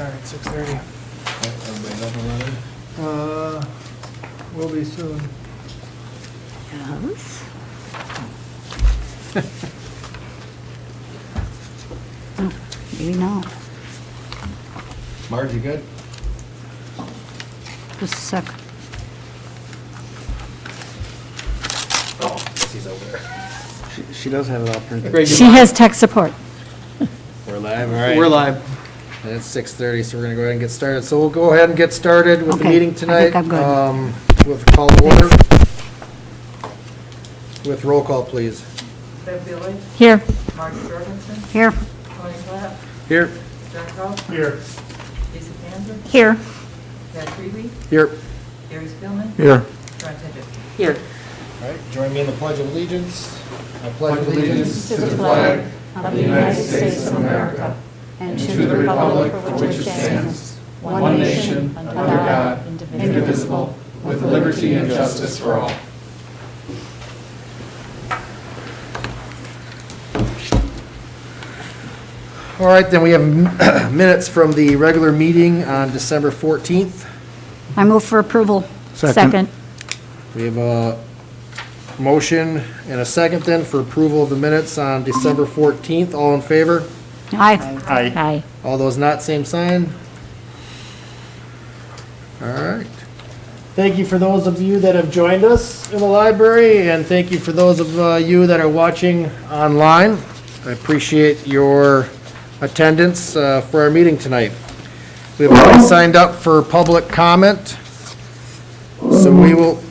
right, 6:30. Everybody up and running? Will be soon. Yes. Oh, maybe not. Marge, you good? Just a sec. Oh, he's over there. She does have it all printed. Greg, She has tech support. We're live, all right. We're live. And it's 6:30, so we're gonna go ahead and get started. So we'll go ahead and get started with the Okay, meeting I tonight. think I'm good. With call to order. With roll call, please. Deb Bailey, Here. Mark Jorgensen, Here. Tony Platt, Here. John Crowe, Here. Lisa Kansas, Here. Pat Freeby, Here. Gary Spillman, Here. Ron Tedder. Here. All right, join me in the Pledge of Allegiance. I pledge allegiance To the flag of the United States of America and to the republic for which it stands, one nation, under God, indivisible, with liberty and justice for all. All right, then we have minutes from the regular meeting on December 14th. I move for approval. Second. We have a motion and a second then for approval of the minutes on December 14th. All in favor? Aye. Aye. Aye. All those not, same sign. All right. Thank you for those of you that have joined us in the library, and thank you for those of you that are watching online. I appreciate your attendance for our meeting tonight. We have already signed up for public comment, so we will.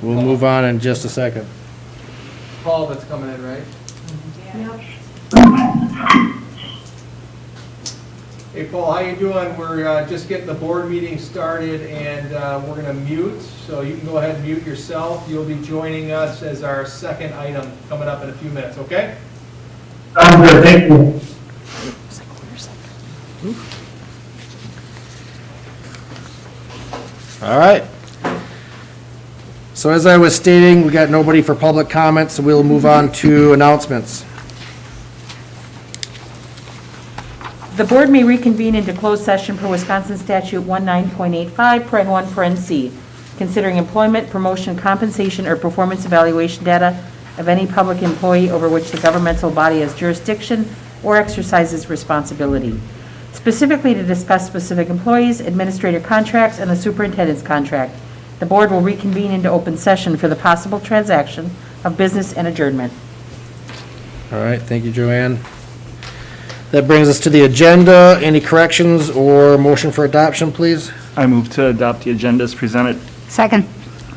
We'll move on in just a second. Paul that's coming in, right? Hey, Paul, how you doing? We're just getting the board meeting started, and we're going to mute, so you can go ahead and mute yourself. You'll be joining us as our second item coming up in a few minutes, okay? Sounds good, thank you. All right. So as I was stating, we got nobody for public comment, so we'll move on to announcements. The board may reconvene into closed session per Wisconsin Statute 19.85, paren 1, paren C, considering employment, promotion, compensation, or performance evaluation data of any public employee over which the governmental body has jurisdiction or exercises responsibility, specifically to discuss specific employees, administrator contracts, and the superintendent's contract. The board will reconvene into open session for the possible transaction of business and adjournment. All right, thank you, Joanne. That brings us to the agenda. Any corrections or motion for adoption, please? I move to adopt the agenda as presented. Second.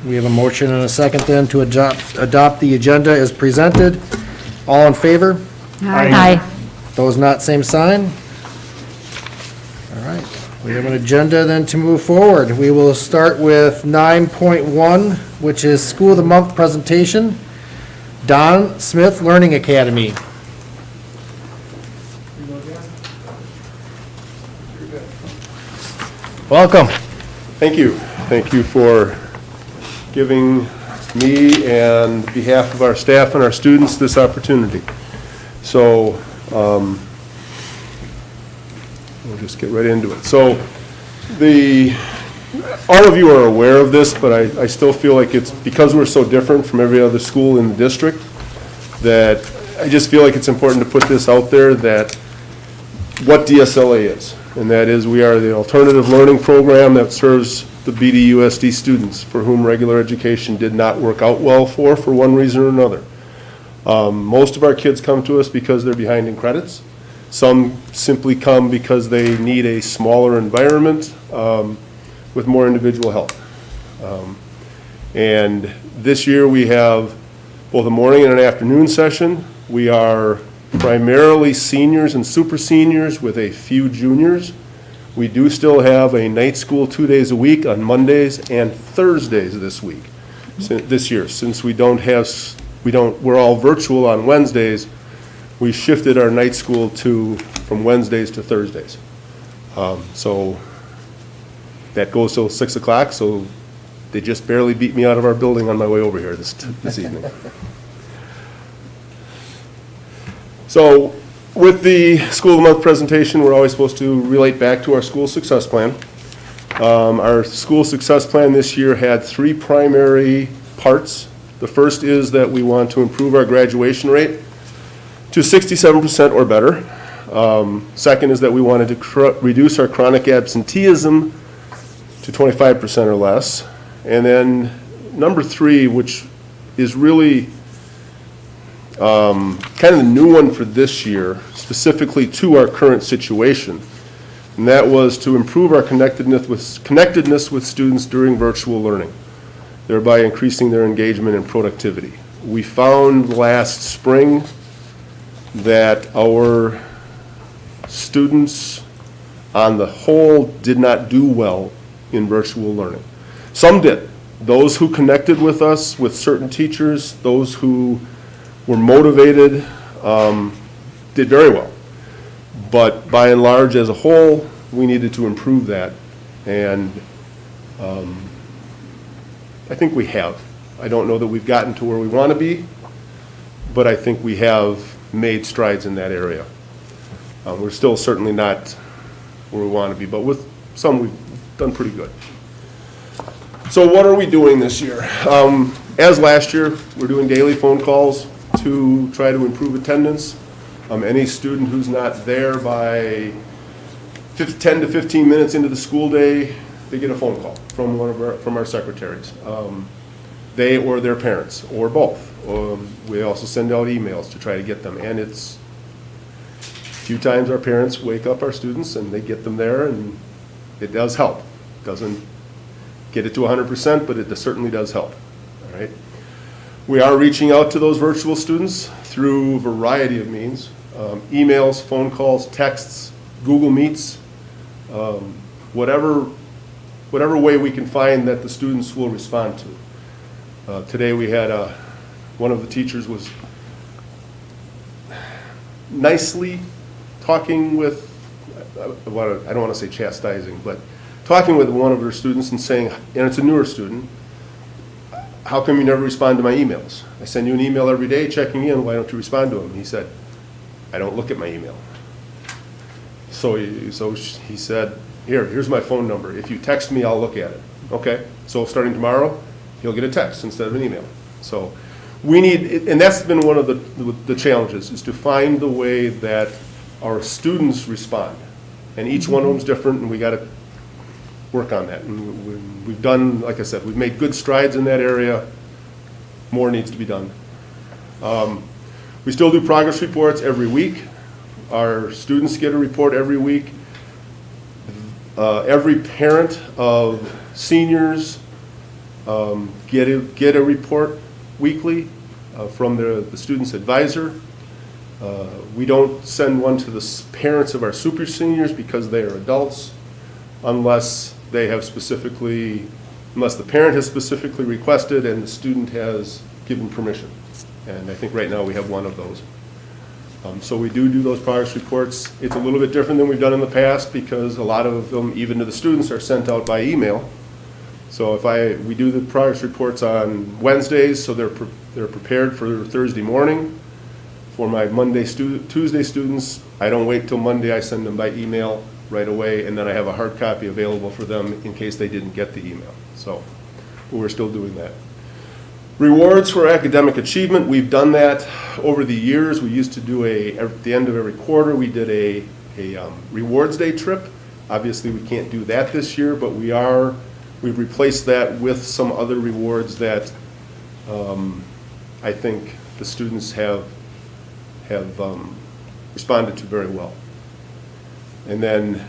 We have a motion and a second then to adopt the agenda as presented. All in favor? Aye. Those not, same sign. All right, we have an agenda then to move forward. We will start with 9.1, which is School of the Month presentation. Don Smith Learning Academy. Welcome. Thank you. Thank you for giving me and behalf of our staff and our students this opportunity. So we'll just get right into it. So all of you are aware of this, but I still feel like it's because we're so different from every other school in the district that I just feel like it's important to put this out there that what DSLA is. And that is, we are the alternative learning program that serves the BDUSD students for whom regular education did not work out well for one reason or another. Most of our kids come to us because they're behind in credits. Some simply come because they need a smaller environment with more individual help. And this year we have both a morning and an afternoon session. We are primarily seniors and super seniors with a few juniors. We do still have a night school 2 days a week on Mondays and Thursdays this year. Since we're all virtual on Wednesdays, we shifted our night school from Wednesdays to Thursdays. So that goes till 6 o'clock, so They just barely beat me out of our building on my way over here this evening. So with the School of the Month presentation, we're always supposed to relate back to our school success plan. Our school success plan this year had 3 primary parts. The first is that we want to improve our graduation rate to 67% or better. Second is that we wanted to reduce our chronic absenteeism to 25% or less. And then number 3, which is really kind of the new one for this year, specifically to our current situation, and that was to improve our connectedness with students during virtual learning, thereby increasing their engagement and productivity. We found last spring that our students on the whole did not do well in virtual learning. Some did. Those who connected with us, with certain teachers, those who were motivated, did very well. But by and large, as a whole, we needed to improve that. And I think we have. I don't know that we've gotten to where we want to be, but I think we have made strides in that area. We're still certainly not where we want to be, but with some we've done pretty good. So what are we doing this year? As last year, we're doing daily phone calls to try to improve attendance. Any student who's not there by 10 to 15 minutes into the school day, they get a phone call from from our secretaries. They or their parents, or both. We also send out emails to try to get them, and it's a few times our parents wake up our students and they get them there, and it does help. Doesn't get it to 100%, but it certainly does help. All right. We are reaching out to those virtual students through a variety of means, emails, phone calls, texts, Google Meets, whatever way we can find that the students will respond to. Today we had one of the teachers was nicely talking with, I don't want to say chastising, but talking with one of her students and saying, and it's a newer student, how come you never respond to my emails? I send you an email every day checking in, why don't you respond to them? He said, I don't look at my email. So he said, here's my phone number. If you text me, I'll look at it. Okay, so starting tomorrow, he'll get a text instead of an email. So we need, and that's been one of the challenges, is to find the way that our students respond. And each one of them's different, and we got to work on that. And we've done, like I said, we've made good strides in that area. More needs to be done. We still do progress reports every week. Our students get a report every week. Every parent of seniors get a report weekly from the student's advisor. We don't send one to the parents of our super seniors because they are adults, unless they have unless the parent has specifically requested and the student has given permission. And I think right now we have one of those. So we do those progress reports. It's a little bit different than we've done in the past because a lot of them, even to the students, are sent out by email. So we do the progress reports on Wednesdays, so they're prepared for Thursday morning. For my Tuesday students, I don't wait till Monday. I send them by email right away, and then I have a hard copy available for them in case they didn't get the email. So we're still doing that. Rewards for academic achievement, we've done that over the years. We used to do at the end of every quarter, we did a rewards day trip. Obviously, we can't do that this year, but we've replaced that with some other rewards that I think the students have responded to very well. And then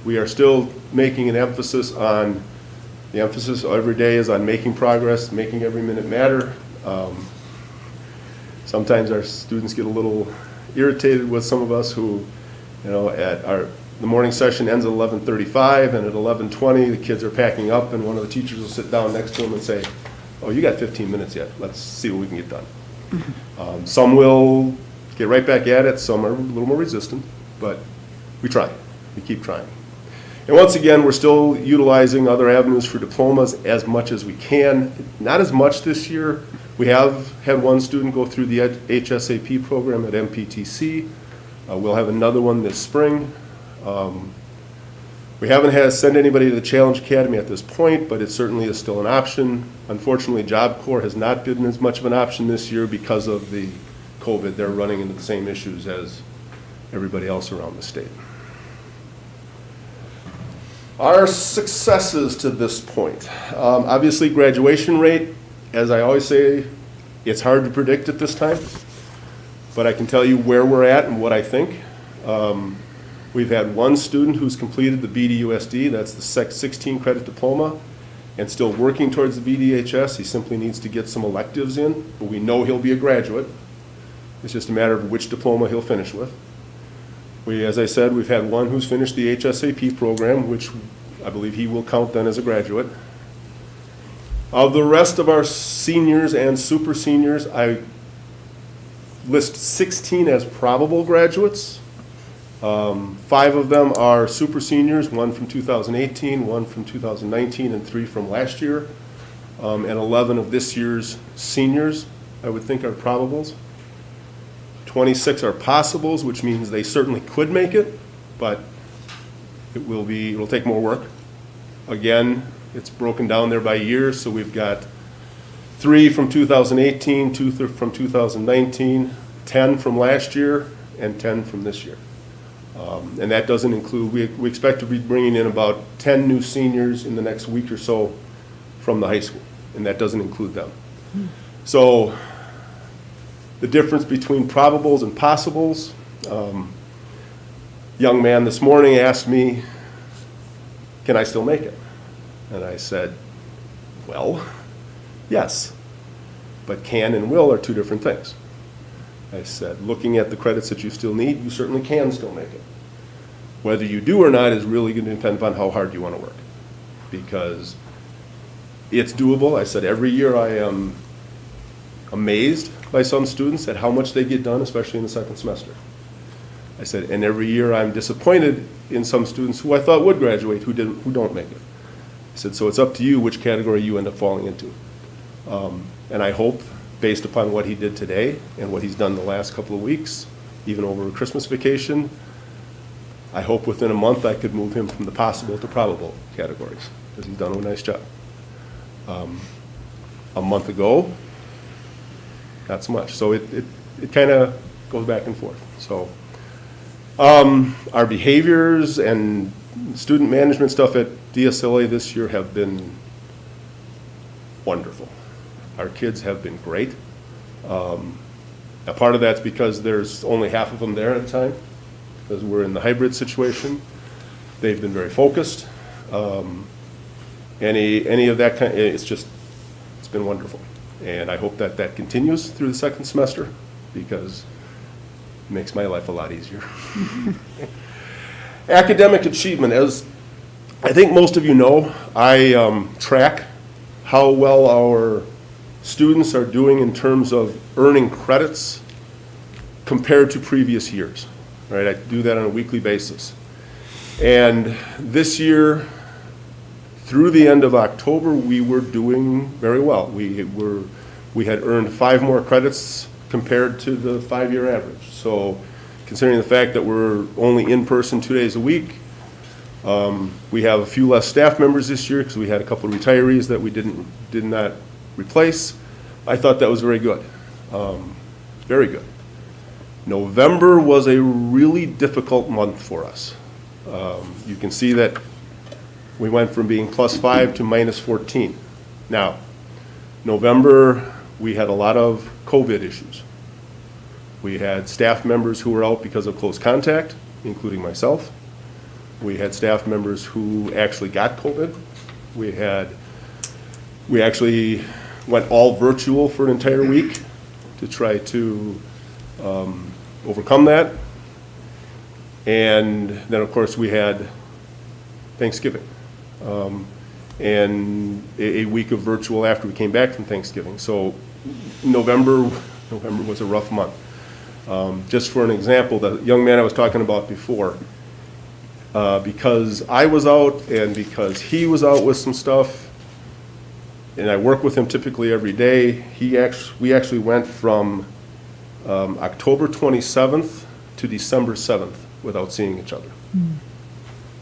we are still making an emphasis on, the emphasis every day is on making progress, making every minute matter. Sometimes our students get a little irritated with some of us who, the morning session ends at 11:35, and at 11:20 the kids are packing up, and one of the teachers will sit down next to them and say, oh, you got 15 minutes yet, let's see what we can get done. Some will get right back at it, some are a little more resistant, but we try, we keep trying. And once again, we're still utilizing other avenues for diplomas as much as we can. Not as much this year. We have had one student go through the HSAP program at MPTC. We'll have another one this spring. We haven't had to send anybody to the Challenge Academy at this point, but it certainly is still an option. Unfortunately, Job Corps has not been as much of an option this year because of the COVID. They're running into the same issues as everybody else around the state. Our successes to this point. Obviously, graduation rate, as I always say, it's hard to predict at this time, but I can tell you where we're at and what I think. We've had one student who's completed the BDUSD, that's the 16 credit diploma, and still working towards the BDHS. He simply needs to get some electives in, but we know he'll be a graduate. It's just a matter of which diploma he'll finish with. As I said, we've had one who's finished the HSAP program, which I believe he will count then as a graduate. Of the rest of our seniors and super seniors, I list 16 as probable graduates. 5 of them are super seniors, 1 from 2018, 1 from 2019, and 3 from last year. And 11 of this year's seniors, I would think, are probables. 26 are possibles, which means they certainly could make it, but it'll take more work. Again, it's broken down there by years, so we've got 3 from 2018, 2 from 2019, 10 from last year, and 10 from this year. And that doesn't include, we expect to be bringing in about 10 new seniors in the next week or so from the high school, and that doesn't include them. So the difference between probables and possibles, young man this morning asked me, can I still make it? And I said, well, yes, but can and will are 2 different things. I said, looking at the credits that you still need, you certainly can still make it. Whether you do or not is really going to depend upon how hard you want to work, because it's doable. I said every year I am amazed by some students at how much they get done, especially in the second semester. I said, and every year I'm disappointed in some students who I thought would graduate who don't make it. I said, so it's up to you which category you end up falling into. And I hope, based upon what he did today and what he's done the last couple of weeks, even over Christmas vacation, I hope within a month I could move him from the possible to probable categories, because he's done a nice job. A month ago, not so much. So it kind of goes back and forth. So our behaviors and student management stuff at DSLA this year have been wonderful. Our kids have been great. A part of that's because there's only half of them there at a time, because we're in the hybrid situation. They've been very focused. Any of that kind, it's been wonderful. And I hope that continues through the second semester, because it makes my life a lot easier. Academic achievement, as I think most of you know, I track how well our students are doing in terms of earning credits compared to previous years, right? I do that on a weekly basis. And this year, through the end of October, we were doing very well. We had earned 5 more credits compared to the 5-year average. So considering the fact that we're only in person 2 days a week, we have a few less staff members this year because we had a couple of retirees that we did not replace. I thought that was very good, very good. November was a really difficult month for us. You can see that we went from being +5 to -14. Now, November, we had a lot of COVID issues. We had staff members who were out because of close contact, including myself. We had staff members who actually got COVID. We actually went all virtual for an entire week to try to overcome that. And then, of course, we had Thanksgiving. And a week of virtual after we came back from Thanksgiving. So November was a rough month. Just for an example, the young man I was talking about before, because I was out and because he was out with some stuff, and I work with him typically every day, we actually went from October 27th to December 7th without seeing each other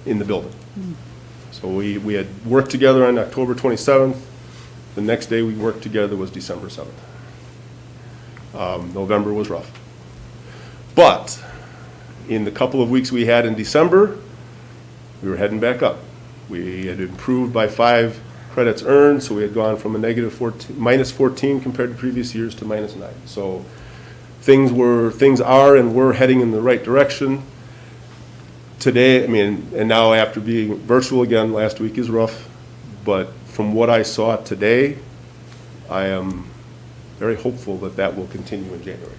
in the building. So we had worked together on October 27th. The next day we worked together was December 7th. November was rough. But in the couple of weeks we had in December, we were heading back up. We had improved by 5 credits earned, so we had gone from a minus 14 compared to previous years to minus 9. So things are and were heading in the right direction. Today, and now after being virtual again, last week is rough, but from what I saw today, I am very hopeful that that will continue in January,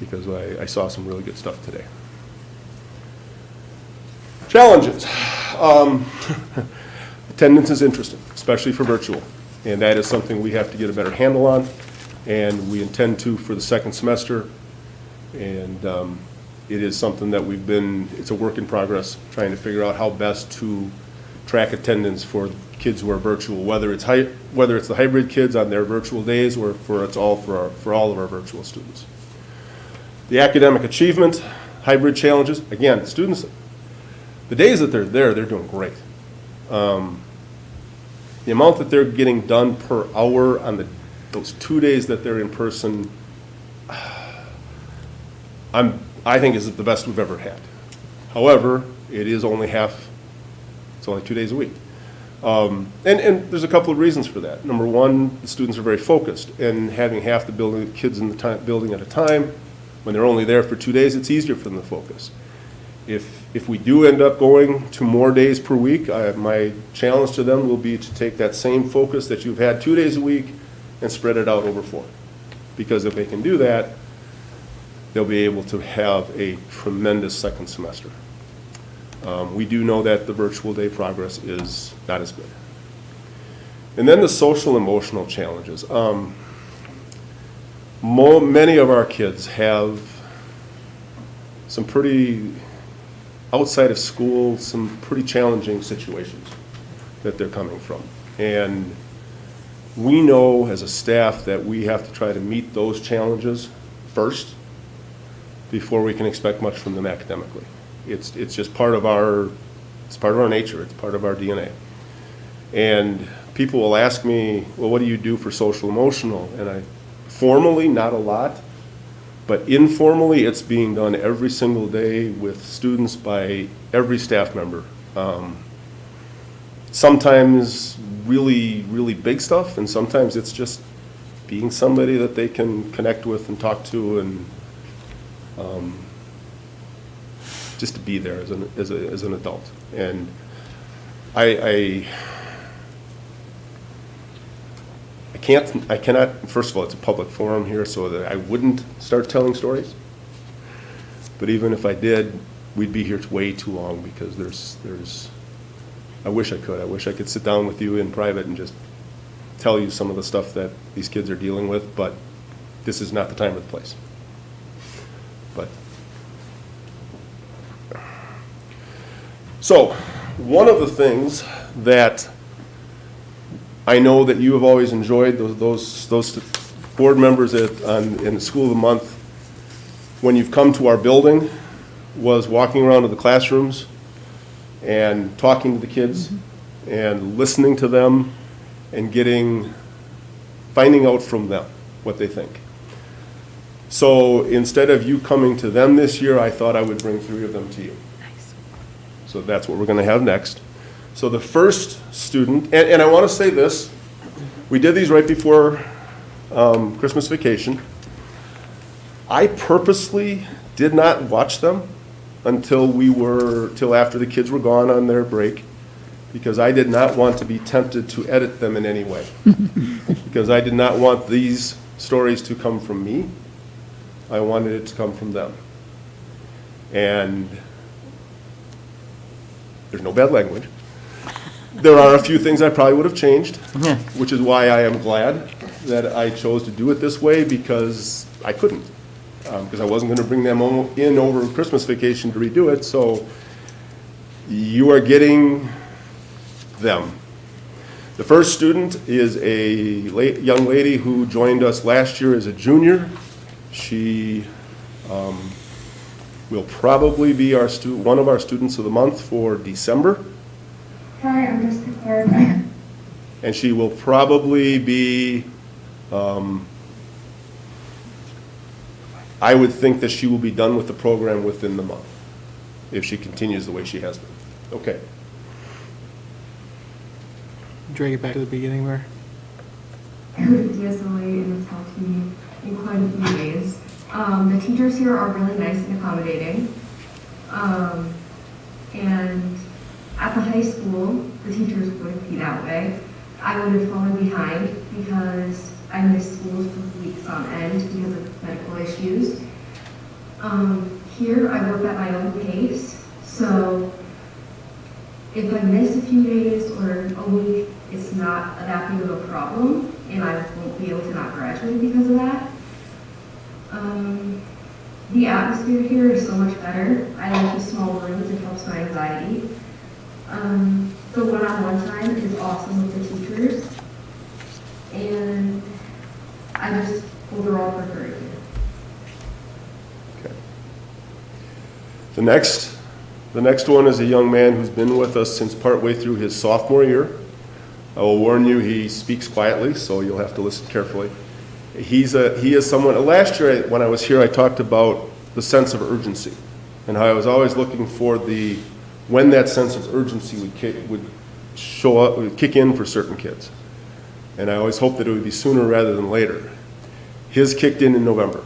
because I saw some really good stuff today. Challenges. Attendance is interesting, especially for virtual, and that is something we have to get a better handle on, and we intend to for the second semester, and it is something that it's a work in progress, trying to figure out how best to track attendance for kids who are virtual, whether it's the hybrid kids on their virtual days or for all of our virtual students. The academic achievement, hybrid challenges, again, students, the days that they're there, they're doing great. The amount that they're getting done per hour on those 2 days that they're in person, I think is the best we've ever had. However, it's only 2 days a week. And there's a couple of reasons for that. Number one, the students are very focused, and having half the kids in the building at a time, when they're only there for 2 days, it's easier for them to focus. If we do end up going to more days per week, my challenge to them will be to take that same focus that you've had 2 days a week and spread it out over 4. Because if they can do that, they'll be able to have a tremendous second semester. We do know that the virtual day progress is not as good. And then the social emotional challenges. Many of our kids have some pretty, outside of school, some pretty challenging situations that they're coming from. And we know as a staff that we have to try to meet those challenges first before we can expect much from them academically. It's just part of our nature, it's part of our DNA. And people will ask me, well, what do you do for social emotional? And formally, not a lot, but informally, it's being done every single day with students by every staff member. Sometimes really, really big stuff, and sometimes it's just being somebody that they can connect with and talk to, and just to be there as an adult. And I cannot, first of all, it's a public forum here, so that I wouldn't start telling stories. But even if I did, we'd be here way too long, because I wish I could. I wish I could sit down with you in private and just tell you some of the stuff that these kids are dealing with, but this is not the time or the place. But so, one of the things that I know that you have always enjoyed, those board members in the School of the Month, when you've come to our building, was walking around to the classrooms and talking to the kids and listening to them and finding out from them what they think. So instead of you coming to them this year, I thought I would bring 3 of them to you. Nice. So that's what we're going to have next. So the first student, and I want to say this, we did these right before Christmas vacation. I purposely did not watch them till after the kids were gone on their break, because I did not want to be tempted to edit them in any way. Because I did not want these stories to come from me. I wanted it to come from them. And there's no bad language. There are a few things I probably would have changed, which is why I am glad that I chose to do it this way, because I couldn't. Because I wasn't going to bring them in over Christmas vacation to redo it. So you are getting them. The first student is a young lady who joined us last year as a junior. She will probably be one of our students of the month for December. Hi, I'm just to clarify. And she will probably be, I would think that she will be done with the program within the month, if she continues the way she has been. Okay. Drag it back to the beginning there. DSLA has helped me in quite a few ways. The teachers here are really nice and accommodating. And at the high school, the teachers wouldn't be that way. I would have fallen behind because I missed schools for weeks on end because of medical issues. Here, I work at my own pace, so if I miss a few days or a week, it's not that big of a problem, and I won't be able to not graduate because of that. The atmosphere here is so much better. I like the small rooms, it helps my anxiety. The one-on-one time is awesome with the teachers, and I just overall prefer it here. Okay. The next one is a young man who's been with us since partway through his sophomore year. I will warn you, he speaks quietly, so you'll have to listen carefully. He is someone, last year when I was here, I talked about the sense of urgency and how I was always looking for when that sense of urgency would show up, would kick in for certain kids. And I always hoped that it would be sooner rather than later. His kicked in November.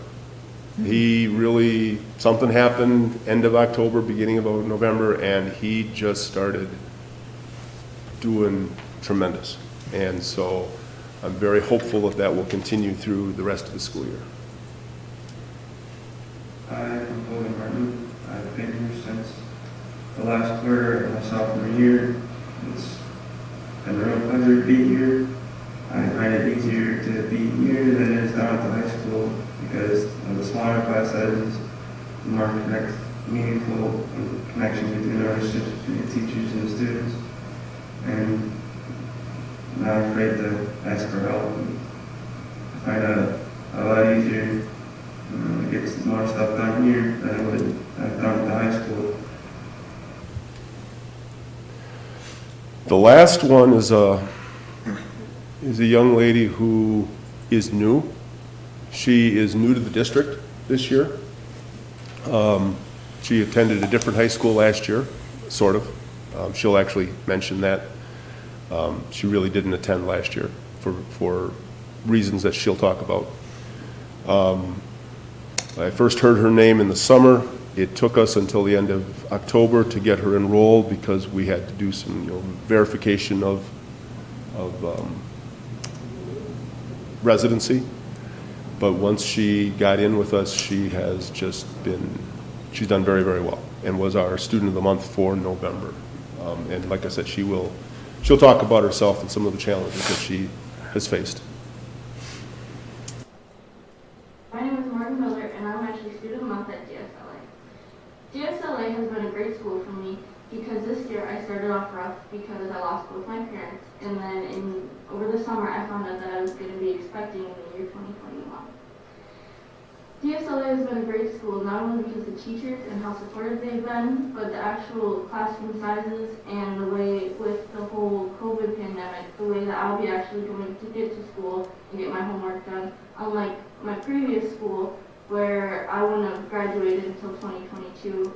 He really, something happened end of October, beginning of November, and he just started doing tremendous. And so I'm very hopeful that will continue through the rest of the school year. Hi, I'm Colby Martin. I've been here since the last quarter of my sophomore year. It's been a real pleasure to be here. I find it easier to be here than it is down at the high school because of the smaller class sizes, the more meaningful connection between the relationships between the teachers and the students, and I'm not afraid to ask for help. I find it a lot easier to get more stuff done here than I would have done at the high school. The last one is a young lady who is new. She is new to the district this year. She attended a different high school last year, sort of. She'll actually mention that. She really didn't attend last year for reasons that she'll talk about. I first heard her name in the summer. It took us until the end of October to get her enrolled because we had to do some verification of residency. But once she got in with us, she's done very, very well and was our student of the month for November. And like I said, she'll talk about herself and some of the challenges that she has faced. My name is Morgan Miller, and I'm actually student of the month at DSLA. DSLA has been a great school for me because this year I started off rough because I lost both my parents, and then over the summer I found out that I was going to be expecting in the year 2021. DSLA has been a great school, not only because of the teachers and how supportive they've been, but the actual classroom sizes and the way with the whole COVID pandemic, the way that I'll be actually going to get to school and get my homework done, unlike my previous school where I wouldn't have graduated until 2022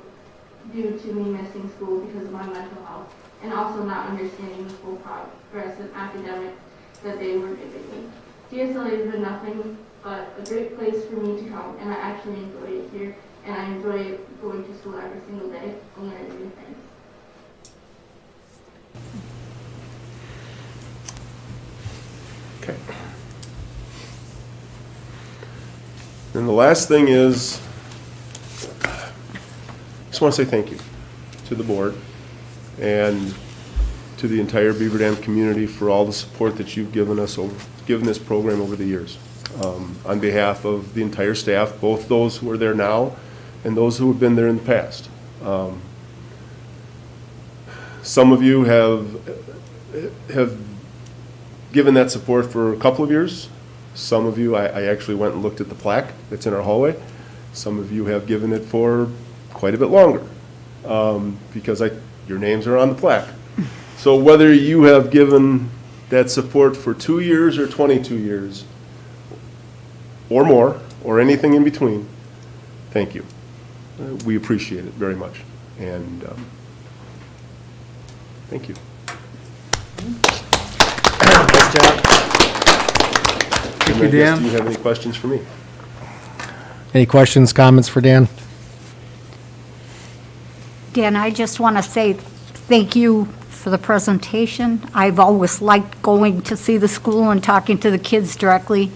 due to me missing school because of my mental health and also not understanding the full progress in academics that they were giving me. DSLA has been nothing but a great place for me to come, and I actually enjoy it here, and I enjoy going to school every single day and learning new things. Okay. And the last thing is, I just want to say thank you to the board and to the entire Beaver Dam community for all the support that you've given this program over the years. On behalf of the entire staff, both those who are there now and those who have been there in the past. Some of you have given that support for a couple of years. Some of you, I actually went and looked at the plaque that's in our hallway. Some of you have given it for quite a bit longer, because your names are on the plaque. So whether you have given that support for 2 years or 22 years, or more, or anything in between, thank you. We appreciate it very much, and thank you. Nice job. Thank you, Dan. Do you have any questions for me? Any questions, comments for Dan? Dan, I just want to say thank you for the presentation. I've always liked going to see the school and talking to the kids directly,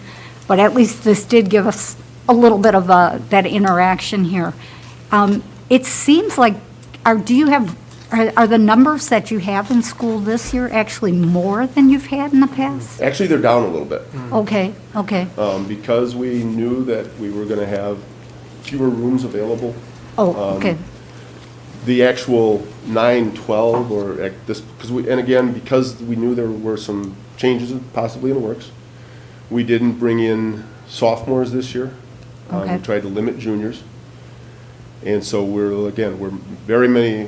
but at least this did give us a little bit of that interaction here. It seems like, are the numbers that you have in school this year actually more than you've had in the past? Actually, they're down a little bit. Okay. Because we knew that we were going to have fewer rooms available. Oh, okay. The actual 9-12 or this, because we knew there were some changes possibly in the works, we didn't bring in sophomores this year. Okay. We tried to limit juniors. And so we're very many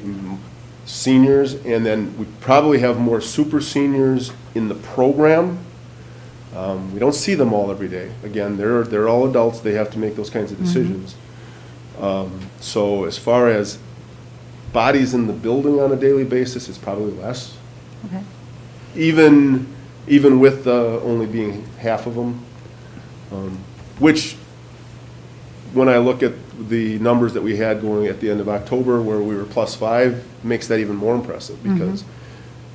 seniors, and then we probably have more super seniors in the program. We don't see them all every day. Again, they're all adults. They have to make those kinds of decisions. So as far as bodies in the building on a daily basis, it's probably less. Okay. Even with only being half of them, which when I look at the numbers that we had going at the end of October where we were +5, makes that even more impressive because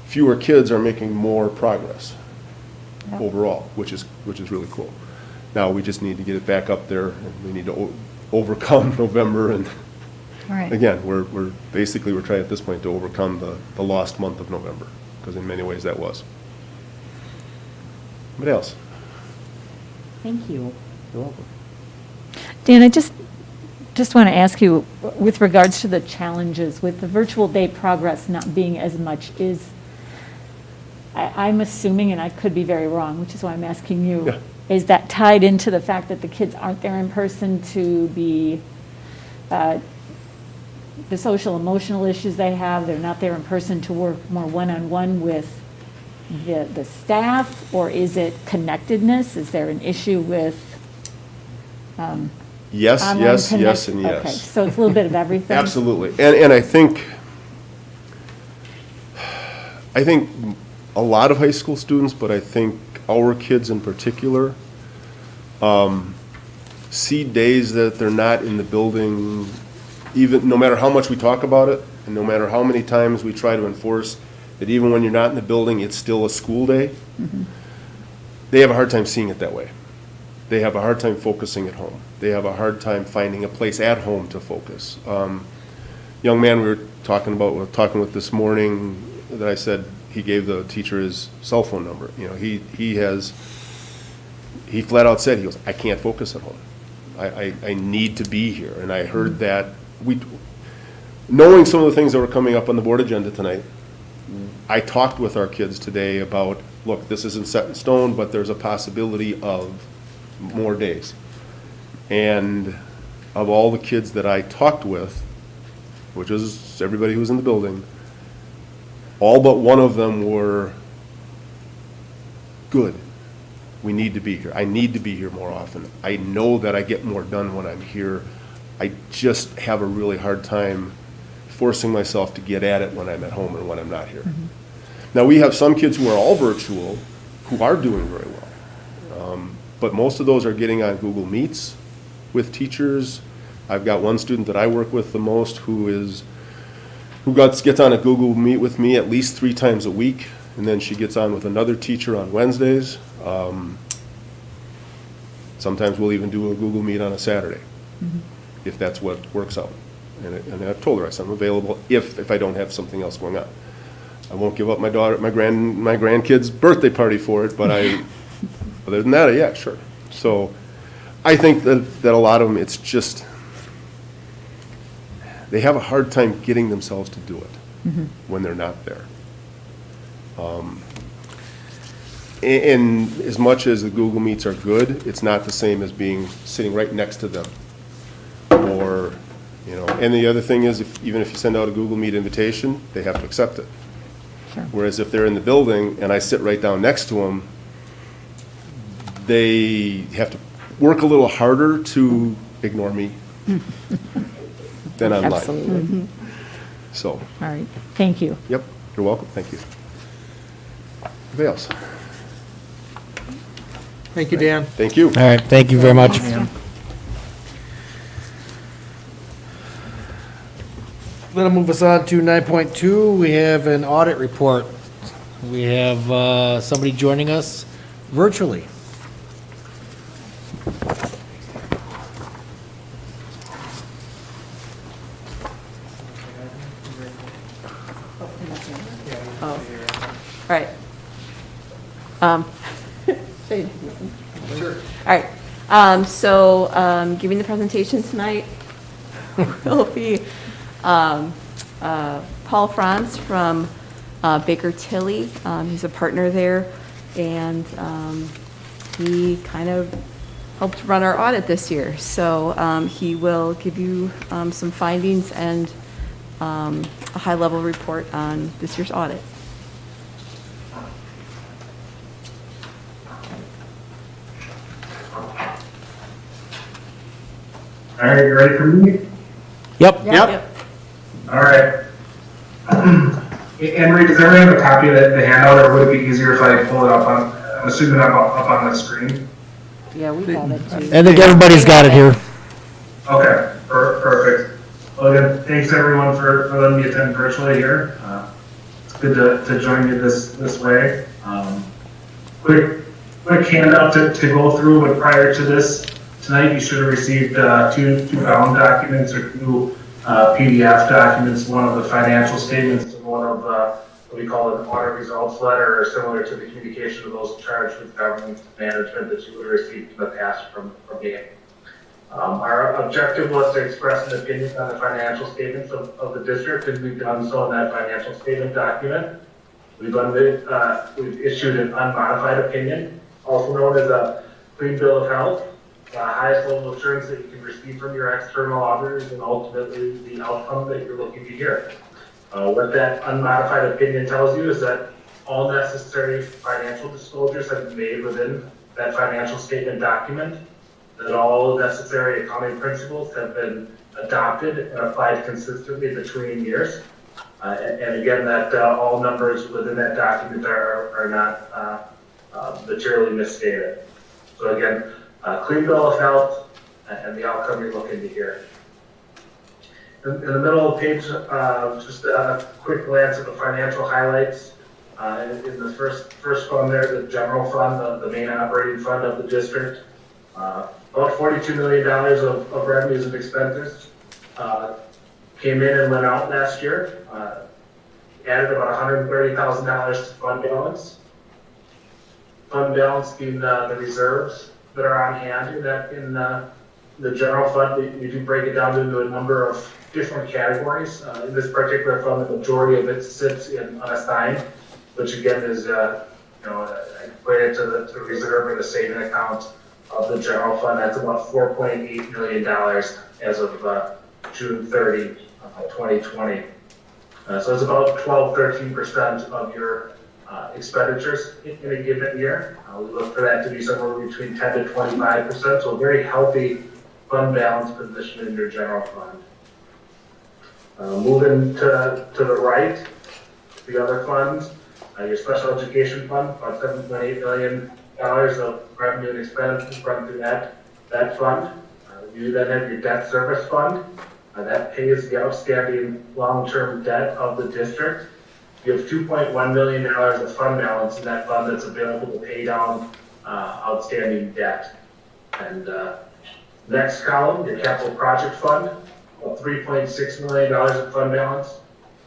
fewer kids are making more progress overall, which is really cool. Now we just need to get it back up there, and we need to overcome November, and All right. again, we're trying at this point to overcome the lost month of November, because in many ways that was. What else? Thank you. You're welcome. Dan, I just want to ask you, with regards to the challenges, with the virtual day progress not being as much, I'm assuming, and I could be very wrong, which is why I'm asking you, is that tied into the fact that the kids aren't there in person to be, the social emotional issues they have, they're not there in person to work more one-on-one with the staff, or is it connectedness? Is there an issue with Yes, online yes, connect- yes, and yes. Okay, so it's a little bit of everything? Absolutely. And I think a lot of high school students, but I think our kids in particular, see days that they're not in the building, even no matter how much we talk about it, and no matter how many times we try to enforce that even when you're not in the building, it's still a school day. They have a hard time seeing it that way. They have a hard time focusing at home. They have a hard time finding a place at home to focus. Young man we were talking with this morning, that I said he gave the teacher his cell phone number. You know, he flat out said, he goes, I can't focus at home. I need to be here. And I heard that, knowing some of the things that were coming up on the board agenda tonight, I talked with our kids today about, look, this isn't set in stone, but there's a possibility of more days. And of all the kids that I talked with, which is everybody who was in the building, all but one of them were good. We need to be here. I need to be here more often. I know that I get more done when I'm here. I just have a really hard time forcing myself to get at it when I'm at home and when I'm not here. Now, we have some kids who are all virtual who are doing very well. But most of those are getting on Google Meets with teachers. I've got one student that I work with the most who gets on a Google Meet with me at least 3 times a week, and then she gets on with another teacher on Wednesdays. Sometimes we'll even do a Google Meet on a Saturday, if that's what works out. And I've told her, I said, I'm available if I don't have something else going on. I won't give up my grandkid's birthday party for it, but other than that, yeah, sure. So I think that a lot of them, it's just, they have a hard time getting themselves to do it. when they're not there. And as much as the Google Meets are good, it's not the same as being, sitting right next to them. Or, you know, and the other thing is, even if you send out a Google Meet invitation, they have to accept it. Whereas if they're in the building and I sit right down next to them, they have to work a little harder to ignore me than online. Absolutely. So, All right, thank you. yep, you're welcome, thank you. Anybody else? Thank you, Dan. Thank you. All right, thank you very much. That'll move us on to 9.2. We have an audit report. We have somebody joining us virtually. All right. Sure. All right. Giving the presentation tonight will be Paul Franz from Baker Tilly. He's a partner there, and he kind of helped run our audit this year. So he will give you some findings and a high-level report on this year's audit. All right, you ready for me? Yep. All right. Anne Marie, does everyone have a copy of the handout, or would it be easier if I pull it up on, I'm assuming I'm up on the screen? Yeah, we got it too. I think everybody's got it here. Okay, perfect. Well, again, thanks everyone for letting me attend virtually here. It's good to join you this way. Quick handout to go through, but prior to this, tonight you should have received two bound documents or two PDF documents, one of the financial statements and one of what we call an audit results letter, or similar to the communication of those charged with government management that you would have received in the past from me. Our objective was to express an opinion on the financial statements of the district, and we've done so in that financial statement document. We've issued an unmodified opinion, also known as a clean bill of health, the highest level of assurance that you can receive from your external auditors, and ultimately the outcome that you're looking to hear. What that unmodified opinion tells you is that all necessary financial disclosures have been made within that financial statement document, that all necessary accounting principles have been adopted and applied consistently between years. And again, that all numbers within that document are not materially misstated. So again, clean bill of health and the outcome you're looking to hear. In the middle of the page, just a quick glance at the financial highlights. In the first fund there, the general fund, the main operating fund of the district, about $42 million of revenues and expenses came in and went out last year. Added about $130,000 to fund balance. Fund balance being the reserves that are on hand in the general fund. We do break it down into a number of different categories. In this particular fund, the majority of it sits in unassigned, which again is equated to the reserve or the saving account of the general fund. That's about $4.8 million as of June 30, 2020. So it's about 12-13% of your expenditures in a given year. We look for that to be somewhere between 10 to 25%, so a very healthy fund balance position in your general fund. Moving to the right, the other funds, your special education fund, about $7.8 million of revenue and expenses run through that fund. You then have your debt service fund. That pays the outstanding long-term debt of the district. You have $2.1 million of fund balance in that fund that's available to pay down outstanding debt. And next column, your capital project fund, about $3.6 million of fund balance.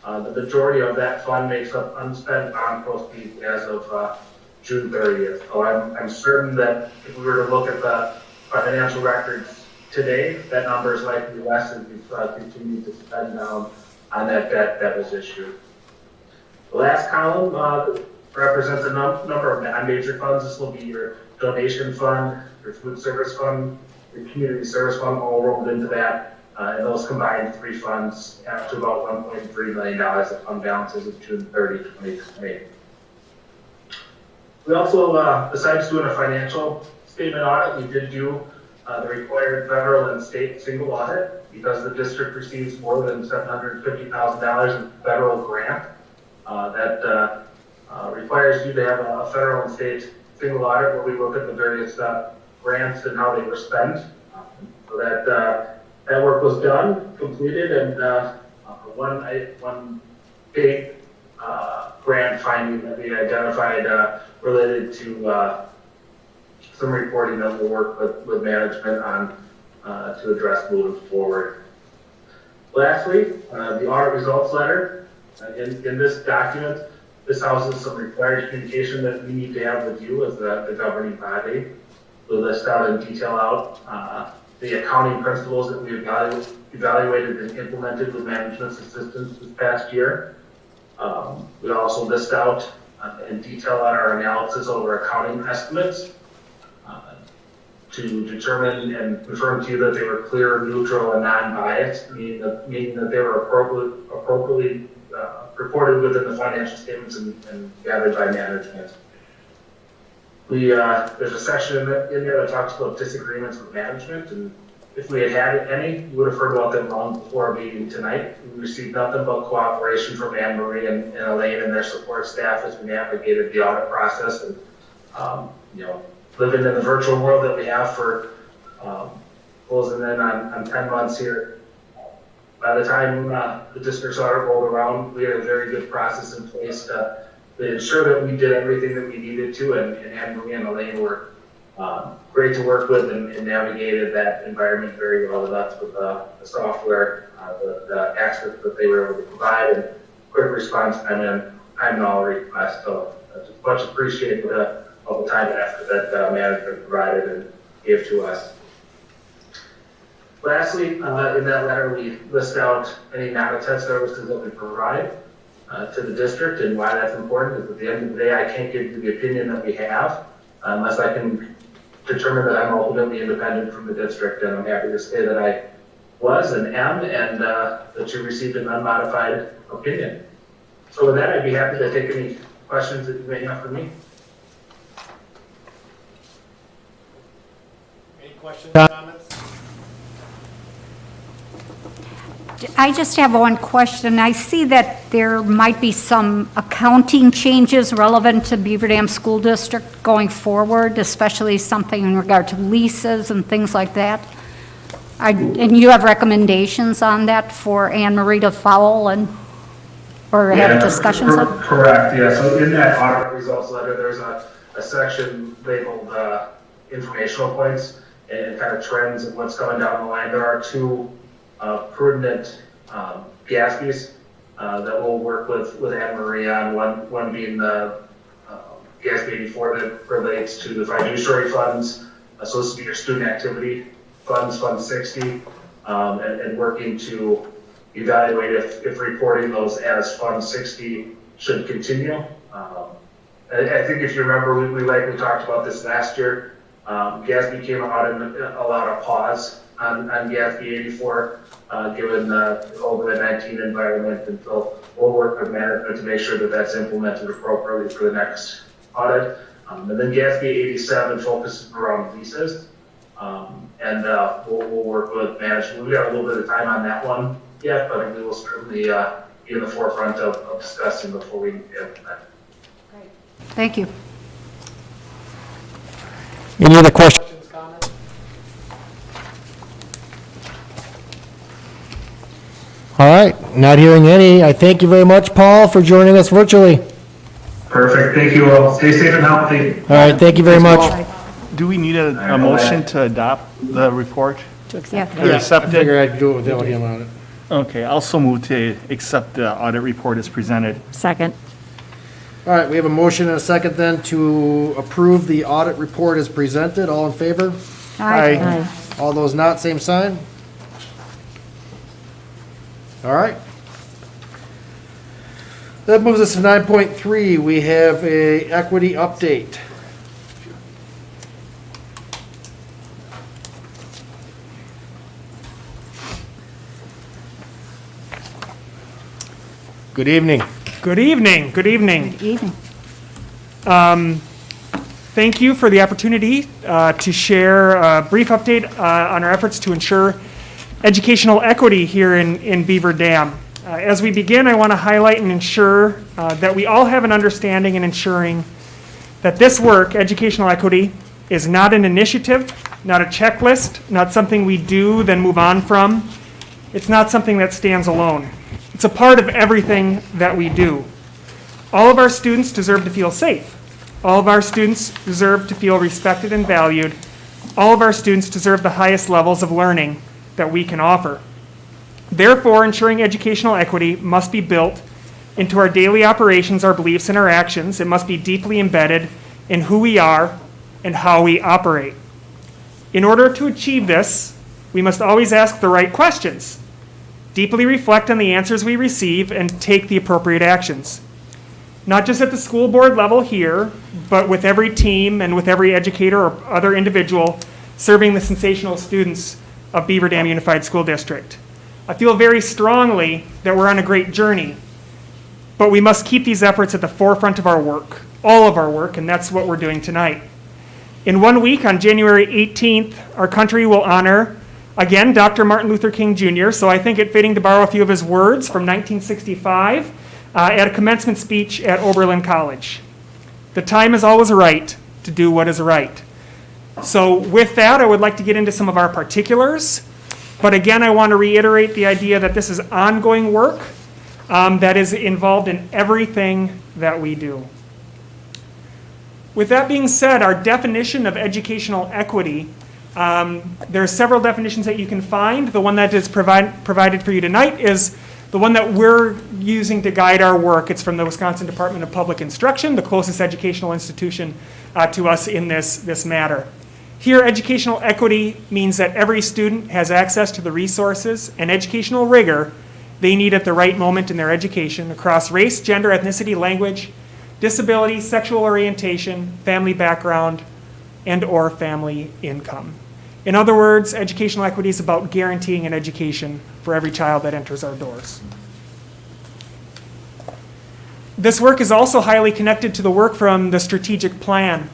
The majority of that fund makes up unspent bond proceeds as of June 30th. So I'm certain that if we were to look at the financial records today, that number is likely less as we've continued to spend down on that debt that was issued. The last column represents a number of non-major funds. This will be your donation fund, your food service fund, your community service fund, all rolled into that. And those combined three funds have to about $1.3 million of fund balances of June 30, 2020. We also, besides doing a financial statement audit, we did do the required federal and state single audit because the district receives more than $750,000 in federal grant. That requires you to have a federal and state single audit where we look at the various grants and how they were spent. So that work was done, completed, and one big grant finding that we identified related to some reporting that we'll work with management on to address moving forward. Lastly, the audit results letter. In this document, this houses some required communication that we need to have with you as the governing body. We list out and detail out the accounting principles that we evaluated and implemented with management's assistance this past year. We also list out and detail out our analysis over accounting estimates to determine and confirm to you that they were clear, neutral, and non-biased, meaning that they were appropriately reported within the financial statements and gathered by management. There's a section in there that talks about disagreements with management, and if we had any, we would have heard about them long before our meeting tonight. We received nothing but cooperation from Anne Marie and Elaine and their support staff as we navigated the audit process and, living in the virtual world that we have for closing in on 10 months here. By the time the district's audit rolled around, we had a very good process in place to ensure that we did everything that we needed to, and Anne Marie and Elaine were great to work with and navigated that environment very well with us with the software, the access that they were able to provide, and quick response time and all requests. So just much appreciated all the time and effort that management provided and gave to us. Lastly, in that letter, we list out any non-attest services that we provide to the district and why that's important. Is at the end of the day, I can't give you the opinion that we have unless I can determine that I'm ultimately independent from the district, and I'm happy to say that I was and am, and that you received an unmodified opinion. So with that, I'd be happy to take any questions that you may have for me. Any questions, comments? I just have one question. I see that there might be some accounting changes relevant to Beaver Dam School District going forward, especially something in regard to leases and things like that. And you have recommendations on that for Anne Marie to follow or have discussions on? Correct, yeah. So in that audit results letter, there's a section labeled informational points and kind of trends and what's coming down the line. There are two prudent GASBs that we'll work with Anne Marie on, one being the GASB 84 that relates to the fiduciary funds. So this would be your student activity funds, Fund 60, and working to evaluate if reporting those as Fund 60 should continue. I think if you remember, we likely talked about this last year. GASB came out and allowed a pause on GASB 84, given the COVID-19 environment, and so we'll work with management to make sure that that's implemented appropriately for the next audit. And then GASB 87 focuses around leases, and we'll work with management. We've got a little bit of time on that one yet, but we will certainly be in the forefront of discussing before we implement. Great. Thank you. Any other questions, comments? All right, not hearing any. I thank you very much, Paul, for joining us virtually. Perfect. Thank you all. Stay safe and healthy. All right, thank you very much. Do we need a motion to adopt the report? To accept. Or accept I it? figured I'd do it without him on it. Okay, also move to accept the audit report as presented. Second. All right, we have a motion and a second then to approve the audit report as presented. All in favor? Aye. All those not, same sign? All right. That moves us to 9.3. We have a equity update. Good evening. Good evening, good evening. Good evening. Thank you for the opportunity to share a brief update on our efforts to ensure educational equity here in Beaver Dam. As we begin, I want to highlight and ensure that we all have an understanding in ensuring that this work, educational equity, is not an initiative, not a checklist, not something we do then move on from. It's not something that stands alone. It's a part of everything that we do. All of our students deserve to feel safe. All of our students deserve to feel respected and valued. All of our students deserve the highest levels of learning that we can offer. Therefore, ensuring educational equity must be built into our daily operations, our beliefs, and our actions. It must be deeply embedded in who we are and how we operate. In order to achieve this, we must always ask the right questions, deeply reflect on the answers we receive, and take the appropriate actions. Not just at the school board level here, but with every team and with every educator or other individual serving the sensational students of Beaver Dam Unified School District. I feel very strongly that we're on a great journey, but we must keep these efforts at the forefront of our work, all of our work, and that's what we're doing tonight. In 1 week, on January 18th, our country will honor, again, Dr. Martin Luther King Jr., so I think it fitting to borrow a few of his words from 1965 at a commencement speech at Oberlin College. The time is always right to do what is right. So with that, I would like to get into some of our particulars. But again, I want to reiterate the idea that this is ongoing work that is involved in everything that we do. With that being said, our definition of educational equity, there are several definitions that you can find. The one that is provided for you tonight is the one that we're using to guide our work. It's from the Wisconsin Department of Public Instruction, the closest educational institution to us in this matter. Here, educational equity means that every student has access to the resources and educational rigor they need at the right moment in their education across race, gender, ethnicity, language, disability, sexual orientation, family background, and/or family income. In other words, educational equity is about guaranteeing an education for every child that enters our doors. This work is also highly connected to the work from the strategic plan.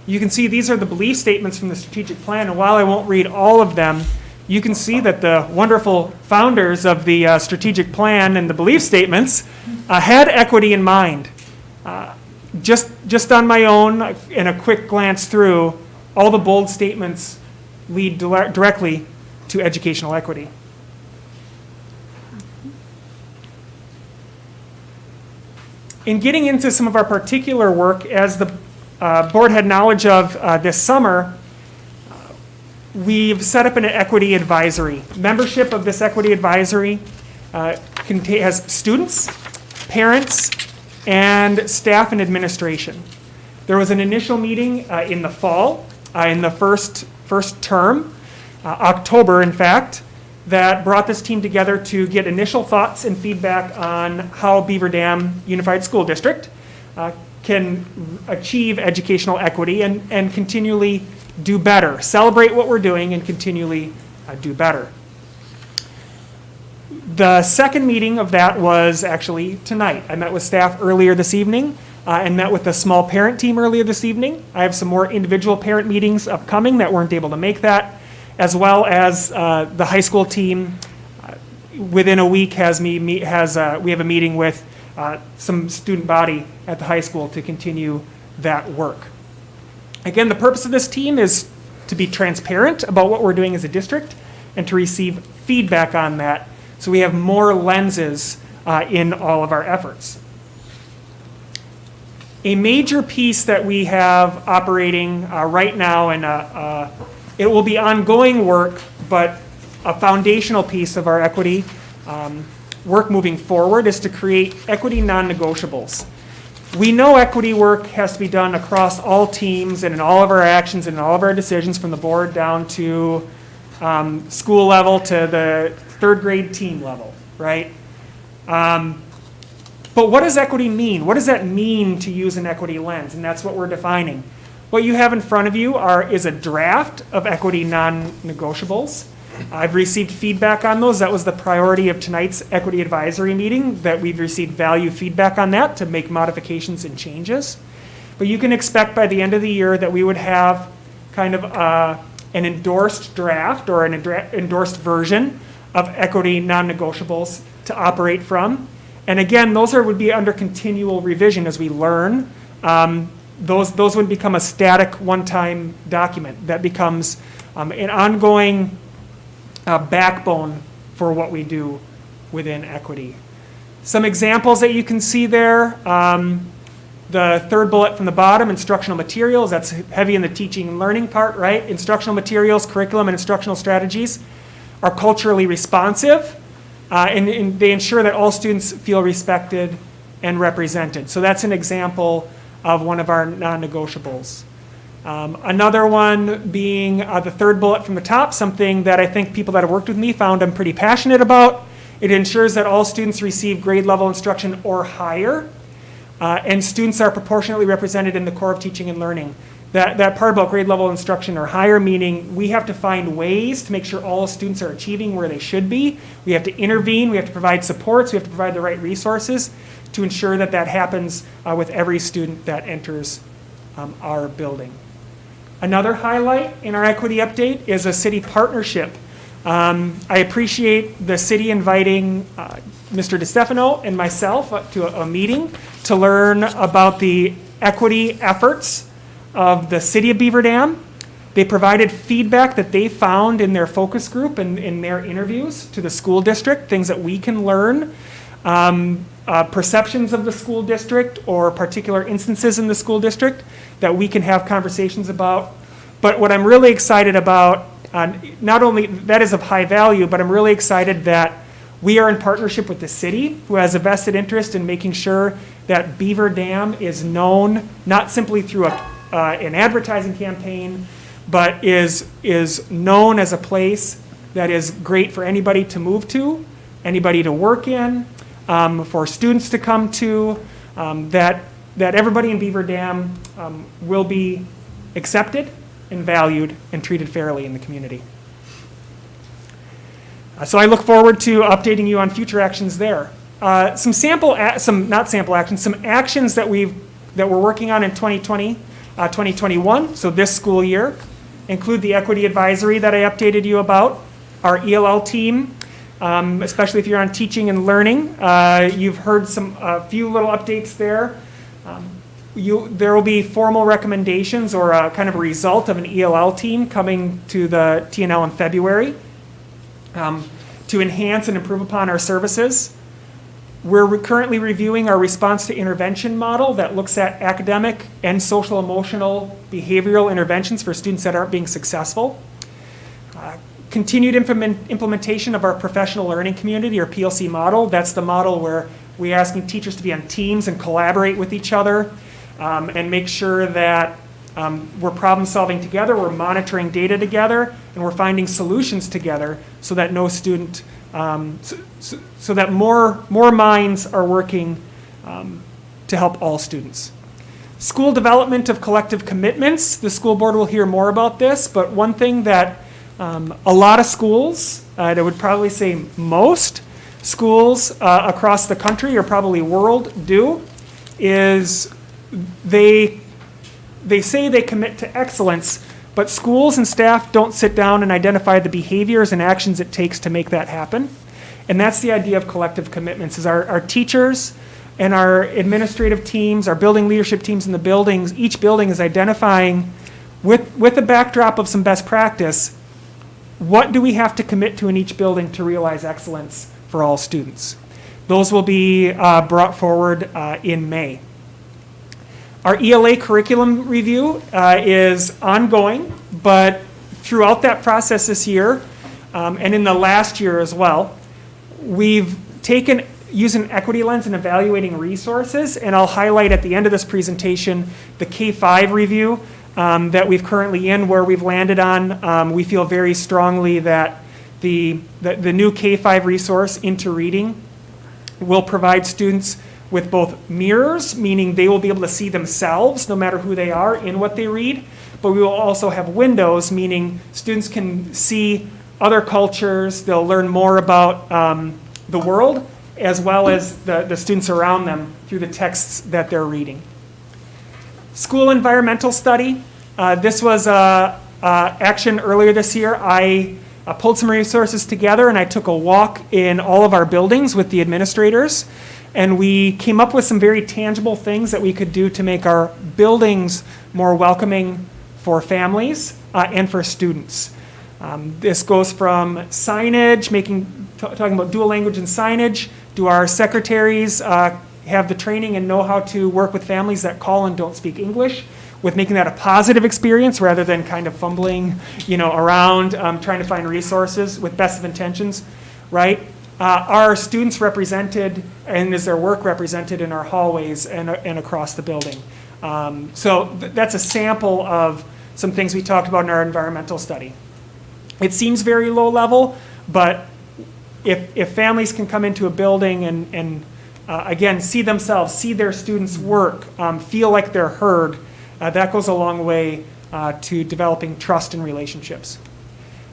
You can see these are the belief statements from the strategic plan, and while I won't read all of them, you can see that the wonderful founders of the strategic plan and the belief statements had equity in mind. Just on my own, in a quick glance through, all the bold statements lead directly to educational equity. In getting into some of our particular work, as the board had knowledge of this summer, we've set up an equity advisory. Membership of this equity advisory has students, parents, and staff and administration. There was an initial meeting in the fall, in the first term, October in fact, that brought this team together to get initial thoughts and feedback on how Beaver Dam Unified School District can achieve educational equity and continually do better, celebrate what we're doing and continually do better. The second meeting of that was actually tonight. I met with staff earlier this evening and met with the small parent team earlier this evening. I have some more individual parent meetings upcoming that weren't able to make that, as well as the high school team within a week we have a meeting with some student body at the high school to continue that work. Again, the purpose of this team is to be transparent about what we're doing as a district and to receive feedback on that so we have more lenses in all of our efforts. A major piece that we have operating right now, and it will be ongoing work, but a foundational piece of our equity work moving forward is to create equity non-negotiables. We know equity work has to be done across all teams and in all of our actions and in all of our decisions, from the board down to school level to the third grade team level, right? But But what does equity mean? What does that mean to use an equity lens? And that's what we're defining. What you have in front of you is a draft of equity non-negotiables. I've received feedback on those. That was the priority of tonight's equity advisory meeting, that we've received value feedback on that to make modifications and changes. But you can expect by the end of the year that we would have kind of an endorsed draft or an endorsed version of equity non-negotiables to operate from. And again, those would be under continual revision as we learn. Those would become a static one-time document that becomes an ongoing backbone for what we do within equity. Some examples that you can see there, the third bullet from the bottom, instructional materials, that's heavy in the teaching and learning part, right? Instructional materials, curriculum, and instructional strategies are culturally responsive, and they ensure that all students feel respected and represented. So that's an example of one of our non-negotiables. Another one being the third bullet from the top, something that I think people that have worked with me found I'm pretty passionate about. It ensures that all students receive grade level instruction or higher, and students are proportionately represented in the core of teaching and learning. That part about grade level instruction or higher, meaning we have to find ways to make sure all students are achieving where they should be. We have to intervene, we have to provide supports, we have to provide the right resources to ensure that that happens with every student that enters our building. Another highlight in our equity update is a city partnership. I appreciate the city inviting Mr. DeStefano and myself to a meeting to learn about the equity efforts of the city of Beaver Dam. They provided feedback that they found in their focus group and in their interviews to the school district, things that we can learn, perceptions of the school district or particular instances in the school district that we can have conversations about. But what I'm really excited about, not only that is of high value, but I'm really excited that we are in partnership with the city, who has a vested interest in making sure that Beaver Dam is known, not simply through an advertising campaign, but is known as a place that is great for anybody to move to, anybody to work in, for students to come to, that everybody in Beaver Dam will be accepted and valued and treated fairly in the community. So I look forward to updating you on future actions there. Some actions that we're working on in 2020, 2021, so this school year, include the equity advisory that I updated you about, our ELL team, especially if you're on teaching and learning. You've heard a few little updates there. There will be formal recommendations or a kind of a result of an ELL team coming to the TNL in February to enhance and improve upon our services. We're currently reviewing our response to intervention model that looks at academic and social emotional behavioral interventions for students that aren't being successful. Continued implementation of our professional learning community or PLC model. That's the model where we're asking teachers to be on teams and collaborate with each other and make sure that we're problem solving together, we're monitoring data together, and we're finding solutions together so that no student, so that more minds are working to help all students. School development of collective commitments. The school board will hear more about this, but one thing that a lot of schools, I would probably say most schools across the country or probably world do, is they say they commit to excellence, but schools and staff don't sit down and identify the behaviors and actions it takes to make that happen. And that's the idea of collective commitments, is our teachers and our administrative teams, our building leadership teams in the buildings, each building is identifying with the backdrop of some best practice, what do we have to commit to in each building to realize excellence for all students? Those will be brought forward in May. Our ELA curriculum review is ongoing, but throughout that process this year, and in the last year as well, we've taken, using an equity lens and evaluating resources, and I'll highlight at the end of this presentation the K-5 review that we've currently in, where we've landed on. We feel very strongly that the new K-5 resource, Into Reading, will provide students with both mirrors, meaning they will be able to see themselves no matter who they are in what they read, but we will also have windows, meaning students can see other cultures, they'll learn more about the world, as well as the students around them through the texts that they're reading. School environmental study. This was action earlier this year. I pulled some resources together and I took a walk in all of our buildings with the administrators, and we came up with some very tangible things that we could do to make our buildings more welcoming for families and for students. This goes from signage, talking about dual language and signage. Do our secretaries have the training and know how to work with families that call and don't speak English, with making that a positive experience rather than kind of fumbling, around, trying to find resources with best of intentions, right? Are students represented, and is their work represented in our hallways and across the building? So that's a sample of some things we talked about in our environmental study. It seems very low level, but if families can come into a building and again, see themselves, see their students' work, feel like they're heard, that goes a long way to developing trust and relationships.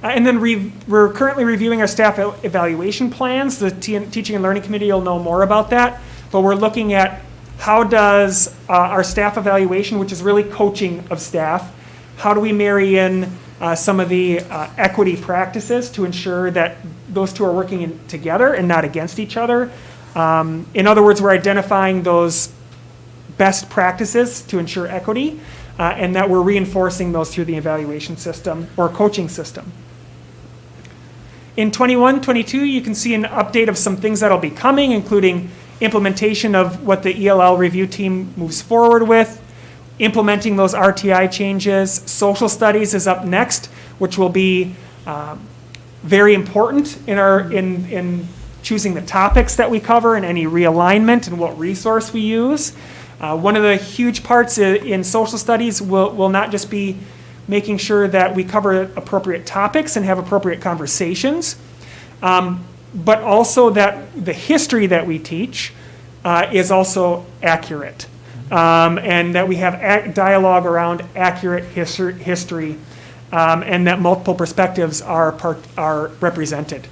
And then we're currently reviewing our staff evaluation plans. The Teaching and Learning Committee will know more about that, but we're looking at how does our staff evaluation, which is really coaching of staff, how do we marry in some of the equity practices to ensure that those two are working together and not against each other. In other words, we're identifying those best practices to ensure equity, and that we're reinforcing those through the evaluation system or coaching system. In 21-22, you can see an update of some things that'll be coming, including implementation of what the ELL review team moves forward with, implementing those RTI changes. Social studies is up next, which will be very important in choosing the topics that we cover and any realignment and what resource we use. One of the huge parts in social studies will not just be making sure that we cover appropriate topics and have appropriate conversations, but also that the history that we teach is also accurate, and that we have dialogue around accurate history, and that multiple perspectives are represented.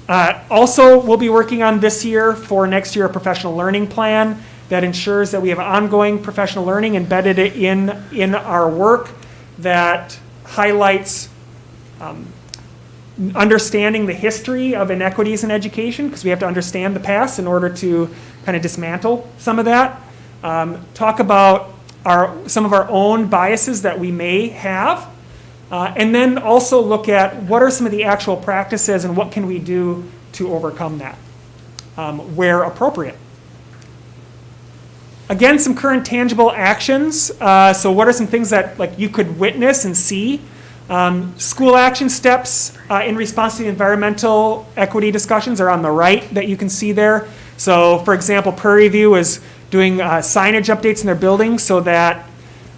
Also, we'll be working on this year for next year a professional learning plan that ensures that we have ongoing professional learning embedded in our work that highlights understanding the history of inequities in education, because we have to understand the past in order to kind of dismantle some of that. Talk about some of our own biases that we may have, and then also look at what are some of the actual practices and what can we do to overcome that where appropriate. Again, some current tangible actions. So what are some things that you could witness and see? School action steps in response to the environmental equity discussions are on the right that you can see there. So for example, Prairie View is doing signage updates in their buildings so that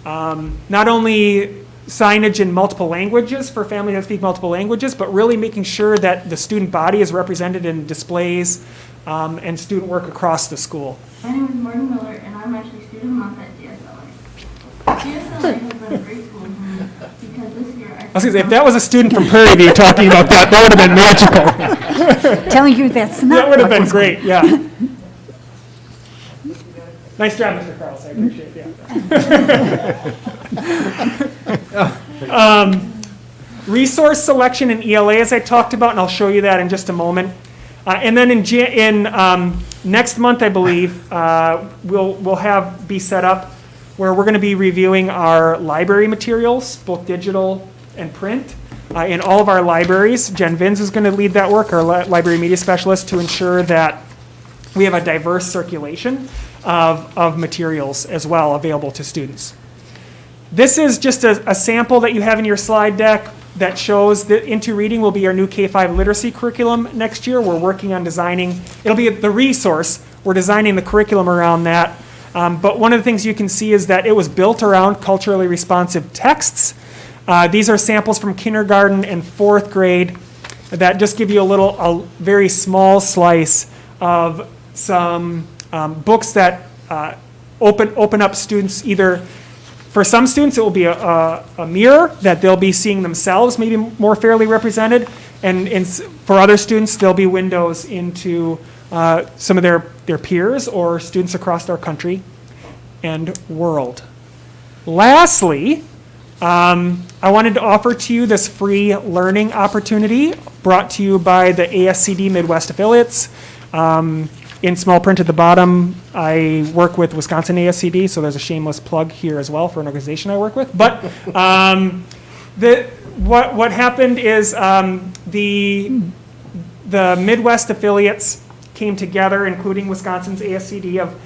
not only signage in multiple languages for families that speak multiple languages, but really making sure that the student body is represented in displays and student work across the school. My name is Morgan Miller, and I'm actually student month at DSLA. DSLA has been a great school for me because this year I was gonna say, if that was a student from Prairie View talking about that, that would have been magical. Telling you that's not. That would have what been was- great, yeah. Nice job, Mr. Carls, I appreciate that. Resource selection and ELA, as I talked about, and I'll show you that in just a moment. And then in next month, I believe, we'll be set up where we're going to be reviewing our library materials, both digital and print, in all of our libraries. Jen Vins is going to lead that work, our library media specialist, to ensure that we have a diverse circulation of materials as well available to students. This is just a sample that you have in your slide deck that shows that Into Reading will be our new K-5 literacy curriculum next year. We're working on designing, it'll be the resource, we're designing the curriculum around that. But one of the things you can see is that it was built around culturally responsive texts. These are samples from kindergarten and fourth grade that just give you a very small slice of some books that open up students either, for some students, it will be a mirror that they'll be seeing themselves maybe more fairly represented, and for other students, there'll be windows into some of their peers or students across our country and world. Lastly, I wanted to offer to you this free learning opportunity brought to you by the ASCD Midwest affiliates. In small print at the bottom, I work with Wisconsin ASCD, so there's a shameless plug here as well for an organization I work with. But what happened is the Midwest affiliates came together, including Wisconsin's ASCD of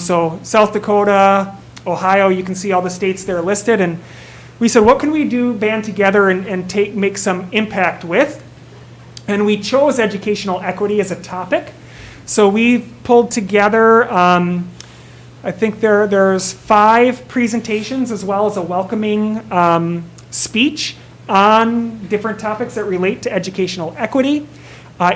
so South Dakota, Ohio. You can see all the states there listed, and we said, what can we do, band together and make some impact with? And we chose educational equity as a topic. So we pulled together, I think there's 5 presentations as well as a welcoming speech on different topics that relate to educational equity.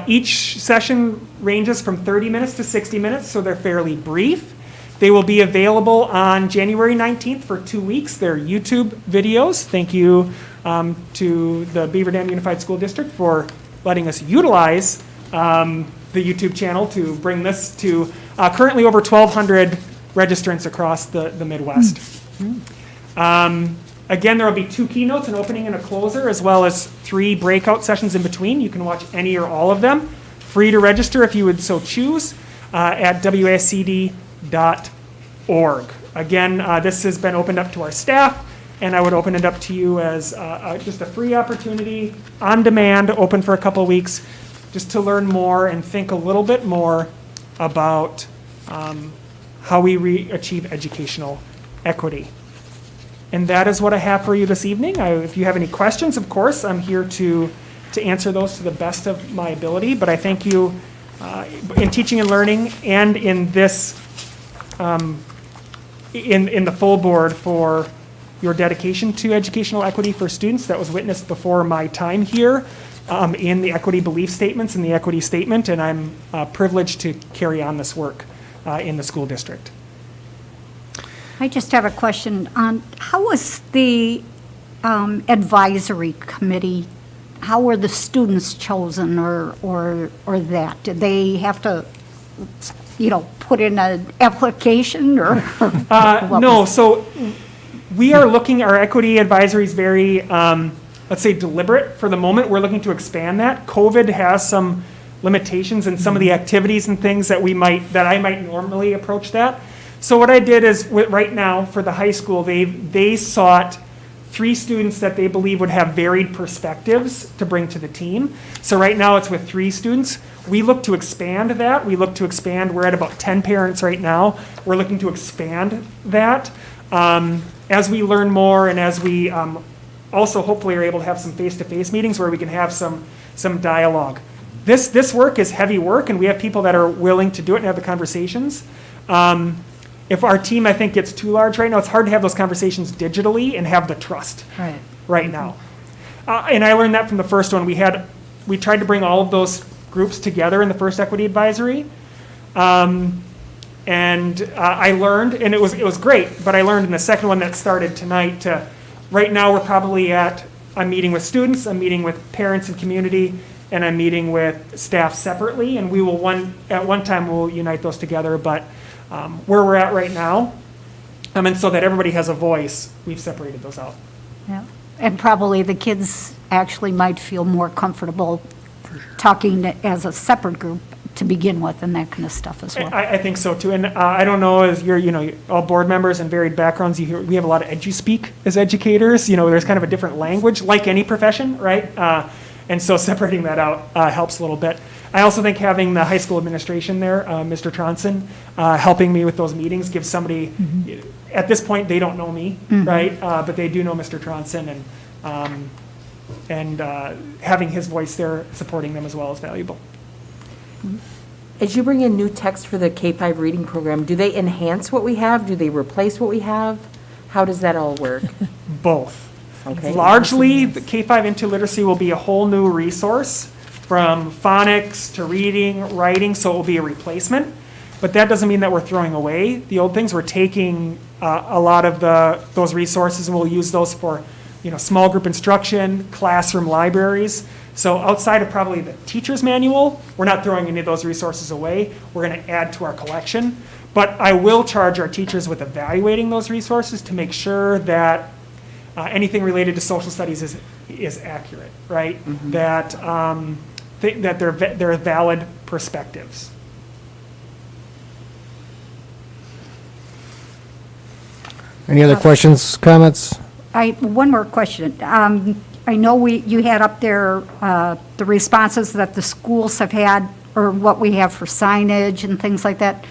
Each session ranges from 30 minutes to 60 minutes, so they're fairly brief. They will be available on January 19th for 2 weeks. They're YouTube videos. Thank you to the Beaver Dam Unified School District for letting us utilize the YouTube channel to bring this to currently over 1,200 registrants across the Midwest. Again, there will be 2 keynotes, an opening and a closer, as well as 3 breakout sessions in between. You can watch any or all of them. Free to register if you would so choose at wascd.org. Again, this has been opened up to our staff, and I would open it up to you as just a free opportunity, on demand, open for a couple of weeks, just to learn more and think a little bit more about how we achieve educational equity. And that is what I have for you this evening. If you have any questions, of course, I'm here to answer those to the best of my ability. But I thank you in teaching and learning and in this, in the full board for your dedication to educational equity for students that was witnessed before my time here in the equity belief statements and the equity statement. And I'm privileged to carry on this work in the school district. I just have a question on how was the advisory committee, how were the students chosen or that? Did they have to, put in an application or? No, so we are looking, our equity advisory is very, let's say, deliberate for the moment. We're looking to expand that. COVID has some limitations in some of the activities and things that I might normally approach that. So what I did is, right now, for the high school, they sought 3 students that they believe would have varied perspectives to bring to the team. So right now, it's with 3 students. We look to expand that. We're at about 10 parents right now. We're looking to expand that. As we learn more and as we also hopefully are able to have some face-to-face meetings where we can have some dialogue. This work is heavy work, and we have people that are willing to do it and have the conversations. If our team, I think, gets too large right now, it's hard to have those conversations digitally and have the trust right now. And I learned that from the first one. We tried to bring all of those groups together in the first equity advisory. And I learned, and it was great, but I learned in the second one that started tonight right now we're probably I'm meeting with students, I'm meeting with parents and community, and I'm meeting with staff separately, and we will at one time we'll unite those together, but where we're at right now, and so that everybody has a voice, we've separated those out. Yeah, and probably the kids actually might feel more comfortable talking as a separate group to begin with and that kind of stuff as well. I think so too, and I don't know, as you're all board members and varied backgrounds, we have a lot of edu-speak as educators. There's kind of a different language, like any profession, right? And so separating that out helps a little bit. I also think having the high school administration there, Mr. Tronson, helping me with those meetings gives somebody, at this point, they don't know me, right? But they do know Mr. Tronson, and having his voice there supporting them as well is valuable. As you bring in new text for the K-5 reading program, do they enhance what we have? Do they replace what we have? How does that all work? Both. Okay. Largely, the K-5 into literacy will be a whole new resource from phonics to reading, writing, so it will be a replacement. but that doesn't mean that we're throwing away the old things. We're taking a lot of those resources, and we'll use those for, small group instruction, classroom libraries. So outside of probably the teacher's manual, we're not throwing any of those resources away. We're going to add to our collection. But I will charge our teachers with evaluating those resources to make sure that anything related to social studies is accurate, right? That that they're valid perspectives. Any other questions, comments? One more question. I know you had up there the responses that the schools have had, or what we have for signage and things like that.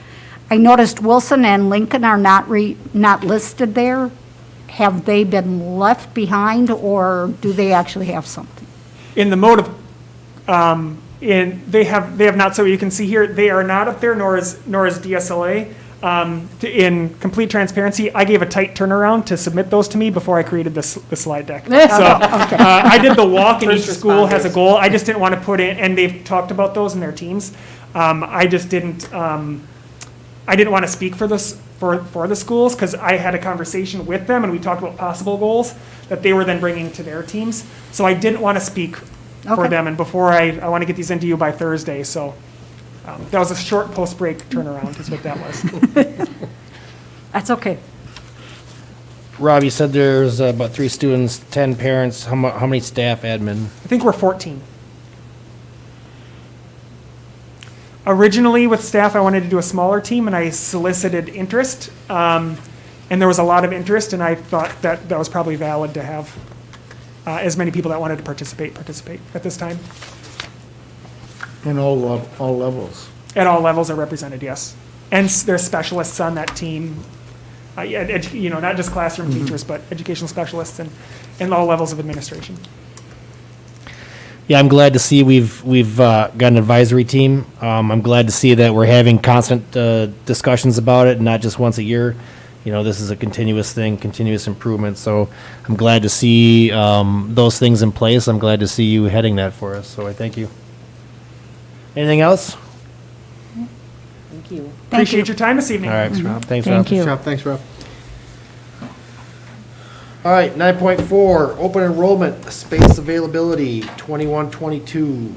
I noticed Wilson and Lincoln are not listed there. Have they been left behind, or do they actually have something? In the mode of, they have not. So you can see here, they are not up there, nor is DSLA. In complete transparency, I gave a tight turnaround to submit those to me before I created the slide deck. So I did the walk, and each school has a goal. I just didn't want to put in, and they've talked about those in their teams. I just didn't. I didn't want to speak for this for the schools, because I had a conversation with them and we talked about possible goals that they were then bringing to their teams. So I didn't want to speak for them, and before I want to get these into you by Thursday. So that was a short post-break turnaround is what that was. That's okay. Rob, you said there's about 3 students, 10 parents. How many staff admin? I think we're 14. Originally, with staff, I wanted to do a smaller team, and I solicited interest. And there was a lot of interest, and I thought that was probably valid to have as many people that wanted to participate at this time. And all levels. At all levels are represented, yes. And there's specialists on that team, not just classroom teachers, but educational specialists and all levels of administration. Yeah, I'm glad to see we've got an advisory team. I'm glad to see that we're having constant discussions about it, and not just once a year. This is a continuous thing, continuous improvement. So I'm glad to see those things in place. I'm glad to see you heading that for us. So I thank you. Anything else? Thank you. Appreciate your time this evening. All right, Rob. Thanks, Thank Rob. you. Thanks, Rob. All right, 9.4, open enrollment, space availability, 21-22. You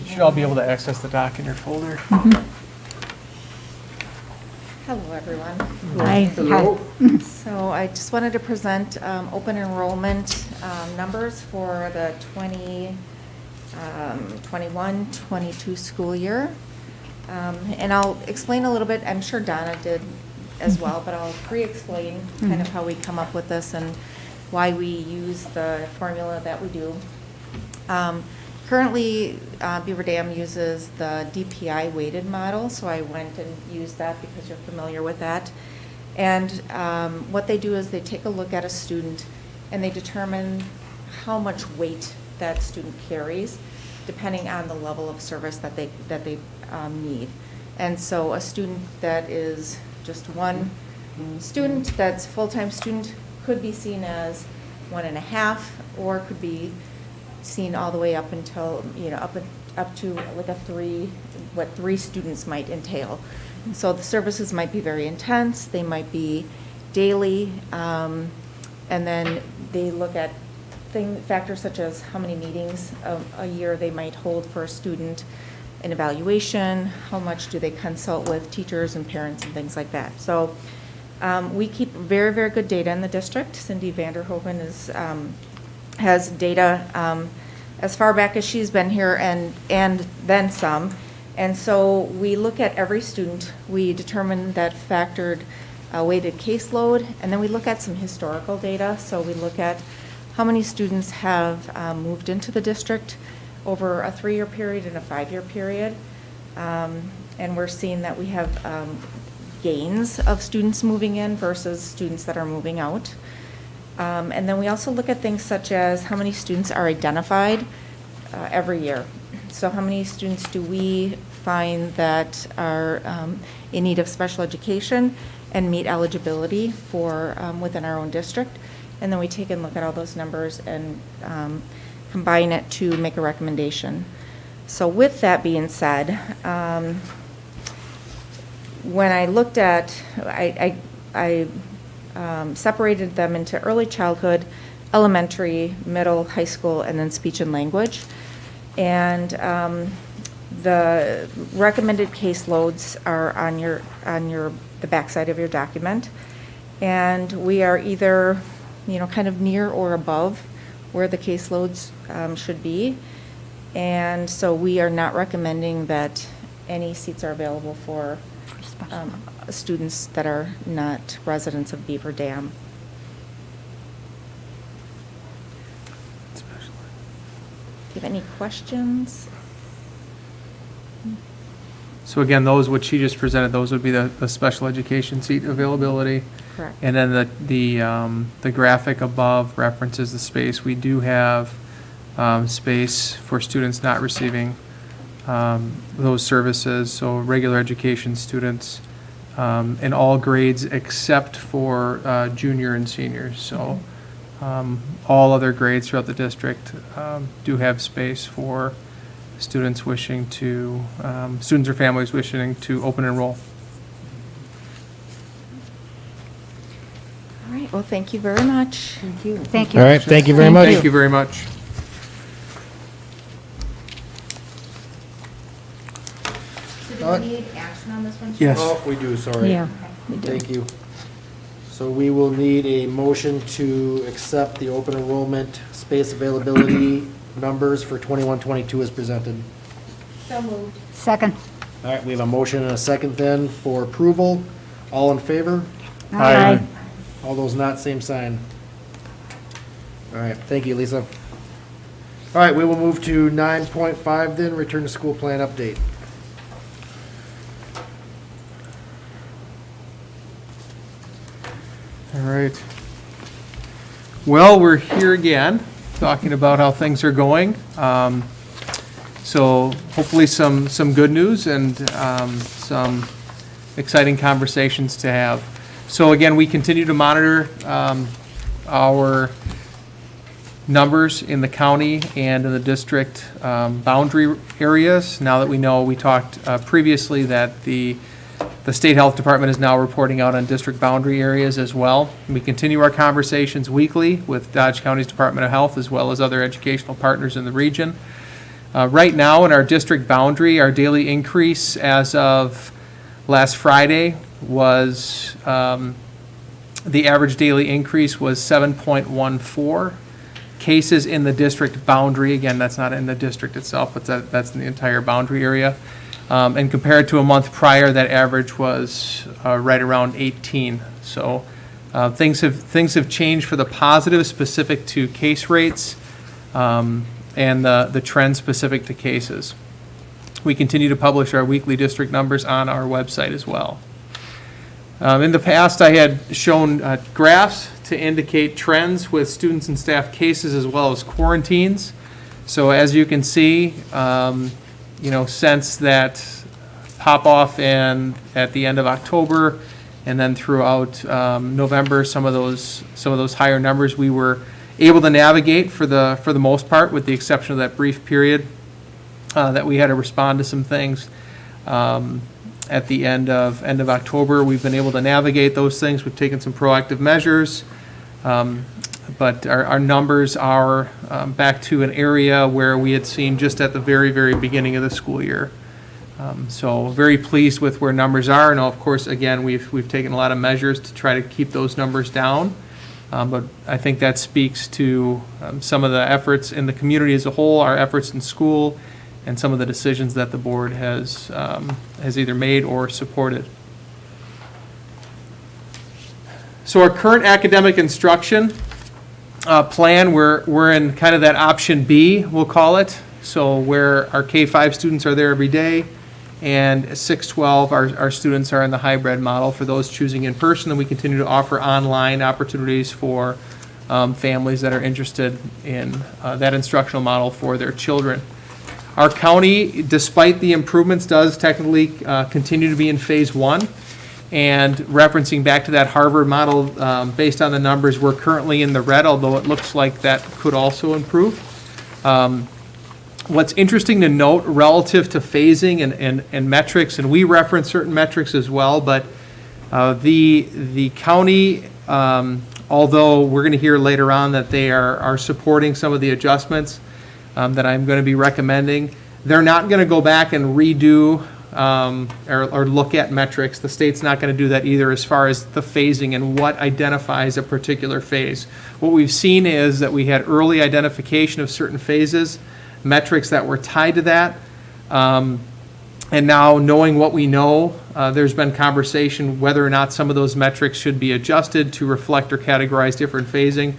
should all be able to access the doc in your folder. Hello, everyone. Hi. So I just wanted to present open enrollment numbers for the 21-22 school year. And I'll explain a little bit, I'm sure Donna did as well, but I'll re-explain kind of how we come up with this and why we use the formula that we do. Currently, Beaver Dam uses the DPI weighted model, so I went and used that because you're familiar with that. And what they do is they take a look at a student and they determine how much weight that student carries, depending on the level of service that they need. And so a student that is just one student, that's a full-time student, could be seen as 1.5, or could be seen all the way up until, up to like a 3, what 3 students might entail. So the services might be very intense, they might be daily, and then they look at factors such as how many meetings a year they might hold for a student, an evaluation, how much do they consult with teachers and parents and things like that. So we keep very, very good data in the district. Cindy Vanderhoven has data as far back as she's been here and then some. And so we look at every student, we determine that factored weighted caseload, and then we look at some historical data. So we look at how many students have moved into the district over a 3-year period and a 5-year period. And we're seeing that we have gains of students moving in versus students that are moving out. And then we also look at things such as how many students are identified every year. So how many students do we find that are in need of special education and meet eligibility for within our own district? and then we take and look at all those numbers and combine it to make a recommendation. So with that being said, when I looked at, I separated them into early childhood, elementary, middle, high school, and then speech and language. And the recommended caseloads are on the backside of your document. And we are either, kind of near or above where the caseloads should be. And so we are not recommending that any seats are available for students that are not residents of Beaver Dam. Do you have any questions? So again, those, what she just presented, those would be the special education seat availability. Correct. And then the graphic above references the space. We do have space for students not receiving those services, so regular education students in all grades except for junior and seniors. So all other grades throughout the district do have space for students wishing to, students or families wishing to open enroll. All right, well, thank you very much. Thank you. Thank you. All right, thank you very much. Thank you very much. So do we need action on this one? Yes. Oh, we do, sorry. Yeah, we do. Thank you. So we will need a motion to accept the open enrollment space availability numbers for 21-22 as presented. So moved. Second. All right, we have a motion and a second then for approval. All in favor? Aye. All those not, same sign. All right, thank you, Lisa. All right, we will move to 9.5 then, return to school plan update. All right. Well, we're here again, talking about how things are going. So hopefully some good news and some exciting conversations to have. So again, we continue to monitor our numbers in the county and in the district boundary areas. Now that we know, we talked previously that the State Health Department is now reporting out on district boundary areas as well. We continue our conversations weekly with Dodge County's Department of Health as well as other educational partners in the region. Right now in our district boundary, our daily increase as of last Friday was, the average daily increase was 7.14 cases in the district boundary. Again, that's not in the district itself, but that's in the entire boundary area. And compared to a month prior, that average was right around 18. So things have changed for the positive specific to case rates and the trend specific to cases. We continue to publish our weekly district numbers on our website as well. In the past, I had shown graphs to indicate trends with students and staff cases as well as quarantines. So as you can see, since that pop off and at the end of October and then throughout November, some of those higher numbers we were able to navigate for the most part, with the exception of that brief period that we had to respond to some things. At the end of October, we've been able to navigate those things. We've taken some proactive measures, but our numbers are back to an area where we had seen just at the very, very beginning of the school year. So very pleased with where numbers are. And of course, again, we've taken a lot of measures to try to keep those numbers down. But I think that speaks to some of the efforts in the community as a whole, our efforts in school, and some of the decisions that the board has either made or supported. So our current academic instruction plan, we're in kind of that option B, we'll call it. So where our K-5 students are there every day, and 6-12, our students are in the hybrid model for those choosing in person, and we continue to offer online opportunities for families that are interested in that instructional model for their children. Our county, despite the improvements, does technically continue to be in phase 1. And referencing back to that Harvard model, based on the numbers, we're currently in the red, although it looks like that could also improve. What's interesting to note relative to phasing and metrics, and we reference certain metrics as well, but the county, although we're going to hear later on that they are supporting some of the adjustments that I'm going to be recommending, they're not going to go back and redo or look at metrics. The state's not going to do that either as far as the phasing and what identifies a particular phase. What we've seen is that we had early identification of certain phases, metrics that were tied to that. And now, knowing what we know, there's been conversation whether or not some of those metrics should be adjusted to reflect or categorize different phasing.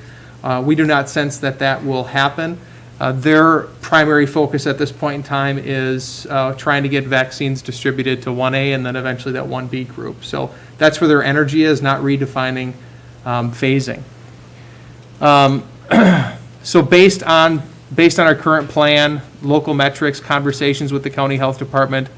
We do not sense that that will happen. Their primary focus at this point in time is trying to get vaccines distributed to 1A and then eventually that 1B group. So that's where their energy is, not redefining phasing. So based on our current plan, local metrics, conversations with the county health department,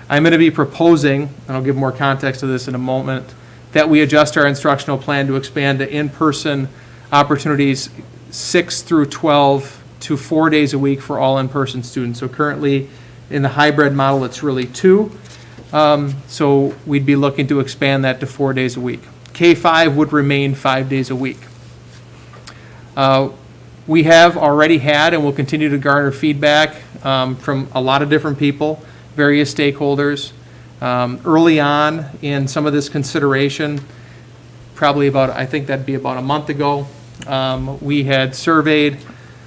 I'm going to be proposing, and I'll give more context to this in a moment, that we adjust our instructional plan to expand to in-person opportunities 6 through 12 to 4 days a week for all in-person students. So currently in the hybrid model, it's really 2. So we'd be looking to expand that to 4 days a week. K-5 would remain 5 days a week. We have already had and will continue to garner feedback from a lot of different people, various stakeholders. Early on in some of this consideration, probably I think that'd be about a month ago, we had surveyed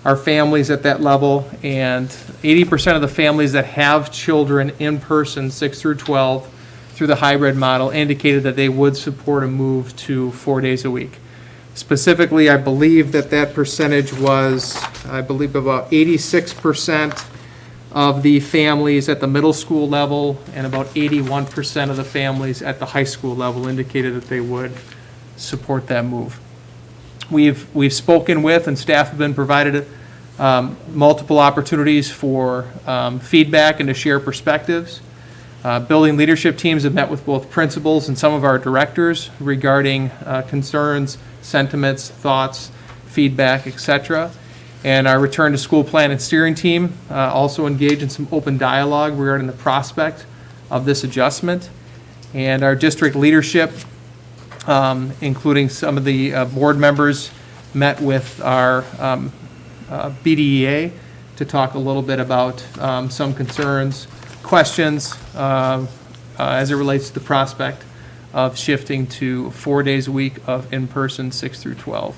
our families at that level, and 80% of the families that have children in person, 6 through 12, through the hybrid model, indicated that they would support a move to 4 days a week. Specifically, I believe that percentage was, about 86% of the families at the middle school level and about 81% of the families at the high school level indicated that they would support that move. We've spoken with, and staff have been provided multiple opportunities for feedback and to share perspectives. Building leadership teams have met with both principals and some of our directors regarding concerns, sentiments, thoughts, feedback, etc. And our return to school plan and steering team also engaged in some open dialogue regarding the prospect of this adjustment. And our district leadership, including some of the board members, met with our BDEA to talk a little bit about some concerns, questions as it relates to the prospect of shifting to 4 days a week of in-person 6 through 12.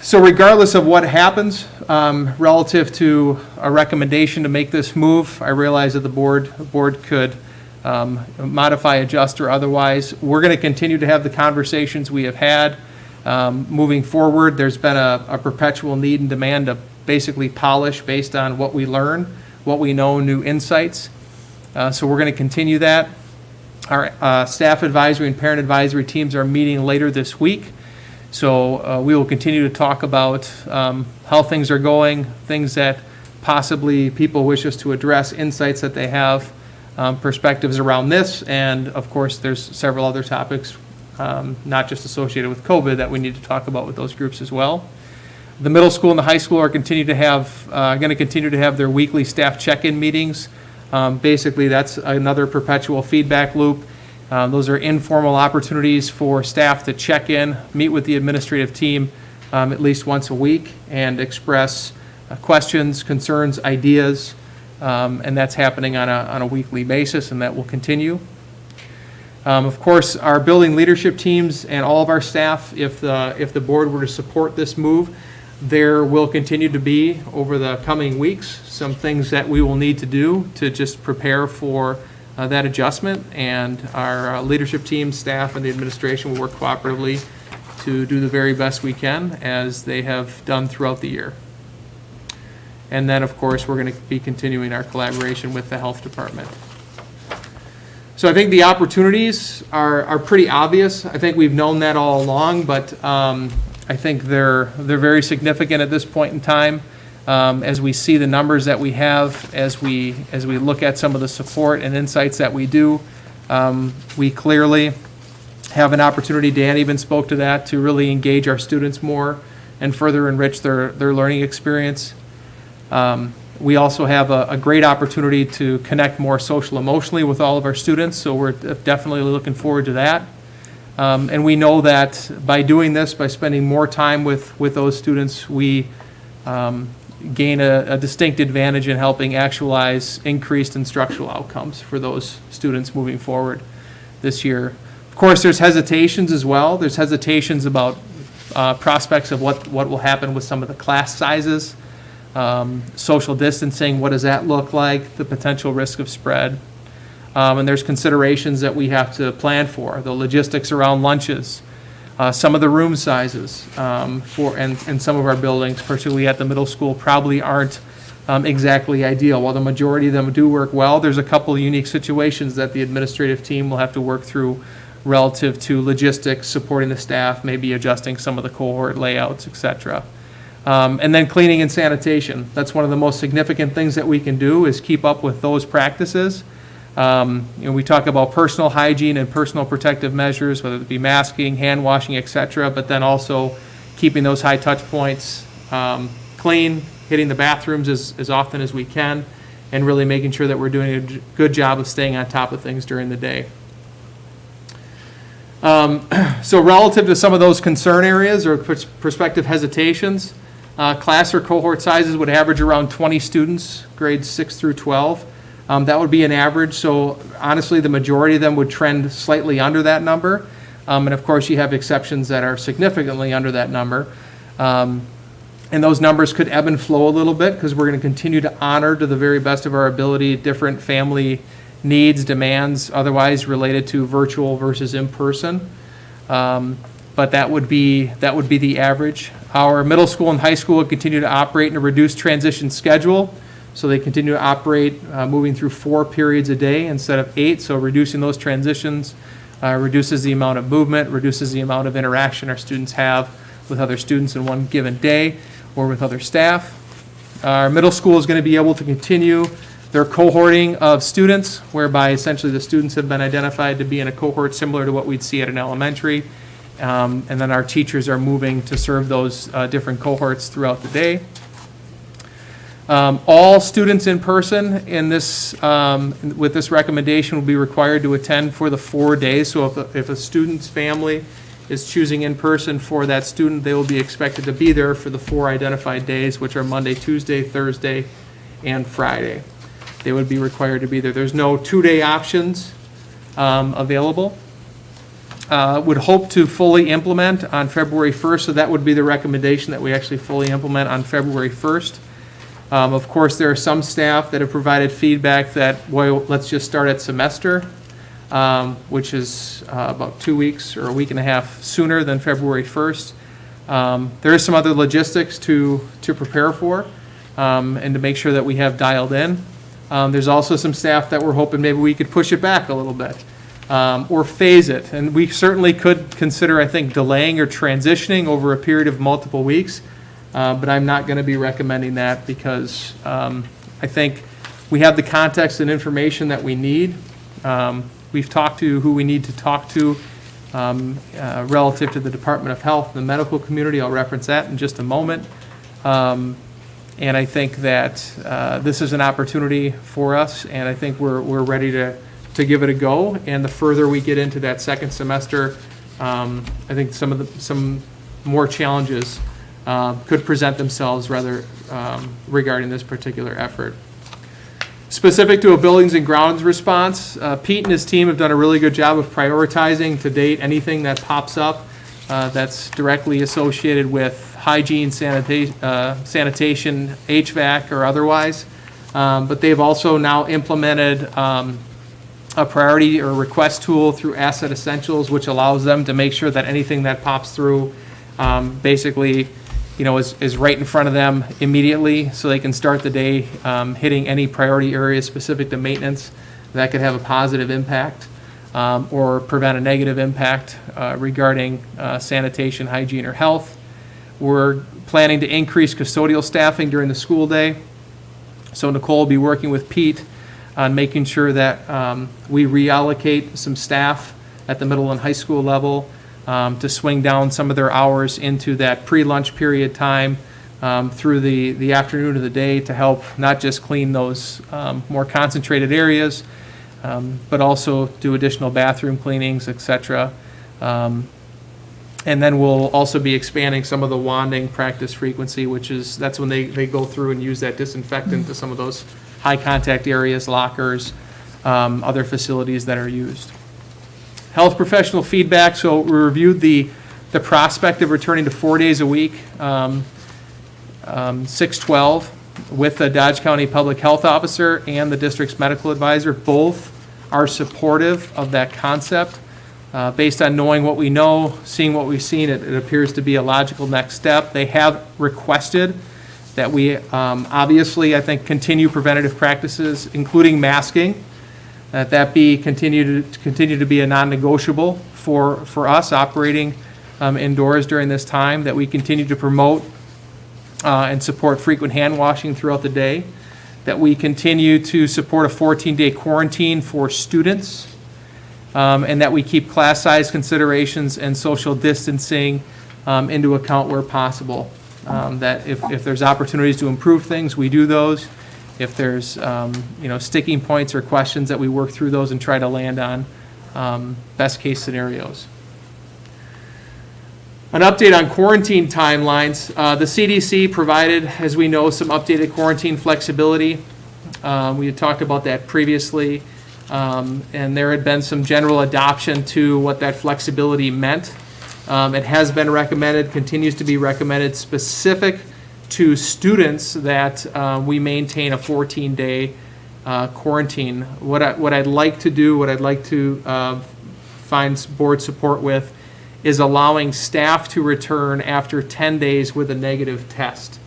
So regardless of what happens relative to a recommendation to make this move, I realize that the board could modify, adjust, or otherwise. We're going to continue to have the conversations we have had. Moving forward, there's been a perpetual need and demand to basically polish based on what we learn, what we know, new insights. So we're going to continue that. Our staff advisory and parent advisory teams are meeting later this week. So we will continue to talk about how things are going, things that possibly people wish us to address, insights that they have, perspectives around this, and of course there's several other topics not just associated with COVID that we need to talk about with those groups as well. The middle school and the high school are going to continue to have their weekly staff check-in meetings. Basically, that's another perpetual feedback loop. Those are informal opportunities for staff to check in, meet with the administrative team at least once a week, and express questions, concerns, ideas, and that's happening on a weekly basis, and that will continue. Of course, our building leadership teams and all of our staff, if the board were to support this move, there will continue to be, over the coming weeks, some things that we will need to do to just prepare for that adjustment, and our leadership team, staff, and the administration will work cooperatively to do the very best we can, as they have done throughout the year. And then, of course, we're going to be continuing our collaboration with the health department. So I think the opportunities are pretty obvious. I think we've known that all along, but I think they're very significant at this point in time. as we see the numbers that we have, as we look at some of the support and insights that we do, we clearly have an opportunity, Dan even spoke to that, to really engage our students more and further enrich their learning experience. We also have a great opportunity to connect more social emotionally with all of our students, so we're definitely looking forward to that. And we know that by doing this, by spending more time with those students, we gain a distinct advantage in helping actualize increased instructional outcomes for those students moving forward this year. Of course, there's hesitations as well. There's hesitations about prospects of what will happen with some of the class sizes, social distancing, what does that look like, the potential risk of spread. And there's considerations that we have to plan for, the logistics around lunches, some of the room sizes and some of our buildings, particularly at the middle school, probably aren't exactly ideal. While the majority of them do work well, there's a couple of unique situations that the administrative team will have to work through relative to logistics, supporting the staff, maybe adjusting some of the cohort layouts, et cetera. And then cleaning and sanitation. That's one of the most significant things that we can do, is keep up with those practices. We talk about personal hygiene and personal protective measures, whether it be masking, hand washing, et cetera, but then also keeping those high touch points clean, hitting the bathrooms as often as we can, and really making sure that we're doing a good job of staying on top of things during the day. So relative to some of those concern areas or prospective hesitations, class or cohort sizes would average around 20 students, grades 6 through 12. That would be an average, so honestly, the majority of them would trend slightly under that number. And of course, you have exceptions that are significantly under that number. And those numbers could ebb and flow a little bit, because we're going to continue to honor, to the very best of our ability, different family needs, demands, otherwise related to virtual versus in-person. But that would be the average. Our middle school and high school would continue to operate in a reduced transition schedule. So they continue to operate moving through 4 periods a day instead of 8. So reducing those transitions reduces the amount of movement, reduces the amount of interaction our students have with other students in one given day or with other staff. Our middle school is going to be able to continue their cohorting of students, whereby essentially the students have been identified to be in a cohort similar to what we'd see at an elementary. And then our teachers are moving to serve those different cohorts throughout the day. All students in person in this, with this recommendation, will be required to attend for the 4 days. So if a student's family is choosing in person for that student, they will be expected to be there for the 4 identified days, which are Monday, Tuesday, Thursday, and Friday. They would be required to be there. There's no 2-day options available. Would hope to fully implement on February 1st, so that would be the recommendation, that we actually fully implement on February 1st. Of course, there are some staff that have provided feedback that, well, let's just start at semester, which is about 2 weeks or a week and a half sooner than February 1st. There is some other logistics to prepare for and to make sure that we have dialed in. There's also some staff that we're hoping maybe we could push it back a little bit or phase it. And we certainly could consider, I think, delaying or transitioning over a period of multiple weeks. But I'm not going to be recommending that, because I think we have the context and information that we need. We've talked to who we need to talk to relative to the Department of Health, the medical community. I'll reference that in just a moment. And I think that this is an opportunity for us, and I think we're ready to give it a go. And the further we get into that second semester, I think some more challenges could present themselves rather regarding this particular effort. Specific to a buildings and grounds response, Pete and his team have done a really good job of prioritizing to date anything that pops up that's directly associated with hygiene, sanitation, HVAC, or otherwise. But they've also now implemented a priority or request tool through Asset Essentials, which allows them to make sure that anything that pops through basically is right in front of them immediately, so they can start the day hitting any priority areas specific to maintenance that could have a positive impact or prevent a negative impact regarding sanitation, hygiene, or health. We're planning to increase custodial staffing during the school day. So Nicole will be working with Pete on making sure that we reallocate some staff at the middle and high school level to swing down some of their hours into that pre-lunch period time through the afternoon of the day to help not just clean those more concentrated areas, but also do additional bathroom cleanings, et cetera. And then we'll also be expanding some of the wanding practice frequency, that's when they go through and use that disinfectant to some of those high contact areas, lockers, other facilities that are used. Health professional feedback, so we reviewed the prospect of returning to 4 days a week, 6/12, with the Dodge County Public Health Officer and the district's medical advisor. Both are supportive of that concept. Based on knowing what we know, seeing what we've seen, it appears to be a logical next step. They have requested that we, obviously, I think, continue preventative practices, including masking, that be continue to be a non-negotiable for us operating indoors during this time, that we continue to promote and support frequent hand washing throughout the day, that we continue to support a 14-day quarantine for students, and that we keep class size considerations and social distancing into account where possible. That if there's opportunities to improve things, we do those. If there's sticking points or questions, that we work through those and try to land on best case scenarios. An update on quarantine timelines. The CDC provided, as we know, some updated quarantine flexibility. We had talked about that previously, and there had been some general adoption to what that flexibility meant. It has been recommended, continues to be recommended, specific to students that we maintain a 14-day quarantine. What I'd like to do, what I'd like to find board support with, is allowing staff to return after 10 days with a negative test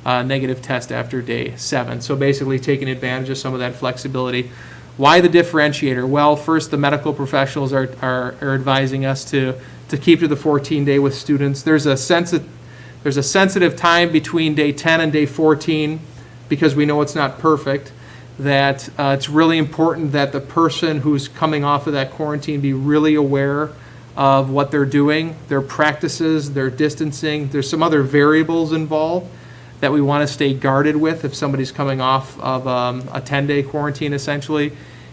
after day 7. So basically taking advantage of some of that flexibility. Why the differentiator? Well, first, the medical professionals are advising us to keep to the 14-day with students. There's a sensitive time between day 10 and day 14, because we know it's not perfect, that it's really important that the person who's coming off of that quarantine be really aware of what they're doing, their practices, their distancing. There's some other variables involved that we want to stay guarded with if somebody's coming off of a 10-day quarantine, essentially.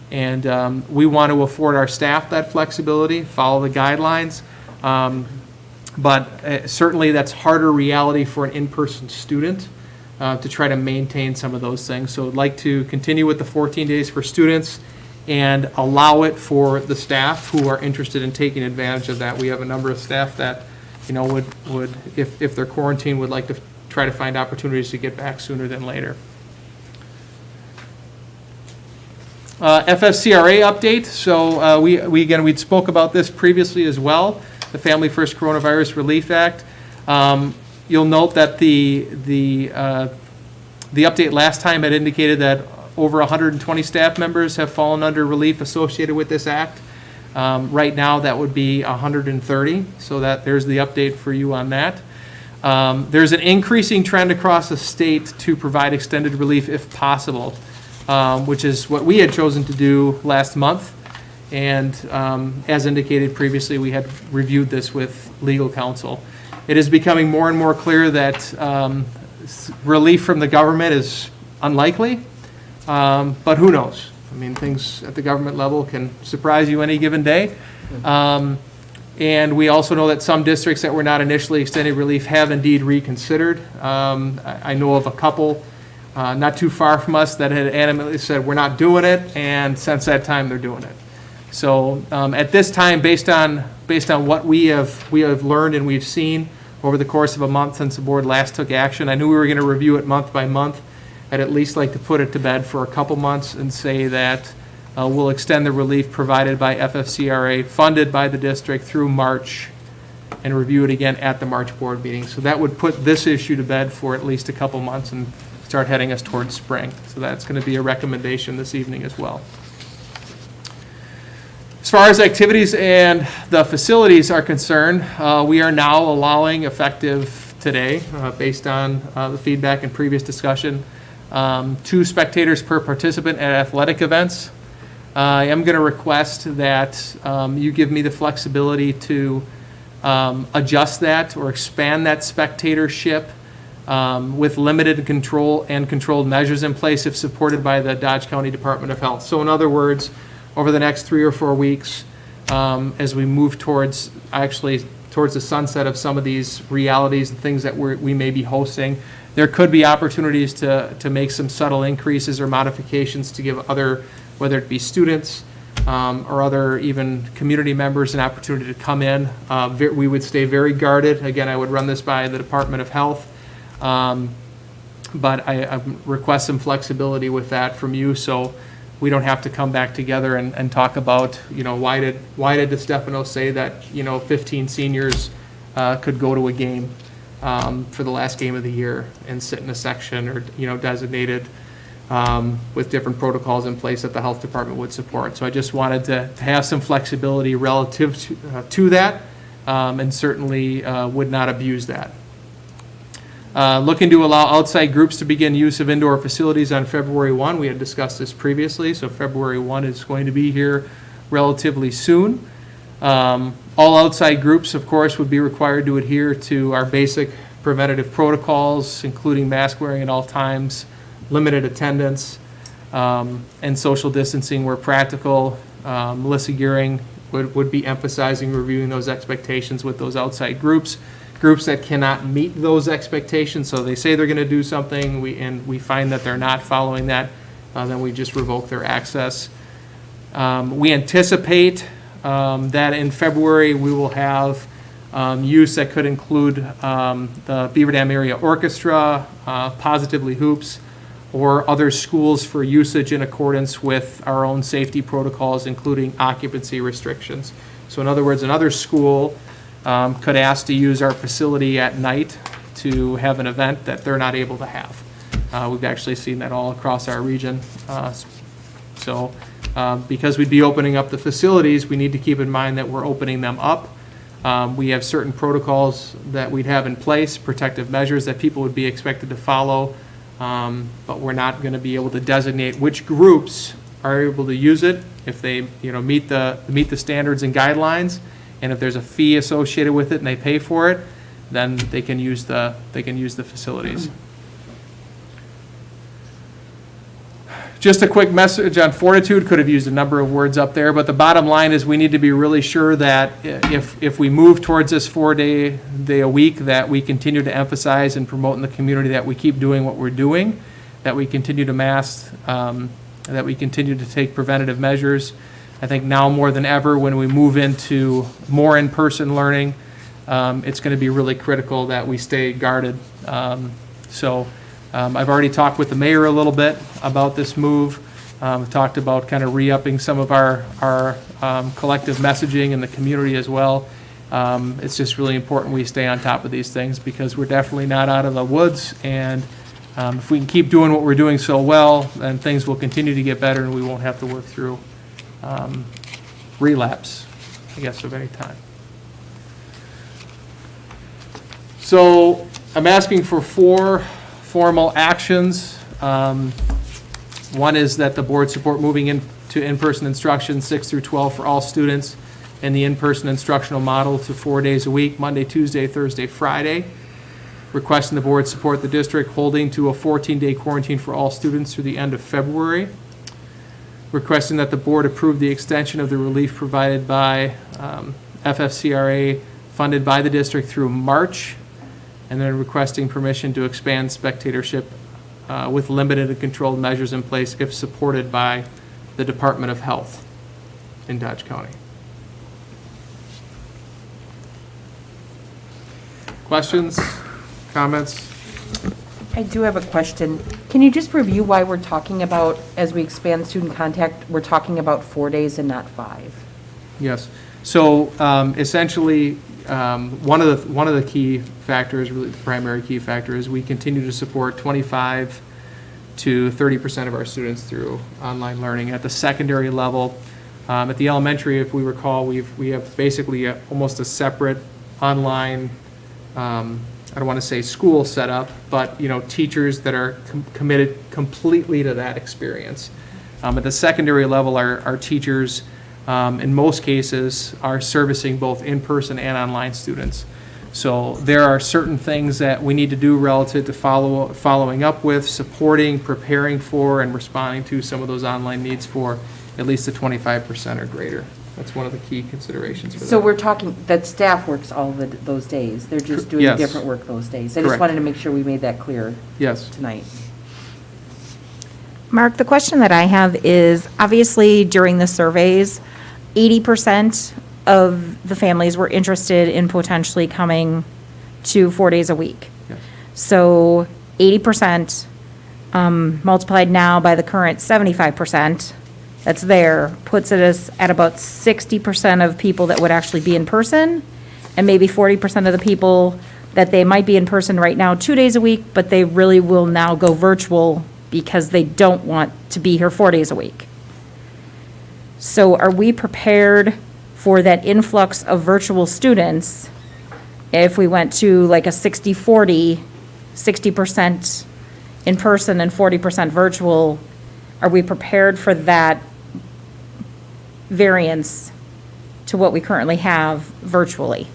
And we want to afford our staff that flexibility, follow the guidelines. But certainly that's harder reality for an in-person student to try to maintain some of those things. So I'd like to continue with the 14 days for students and allow it for the staff who are interested in taking advantage of that. We have a number of staff that, would if they're quarantined, would like to try to find opportunities to get back sooner than later. FFCRA update. So we spoke about this previously as well, the Family First Coronavirus Relief Act. You'll note that the update last time had indicated that over 120 staff members have fallen under relief associated with this act. Right now, that would be 130, so there's the update for you on that. There's an increasing trend across the state to provide extended relief if possible, which is what we had chosen to do last month. And as indicated previously, we had reviewed this with legal counsel. It is becoming more and more clear that relief from the government is unlikely. But who knows? I mean, things at the government level can surprise you any given day. And we also know that some districts that were not initially extended relief have indeed reconsidered. I know of a couple not too far from us that had adamantly said, we're not doing it, and since that time, they're doing it. So at this time, based on what we have learned and we've seen over the course of a month since the board last took action, I knew we were going to review it month by month. I'd at least like to put it to bed for a couple months and say that we'll extend the relief provided by FFCRA, funded by the district, through March, and review it again at the March board meeting. So that would put this issue to bed for at least a couple months and start heading us towards spring. So that's going to be a recommendation this evening as well. As far as activities and the facilities are concerned, we are now allowing, effective today, based on the feedback and previous discussion. 2 spectators per participant at athletic events. I am going to request that you give me the flexibility to adjust that or expand that spectatorship with limited control and controlled measures in place if supported by the Dodge County Department of Health. So in other words, over the next 3 or 4 weeks, as we move towards the sunset of some of these realities and things that we may be hosting, there could be opportunities to make some subtle increases or modifications to give other, whether it be students or other even community members, an opportunity to come in. We would stay very guarded. Again, I would run this by the Department of Health. But I request some flexibility with that from you, so we don't have to come back together and talk about, why did DeStefano say that, 15 seniors could go to a game for the last game of the year and sit in a section or, designated with different protocols in place that the health department would support. So I just wanted to have some flexibility relative to that, and certainly would not abuse that. Looking to allow outside groups to begin use of indoor facilities on February 1. We had discussed this previously, so February 1 is going to be here relatively soon. All outside groups, of course, would be required to adhere to our basic preventative protocols, including mask wearing at all times, limited attendance, and social distancing where practical. Melissa Gearing would be emphasizing reviewing those expectations with those outside groups that cannot meet those expectations. So they say they're going to do something, and we find that they're not following that, then we just revoke their access. We anticipate that in February we will have use that could include the Beaver Dam Area Orchestra, Positively Hoops, or other schools for usage in accordance with our own safety protocols, including occupancy restrictions. So in other words, another school could ask to use our facility at night to have an event that they're not able to have. We've actually seen that all across our region. Because we'd be opening up the facilities, we need to keep in mind that we're opening them up. We have certain protocols that we'd have in place, protective measures that people would be expected to follow, but we're not going to be able to designate which groups are able to use it if they meet the standards and guidelines. And if there's a fee associated with it and they pay for it, then they can use the facilities. Just a quick message on Fortitude. Could have used a number of words up there, but the bottom line is we need to be really sure that if we move towards this 4-day a week, that we continue to emphasize and promote in the community that we keep doing what we're doing, that we continue to mask, that we continue to take preventative measures. I think now more than ever, when we move into more in-person learning, it's going to be really critical that we stay guarded. I've already talked with the mayor a little bit about this move. We've talked about kind of re-upping some of our collective messaging in the community as well. It's just really important we stay on top of these things because we're definitely not out of the woods. And if we can keep doing what we're doing so well, then things will continue to get better and we won't have to work through relapse, I guess, of any time. So I'm asking for 4 formal actions. One is that the board support moving into in-person instruction 6 through 12 for all students and the in-person instructional model to 4 days a week, Monday, Tuesday, Thursday, Friday. Requesting the board support the district holding to a 14-day quarantine for all students through the end of February. Requesting that the board approve the extension of the relief provided by FFCRA funded by the district through March, and then requesting permission to expand spectatorship with limited and controlled measures in place if supported by the Department of Health in Dodge County. Questions, comments? I do have a question. Can you just review why we're talking about, as we expand student contact, we're talking about 4 days and not 5? Yes. So essentially, one of the key factors, really the primary key factor, is we continue to support 25 to 30% of our students through online learning. At the secondary level, at the elementary, if we recall, we have basically almost a separate online I don't want to say school setup, but, teachers that are committed completely to that experience. At the secondary level, our teachers, in most cases, are servicing both in-person and online students. So there are certain things that we need to do relative to following up with, supporting, preparing for, and responding to some of those online needs for at least the 25% or greater. That's one of the key considerations for that. So we're talking that staff works all those days. They're just doing Yes. different work those days. I Correct. just wanted to make sure we made that clear Yes. tonight. Mark, the question that I have is, obviously during the surveys, 80% of the families were interested in potentially coming to 4 days a week. Yes. So 80% multiplied now by the current 75% that's there, puts us at about 60% of people that would actually be in person, and maybe 40% of the people that they might be in person right now 2 days a week, but they really will now go virtual because they don't want to be here 4 days a week. So are we prepared for that influx of virtual students if we went to like a 60-40, 60% in person and 40% virtual? Are we prepared for that variance to what we currently have virtually?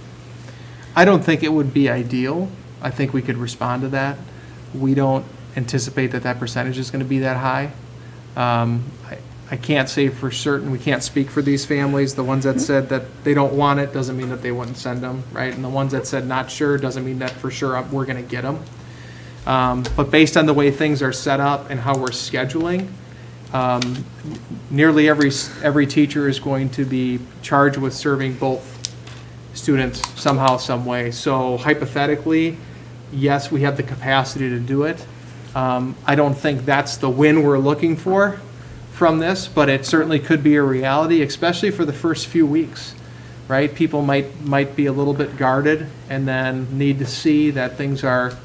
I don't think it would be ideal. I think we could respond to that. We don't anticipate that percentage is going to be that high. I can't say for certain, we can't speak for these families. The ones that said that they don't want it doesn't mean that they wouldn't send them, right? And the ones that said not sure doesn't mean that for sure we're going to get them. But based on the way things are set up and how we're scheduling, nearly every teacher is going to be charged with serving both students somehow, some way. So hypothetically, yes, we have the capacity to do it. I don't think that's the win we're looking for from this, but it certainly could be a reality, especially for the first few weeks, right? People might be a little bit guarded and then need to see that things are,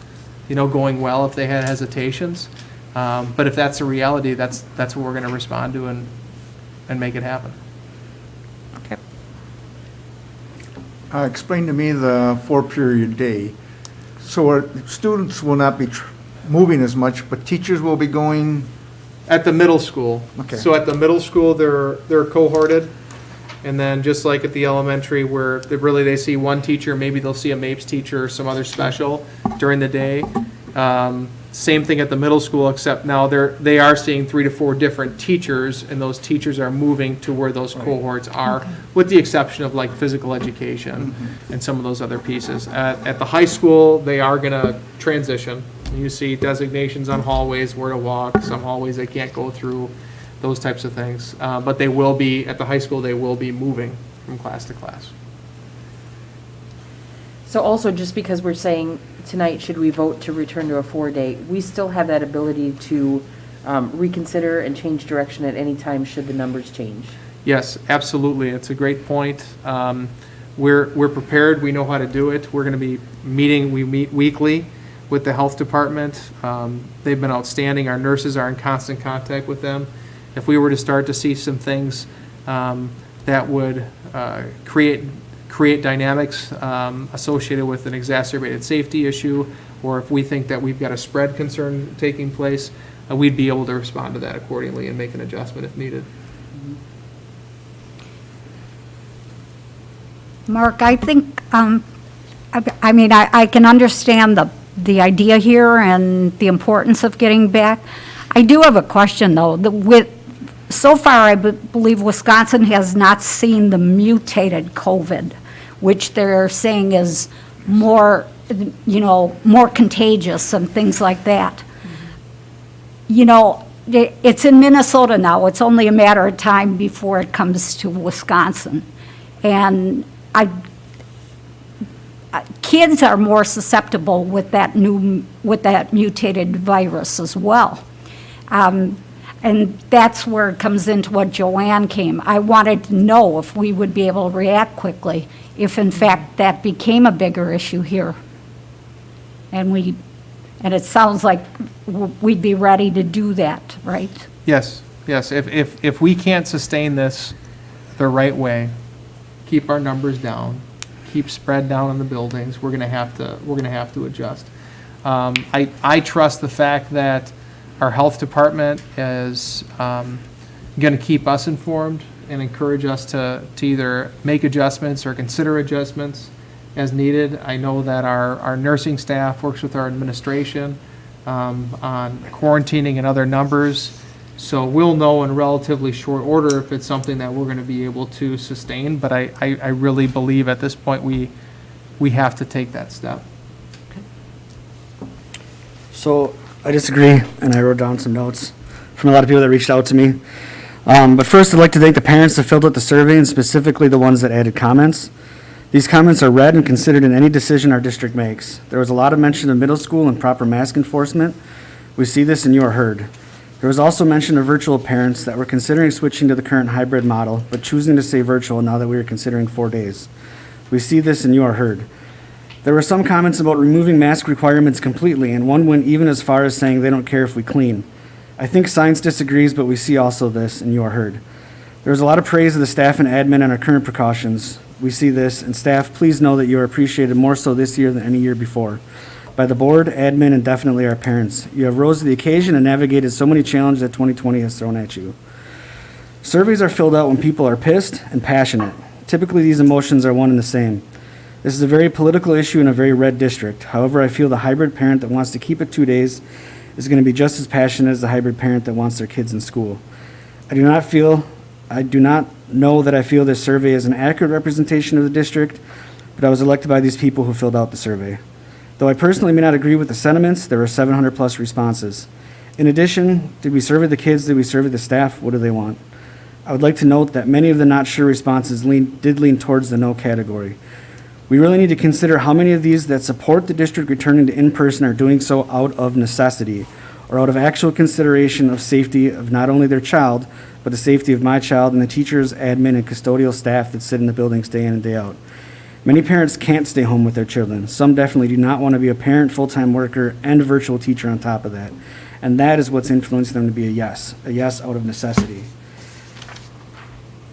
going well if they had hesitations. But if that's a reality, that's what we're going to respond to and make it happen. Okay. Explain to me the 4-period day. So our students will not be moving as much, but teachers will be going? At the middle school. Okay. So at the middle school, they're cohorted. And then just like at the elementary where they see one teacher, maybe they'll see a MAPES teacher or some other special during the day. Same thing at the middle school, except now they are seeing 3 to 4 different teachers, and those teachers are moving to where those cohorts are, with the exception of like physical education and some of those other pieces. At the high school, they are going to transition. You see designations on hallways, where to walk, some hallways they can't go through, those types of things. But they will be, at the high school, they will be moving from class to class. So also, just because we're saying tonight, should we vote to return to a 4-day, we still have that ability to reconsider and change direction at any time should the numbers change. Yes, absolutely. It's a great point. We're prepared. We know how to do it. We're going to be meeting. We meet weekly with the health department. They've been outstanding. Our nurses are in constant contact with them. If we were to start to see some things that would create dynamics associated with an exacerbated safety issue, or if we think that we've got a spread concern taking place, we'd be able to respond to that accordingly and make an adjustment if needed. Mark, I think, I can understand the idea here and the importance of getting back. I do have a question, though. So far, I believe Wisconsin has not seen the mutated COVID, which they're saying is more, more contagious and things like that. It's in Minnesota now. It's only a matter of time before it comes to Wisconsin. And kids are more susceptible with that mutated virus as well. And that's where it comes into what Joanne came. I wanted to know if we would be able to react quickly if in fact that became a bigger issue here. And it sounds like we'd be ready to do that, right? Yes. If we can't sustain this the right way, keep our numbers down, keep spread down in the buildings, we're gonna have to adjust. I trust the fact that our health department is gonna keep us informed and encourage us to either make adjustments or consider adjustments as needed. I know that our nursing staff works with our administration on quarantining and other numbers. So we'll know in relatively short order if it's something that we're going to be able to sustain. But I really believe at this point we have to take that step. So I disagree, and I wrote down some notes from a lot of people that reached out to me. But first, I'd like to thank the parents that filled out the survey, and specifically the ones that added comments. These comments are read and considered in any decision our district makes. There was a lot of mention of middle school and proper mask enforcement. We see this and you are heard. There was also mention of virtual parents that were considering switching to the current hybrid model, but choosing to stay virtual now that we are considering 4 days. We see this and you are heard. There were some comments about removing mask requirements completely, and one went even as far as saying they don't care if we clean. I think science disagrees, but we see also this and you are heard. There was a lot of praise of the staff and admin on our current precautions. We see this, and staff, please know that you are appreciated more so this year than any year before. By the board, admin, and definitely our parents. You have rose to the occasion and navigated so many challenges that 2020 has thrown at you. Surveys are filled out when people are pissed and passionate. Typically, these emotions are one and the same. This is a very political issue in a very red district. However, I feel the hybrid parent that wants to keep it 2 days is going to be just as passionate as the hybrid parent that wants their kids in school. I do not know that I feel this survey is an accurate representation of the district, but I was elected by these people who filled out the survey. Though I personally may not agree with the sentiments, there were 700 plus responses. In addition, did we survey the kids? Did we survey the staff? What do they want? I would like to note that many of the not sure responses did lean towards the no category. We really need to consider how many of these that support the district returning to in-person are doing so out of necessity or out of actual consideration of safety of not only their child, but the safety of my child and the teachers, admin, and custodial staff that sit in the buildings day in and day out. Many parents can't stay home with their children. Some definitely do not want to be a parent, full-time worker, and a virtual teacher on top of that. And that is what's influenced them to be a yes out of necessity.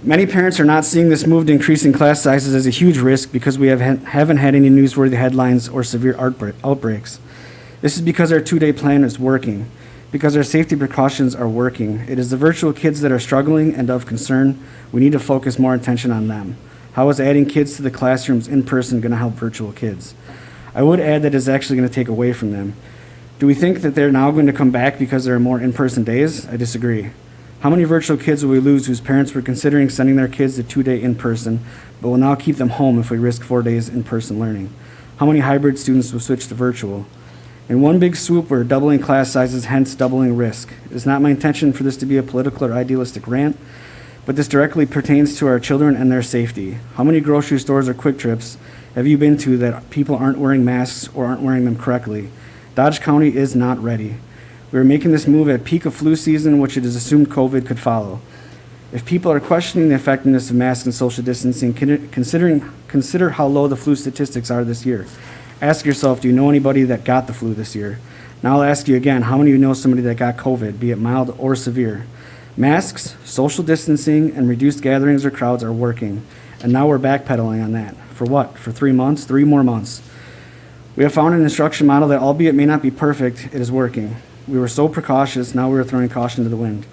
Many parents are not seeing this move to increasing class sizes as a huge risk because we haven't had any newsworthy headlines or severe outbreaks. This is because our 2-day plan is working, because our safety precautions are working. It is the virtual kids that are struggling and of concern. We need to focus more attention on them. How is adding kids to the classrooms in person going to help virtual kids? I would add that it's actually going to take away from them. Do we think that they're now going to come back because there are more in-person days? I disagree. How many virtual kids will we lose whose parents were considering sending their kids to 2-day in-person, but will now keep them home if we risk 4 days in-person learning? How many hybrid students will switch to virtual? In one big swoop, we're doubling class sizes, hence doubling risk. It is not my intention for this to be a political or idealistic rant, but this directly pertains to our children and their safety. How many grocery stores or Quick Trips have you been to that people aren't wearing masks or aren't wearing them correctly? Dodge County is not ready. We are making this move at peak of flu season, which it is assumed COVID could follow. If people are questioning the effectiveness of masks and social distancing, consider how low the flu statistics are this year. Ask yourself, do you know anybody that got the flu this year? Now I'll ask you again, how many of you know somebody that got COVID, be it mild or severe? Masks, social distancing, and reduced gatherings or crowds are working, and now we're backpedaling on that. For what? For 3 months? 3 more months. We have found an instruction model that, albeit may not be perfect, it is working. We were so precautious, now we are throwing caution to the wind.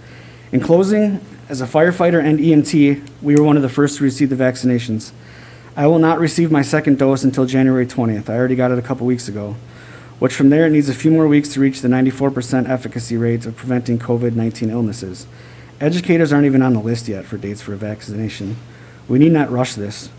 In closing, as a firefighter and EMT, we were one of the first to receive the vaccinations. I will not receive my second dose until January 20th. I already got it a couple weeks ago, which from there it needs a few more weeks to reach the 94% efficacy rates of preventing COVID-19 illnesses. Educators aren't even on the list yet for dates for vaccination. We need not rush this.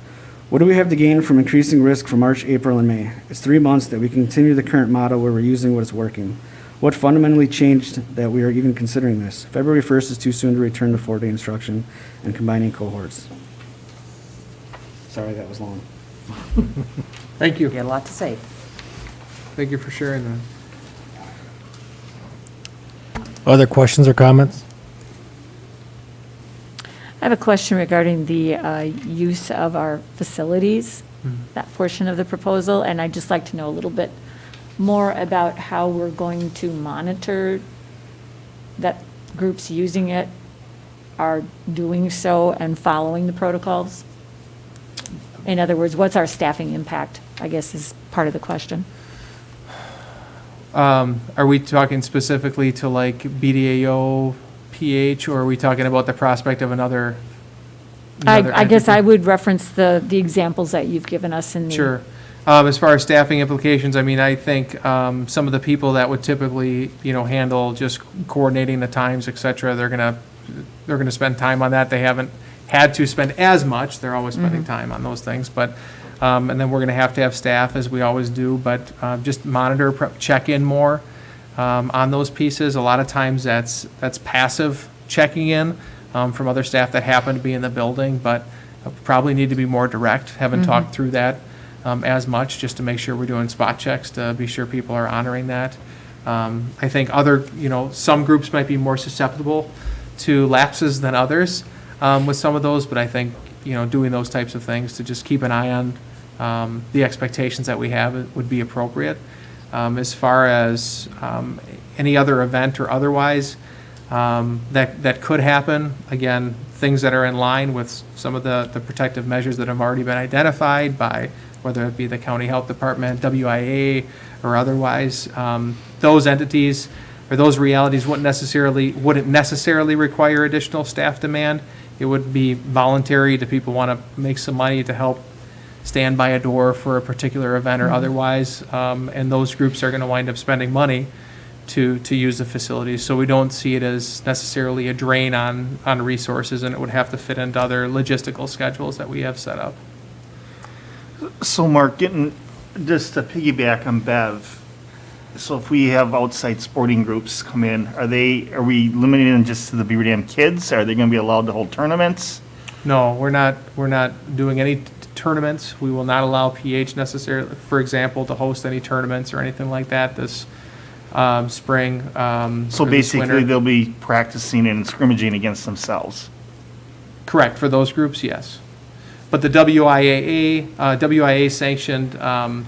What do we have to gain from increasing risk for March, April, and May? It's 3 months that we continue the current model where we're using what is working. What fundamentally changed that we are even considering this? February 1st is too soon to return to 4-day instruction and combining cohorts. Sorry, that was long. Thank you. You got a lot to say. Thank you for sharing that. Other questions or comments? I have a question regarding the use of our facilities, that portion of the proposal, and I'd just like to know a little bit more about how we're going to monitor that groups using it are doing so and following the protocols. In other words, what's our staffing impact, I guess is part of the question. Are we talking specifically to like BDAO, PH, or are we talking about the prospect of another I guess entity? I would reference the examples that you've given us in the. Sure. As far as staffing implications, I mean, I think some of the people that would typically, handle just coordinating the times, et cetera, they're gonna spend time on that. They haven't had to spend as much. They're always spending time on those things, but, and then we're gonna have to have staff, as we always do, but just monitor, check in more on those pieces. A lot of times that's passive checking in from other staff that happen to be in the building, but probably need to be more direct. Haven't talked through that as much, just to make sure we're doing spot checks to be sure people are honoring that. I think some groups might be more susceptible to lapses than others with some of those, but I think, doing those types of things to just keep an eye on the expectations that we have would be appropriate. As far as any other event or otherwise that could happen, again, things that are in line with some of the protective measures that have already been identified by whether it be the county health department, WIA, or otherwise, those entities or those realities wouldn't necessarily require additional staff demand. It would be voluntary. Do people want to make some money to help stand by a door for a particular event or otherwise? And those groups are going to wind up spending money to use the facilities. So we don't see it as necessarily a drain on resources, and it would have to fit into other logistical schedules that we have set up. So Mark, getting, just to piggyback on Bev, so if we have outside sporting groups come in, are we limiting them just to the Beaver Dam kids? Are they going to be allowed to hold tournaments? No, we're not doing any tournaments. We will not allow PH necessarily, for example, to host any tournaments or anything like that this spring. So or this basically, winter. they'll be practicing and scrimmaging against themselves. Correct, for those groups, yes. But the WIA sanctioned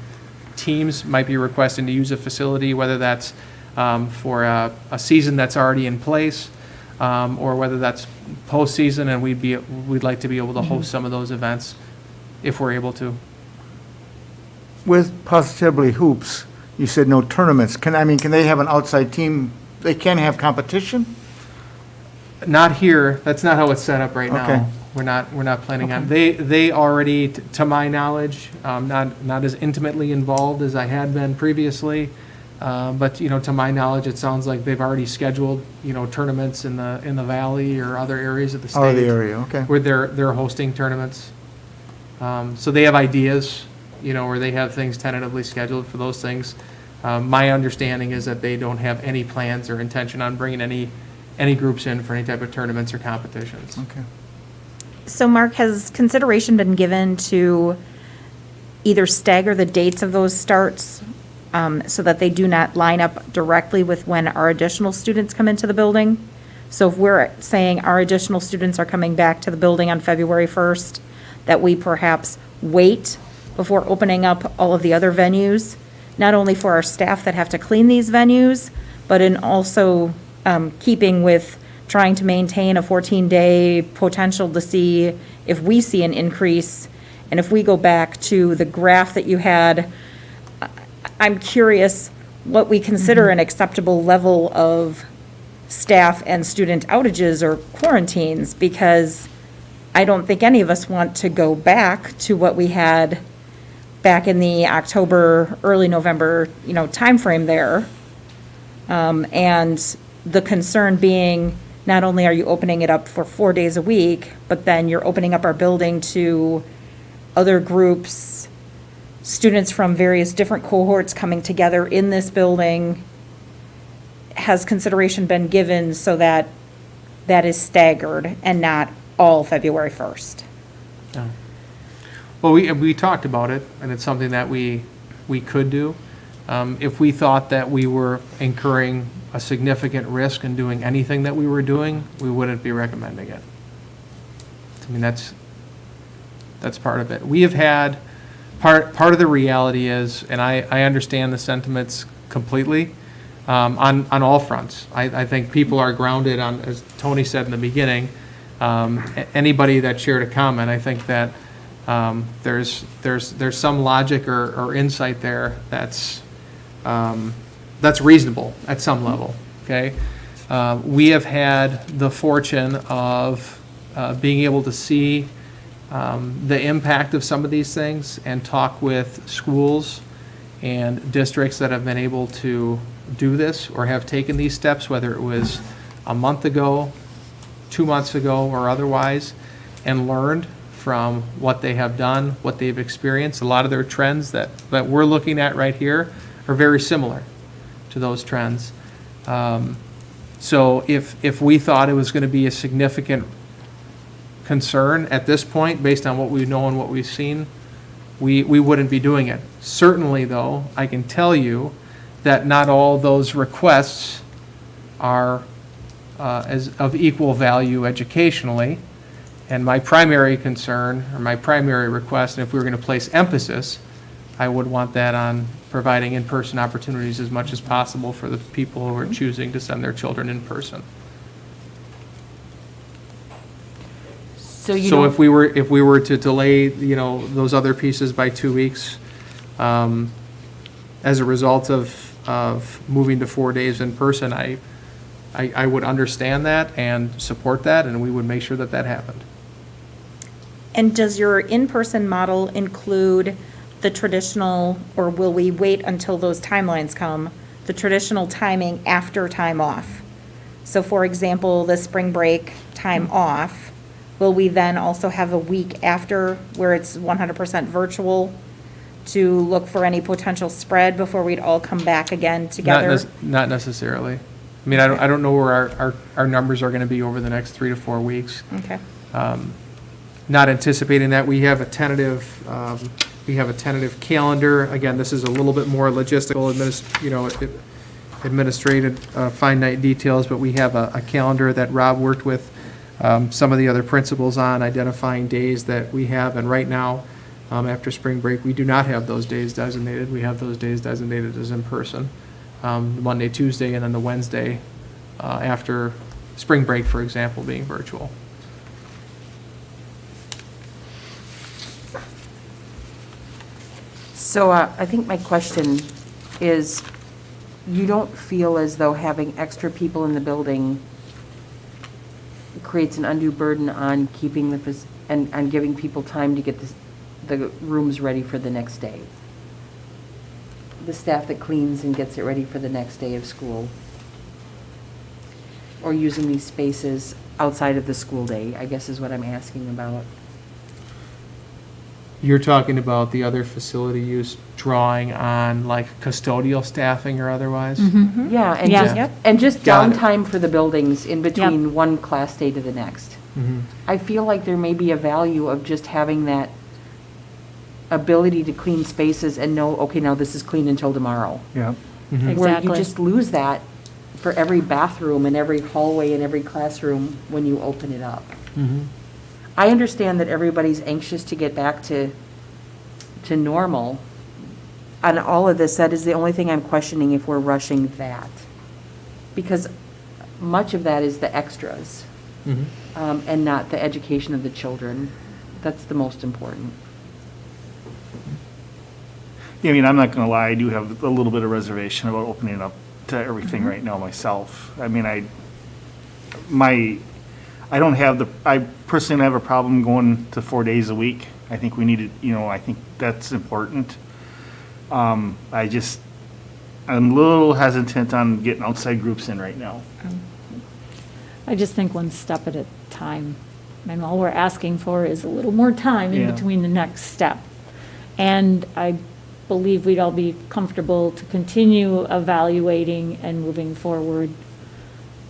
teams might be requesting to use a facility, whether that's for a season that's already in place, or whether that's postseason, and we'd like to be able to host some of those events if we're able to. With positively hoops, you said no tournaments. Can they have an outside team? They can have competition? Not here. That's not how it's set up right now. Okay. We're not planning on. They already, to my knowledge, not as intimately involved as I had been previously, but to my knowledge, it sounds like they've already scheduled tournaments in the valley or other areas of the state. Oh, the area, okay. Where they're hosting tournaments. So they have ideas, or they have things tentatively scheduled for those things. My understanding is that they don't have any plans or intention on bringing any groups in for any type of tournaments or competitions. Okay. So Mark, has consideration been given to either stagger the dates of those starts so that they do not line up directly with when our additional students come into the building? So if we're saying our additional students are coming back to the building on February 1st, that we perhaps wait before opening up all of the other venues, not only for our staff that have to clean these venues, but in also keeping with trying to maintain a 14-day potential to see if we see an increase. And if we go back to the graph that you had, I'm curious what we consider an acceptable level of staff and student outages or quarantines, because I don't think any of us want to go back to what we had back in the October, early November, timeframe there. And the concern being, not only are you opening it up for 4 days a week, but then you're opening up our building to other groups, students from various different cohorts coming together in this building. Has consideration been given so that that is staggered and not all February 1st? Yeah. Well, we talked about it, and it's something that we could do. If we thought that we were incurring a significant risk in doing anything that we were doing, we wouldn't be recommending it. I mean, that's part of it. We have had, part of the reality is, and I understand the sentiments completely, on all fronts. I think people are grounded on, as Tony said in the beginning, anybody that shared a comment, I think that there's some logic or insight there that's reasonable at some level, okay? We have had the fortune of being able to see the impact of some of these things and talk with schools and districts that have been able to do this or have taken these steps, whether it was a month ago, 2 months ago, or otherwise, and learned from what they have done, what they've experienced. A lot of their trends that we're looking at right here are very similar to those trends. So if we thought it was going to be a significant concern at this point, based on what we know and what we've seen, we wouldn't be doing it. Certainly, though, I can tell you that not all those requests are as of equal value educationally. And my primary concern, or my primary request, and if we were going to place emphasis, I would want that on providing in-person opportunities as much as possible for the people who are choosing to send their children in person. So you So don't- if we were to delay, those other pieces by 2 weeks, as a result of moving to 4 days in person, I would understand that and support that, and we would make sure that happened. And does your in-person model include the traditional, or will we wait until those timelines come, the traditional timing after time off? So for example, the spring break time off, will we then also have a week after where it's 100% virtual to look for any potential spread before we'd all come back again together? Not necessarily. I mean, I don't know where our numbers are going to be over the next 3 to 4 weeks. Okay. Not anticipating that. We have a tentative calendar. Again, this is a little bit more logistical, administrative, finite details, but we have a calendar that Rob worked with some of the other principals on, identifying days that we have. And right now, after spring break, we do not have those days designated. We have those days designated as in person. Monday, Tuesday, and then the Wednesday after spring break, for example, being virtual. So I think my question is, you don't feel as though having extra people in the building creates an undue burden on keeping and giving people time to get the rooms ready for the next day? The staff that cleans and gets it ready for the next day of school? Or using these spaces outside of the school day, I guess is what I'm asking about. You're talking about the other facility use drawing on like custodial staffing or otherwise? Yeah, and Yeah. just, Yep. and just Got it. downtime for the buildings in between one class day to the next. Mhm. I feel like there may be a value of just having that ability to clean spaces and know, okay, now this is clean until tomorrow. Yeah. Mhm. Where you Exactly. just lose that for every bathroom and every hallway and every classroom when you open it up. Mhm. I understand that everybody's anxious to get back to normal. On all of this, that is the only thing I'm questioning, if we're rushing that. Because much of that is the extras, Mhm. and not the education of the children. That's the most important. Yeah, I mean, I'm not gonna lie, I do have a little bit of reservation about opening it up to everything right now myself. I mean, I personally don't have a problem going to 4 days a week. I think we need to, I think that's important. I'm a little hesitant on getting outside groups in right now. I just think one step at a time. And all we're asking for is a little more time in Yeah. between the next step. And I believe we'd all be comfortable to continue evaluating and moving forward,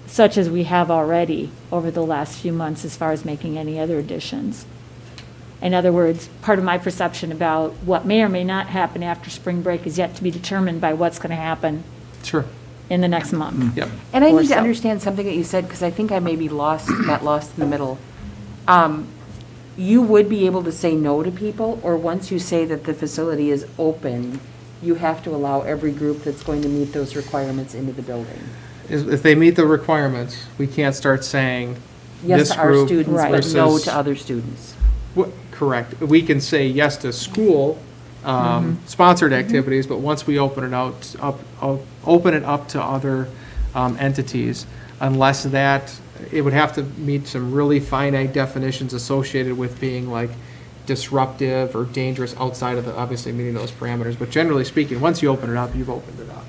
such as we have already over the last few months as far as making any other additions. In other words, part of my perception about what may or may not happen after spring break is yet to be determined by what's going to happen Sure. in the next month. Yep. And I Or need to so. understand something that you said, because I think I maybe got lost in the middle. You would be able to say no to people, or once you say that the facility is open, you have to allow every group that's going to meet those requirements into the building? If they meet the requirements, we can't start saying Yes this to our group students, but no versus- to other students. Correct. We can say yes to school sponsored activities, but once we open it up to other entities, unless that, it would have to meet some really finite definitions associated with being like disruptive or dangerous outside of the, obviously meeting those parameters. But generally speaking, once you open it up, you've opened it up.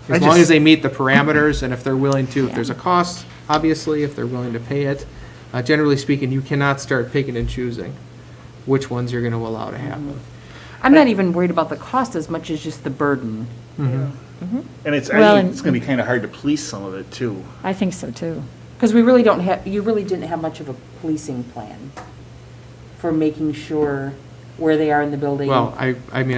As long as they meet the parameters and if they're willing to, if there's a cost, obviously, if they're willing to pay it. Generally speaking, you cannot start picking and choosing which ones you're going to allow to happen. I'm not even worried about the cost as much as just the burden. And it's, Well, I think it's going to be kind of hard to police some of it, too. I think so too. Because we really don't have, you really didn't have much of a policing plan for making sure where they are in the building. Well, I mean,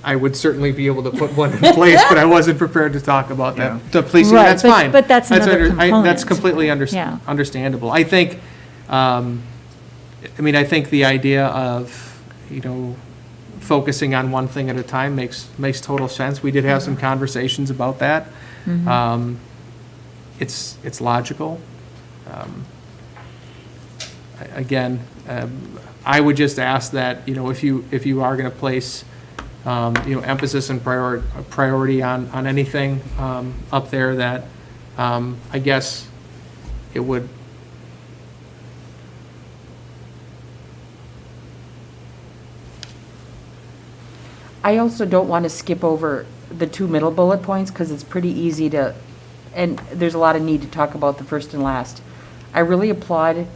I would certainly be able to put one in place, but I wasn't prepared to talk about that. The policing, Right, that's but- fine. but that's another That's component. completely Yeah. understandable. I think, I mean, I think the idea of, focusing on one thing at a time makes total sense. We did have some conversations about that. It's logical. Again, I would just ask that, if you are going to place, emphasis and priority on anything up there, that I guess it would. I also don't want to skip over the two middle bullet points because it's pretty easy to, and there's a lot of need to talk about the first and last. I really applaud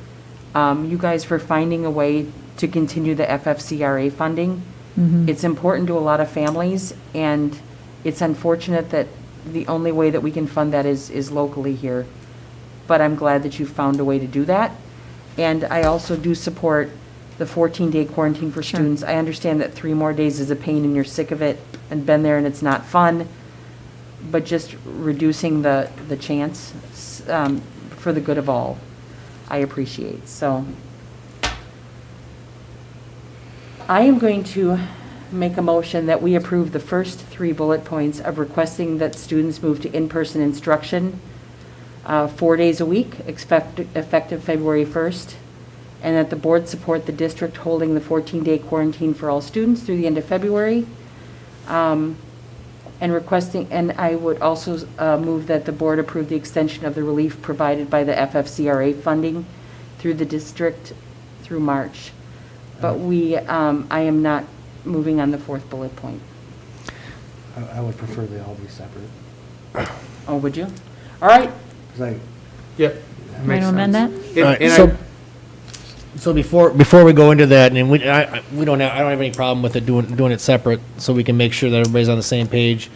you guys for finding a way to continue the FFCRA funding. It's important to a lot of families, and it's unfortunate that the only way that we can fund that is locally here. But I'm glad that you found a way to do that. And I also do support the 14-day quarantine for students. I understand that 3 more days is a pain and you're sick of it and been there and it's not fun, but just reducing the chance for the good of all, I appreciate. So I am going to make a motion that we approve the first 3 bullet points of requesting that students move to in-person instruction 4 days a week, effective February 1st, and that the board support the district holding the 14-day quarantine for all students through the end of February. And requesting, and I would also move that the board approve the extension of the relief provided by the FFCRA funding through the district through March. But I am not moving on the 4th bullet point. I would prefer they all be separate. Oh, would you? All right. Yep. Want to amend that? So before we go into that, and I don't have any problem with it doing it separate, so we can make sure that everybody's on the same page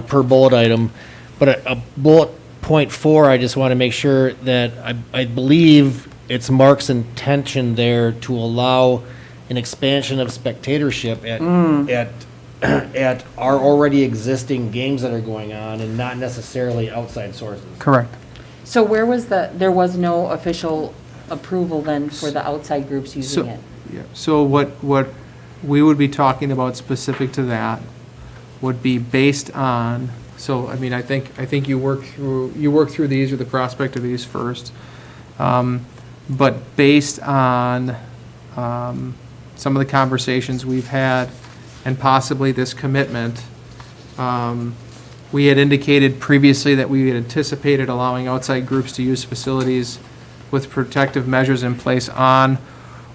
per bullet item. But a bullet point 4, I just want to make sure that I believe it's Mark's intention there to allow an expansion of spectatorship at our already existing games that are going on, and not necessarily outside sources. Correct. So where was there was no official approval then for the outside groups using it? Yeah, so what we would be talking about specific to that would be based on, so, I mean, I think you work through these, or the prospect of these first. But based on some of the conversations we've had, and possibly this commitment, we had indicated previously that we had anticipated allowing outside groups to use facilities with protective measures in place on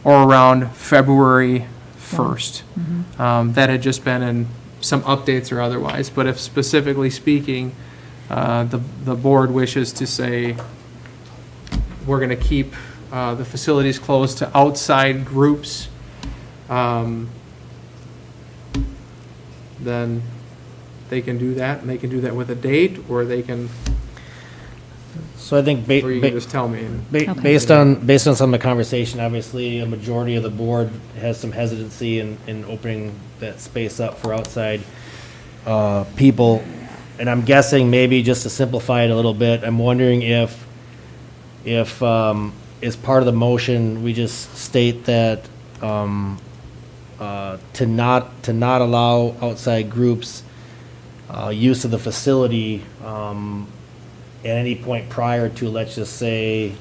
or around February 1st. That had just been in some updates or otherwise, but if specifically speaking, the board wishes to say, we're going to keep the facilities closed to outside groups, then they can do that, and they can do that with a date, or they can, So I think or you can just tell me. based on some of the conversation, obviously, a majority of the board has some hesitancy in opening that space up for outside people. And I'm guessing, maybe just to simplify it a little bit, I'm wondering if as part of the motion, we just state that to not allow outside groups use of the facility at any point prior to, let's just say,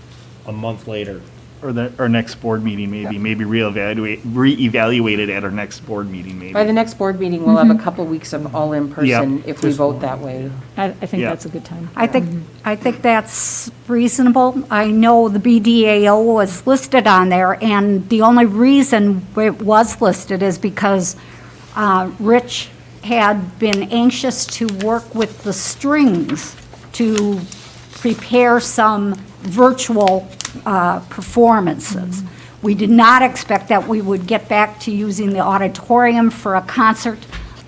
a month later. Or our next board meeting, maybe reevaluate it at our next board meeting, maybe. By the next board meeting, we'll have a couple weeks of all in person Yep. if we vote that way. I think Yeah. that's a good time. I think that's reasonable. I know the BDAO was listed on there, and the only reason it was listed is because Rich had been anxious to work with the strings to prepare some virtual performances. We did not expect that we would get back to using the auditorium for a concert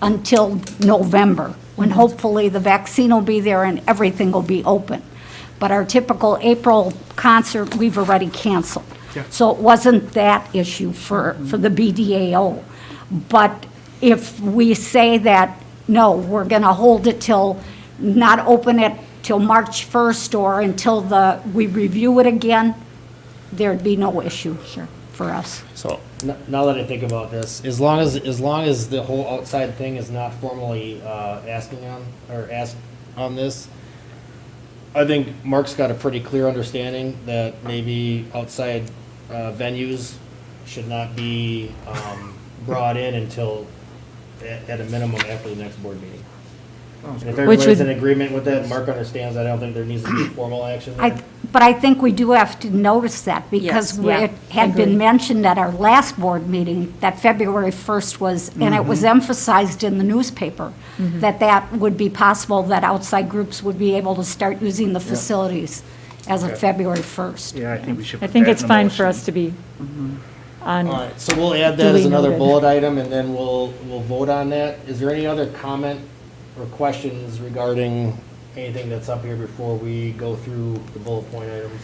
until November, when hopefully the vaccine will be there and everything will be open. But our typical April concert, we've already canceled. Yeah. So it wasn't that issue for the BDAO. But if we say that, no, we're going to hold it till, not open it till March 1st or until we review it again, there'd be no issue for us. So, now that I think about this, as long as the whole outside thing is not formally asked on this, I think Mark's got a pretty clear understanding that maybe outside venues should not be brought in until, at a minimum, after the next board meeting. And if everybody's in agreement with that, Mark understands that, I don't think there needs to be formal action there. But I think we do have to notice that, because Yes. it had been mentioned at our last board meeting that February 1st was, and it was emphasized in the newspaper, that would be possible, that outside groups would be able to start using the facilities as of February 1st. Yeah, I think we should. I think it's fine for us to be on. All right, so we'll add that as Duly another noted. bullet item, and then we'll vote on that. Is there any other comment or questions regarding anything that's up here before we go through the bullet point items?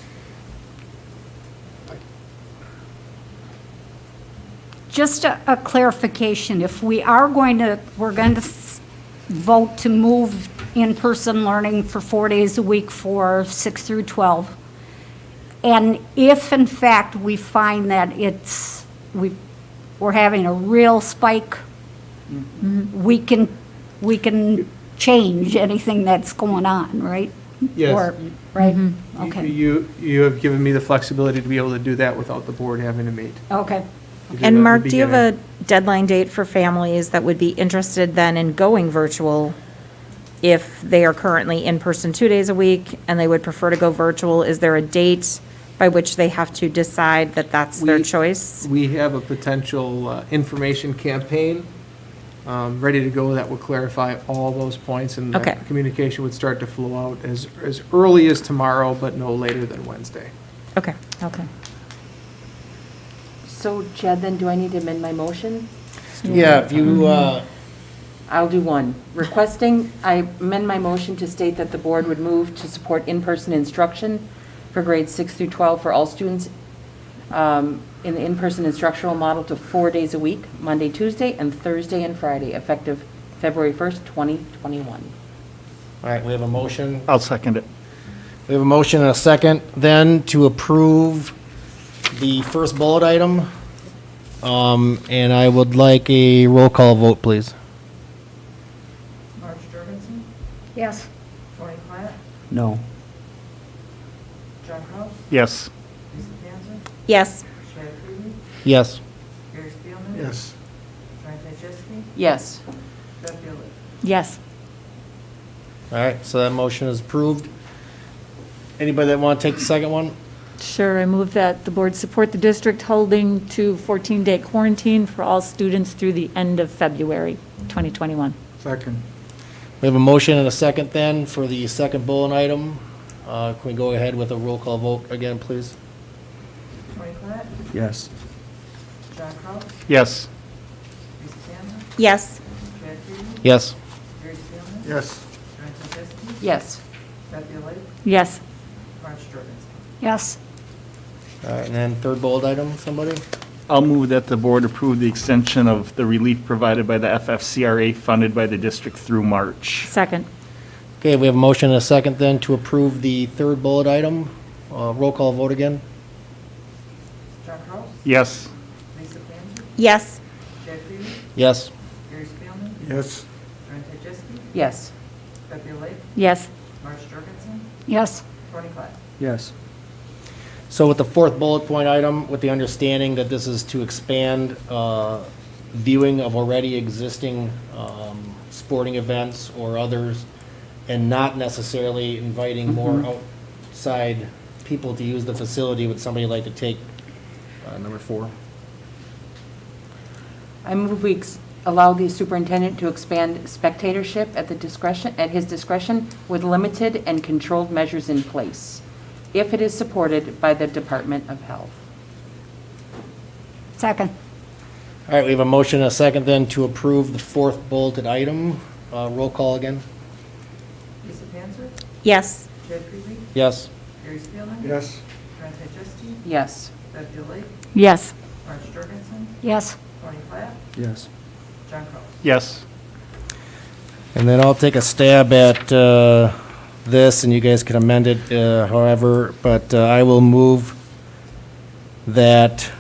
Just a clarification, if we're going to vote to move in-person learning for 4 days a week for 6 through 12, and if in fact we find that we're having a real spike, we can change anything that's going on, right? Yes. Or- Right, okay, You have given me the flexibility to be able to do that without the board having to meet. okay. We did that And in the Mark, do you have beginning. a deadline date for families that would be interested then in going virtual if they are currently in person 2 days a week and they would prefer to go virtual? Is there a date by which they have to decide that that's their choice? We have a potential information campaign ready to go that will clarify all those points, and Okay. that communication would start to flow out as early as tomorrow, but no later than Wednesday. Okay. So Chad, then do I need to amend my motion? Yeah, if you, I'll do one. I amend my motion to state that the board would move to support in-person instruction for grades 6 through 12 for all students in the in-person instructional model to 4 days a week, Monday, Tuesday, and Thursday and Friday, effective February 1st, 2021. all right, we have a motion. I'll second it. We have a motion and a second then to approve the first bullet item. And I would like a roll call vote, please. Marge Jorgensen, Yes. Tony Platt, No. John Kraus, Yes. Lisa Tanzer, Yes. Chad Ruby, Yes. Gary Spielman. Yes. Brian Tychesky, Yes. Deb Dillon. Yes. All right, so that motion is approved. Anybody that want to take the second one? Sure, I move that the board support the district holding to 14-day quarantine for all students through the end of February 2021. Second. We have a motion and a second then for the second bullet item. Can we go ahead with a roll call vote again, please? Tony Platt, Yes. John Kraus, Yes. Lisa Tanzer, Yes. Chad Ruby, Yes. Gary Spielman. Yes. Brian Tychesky, Yes. Deb Dillon, Yes. Marge Jorgensen. Yes. All right, and then third bullet item, somebody? I'll move that the board approve the extension of the relief provided by the FFCRA funded by the district through March. Second. Okay, we have a motion and a second then to approve the third bullet item. Roll call vote again? John Kraus, Yes. Lisa Tanzer, Yes. Chad Ruby, Yes. Gary Spielman, Yes. Brian Tychesky, Yes. Deb Dillon, Yes. Marge Jorgensen, Yes. Tony Platt. Yes. So with the fourth bullet point item, with the understanding that this is to expand viewing of already existing sporting events or others, and not necessarily inviting more outside people to use the facility, would somebody like to take number 4? I move we allow the superintendent to expand spectatorship at his discretion with limited and controlled measures in place, if it is supported by the Department of Health. Second. All right, we have a motion and a second then to approve the fourth bulleted item. Roll call again. Lisa Panzer? Yes. Jed Freely? Yes. Gary Spielman? Yes. Brent Justine? Yes. Beth Dilley? Yes. Marge Jorgensen? Yes. Tony Platt? Yes. John Crowe? Yes. And then I'll take a stab at this, and you guys can amend it however, but I will move that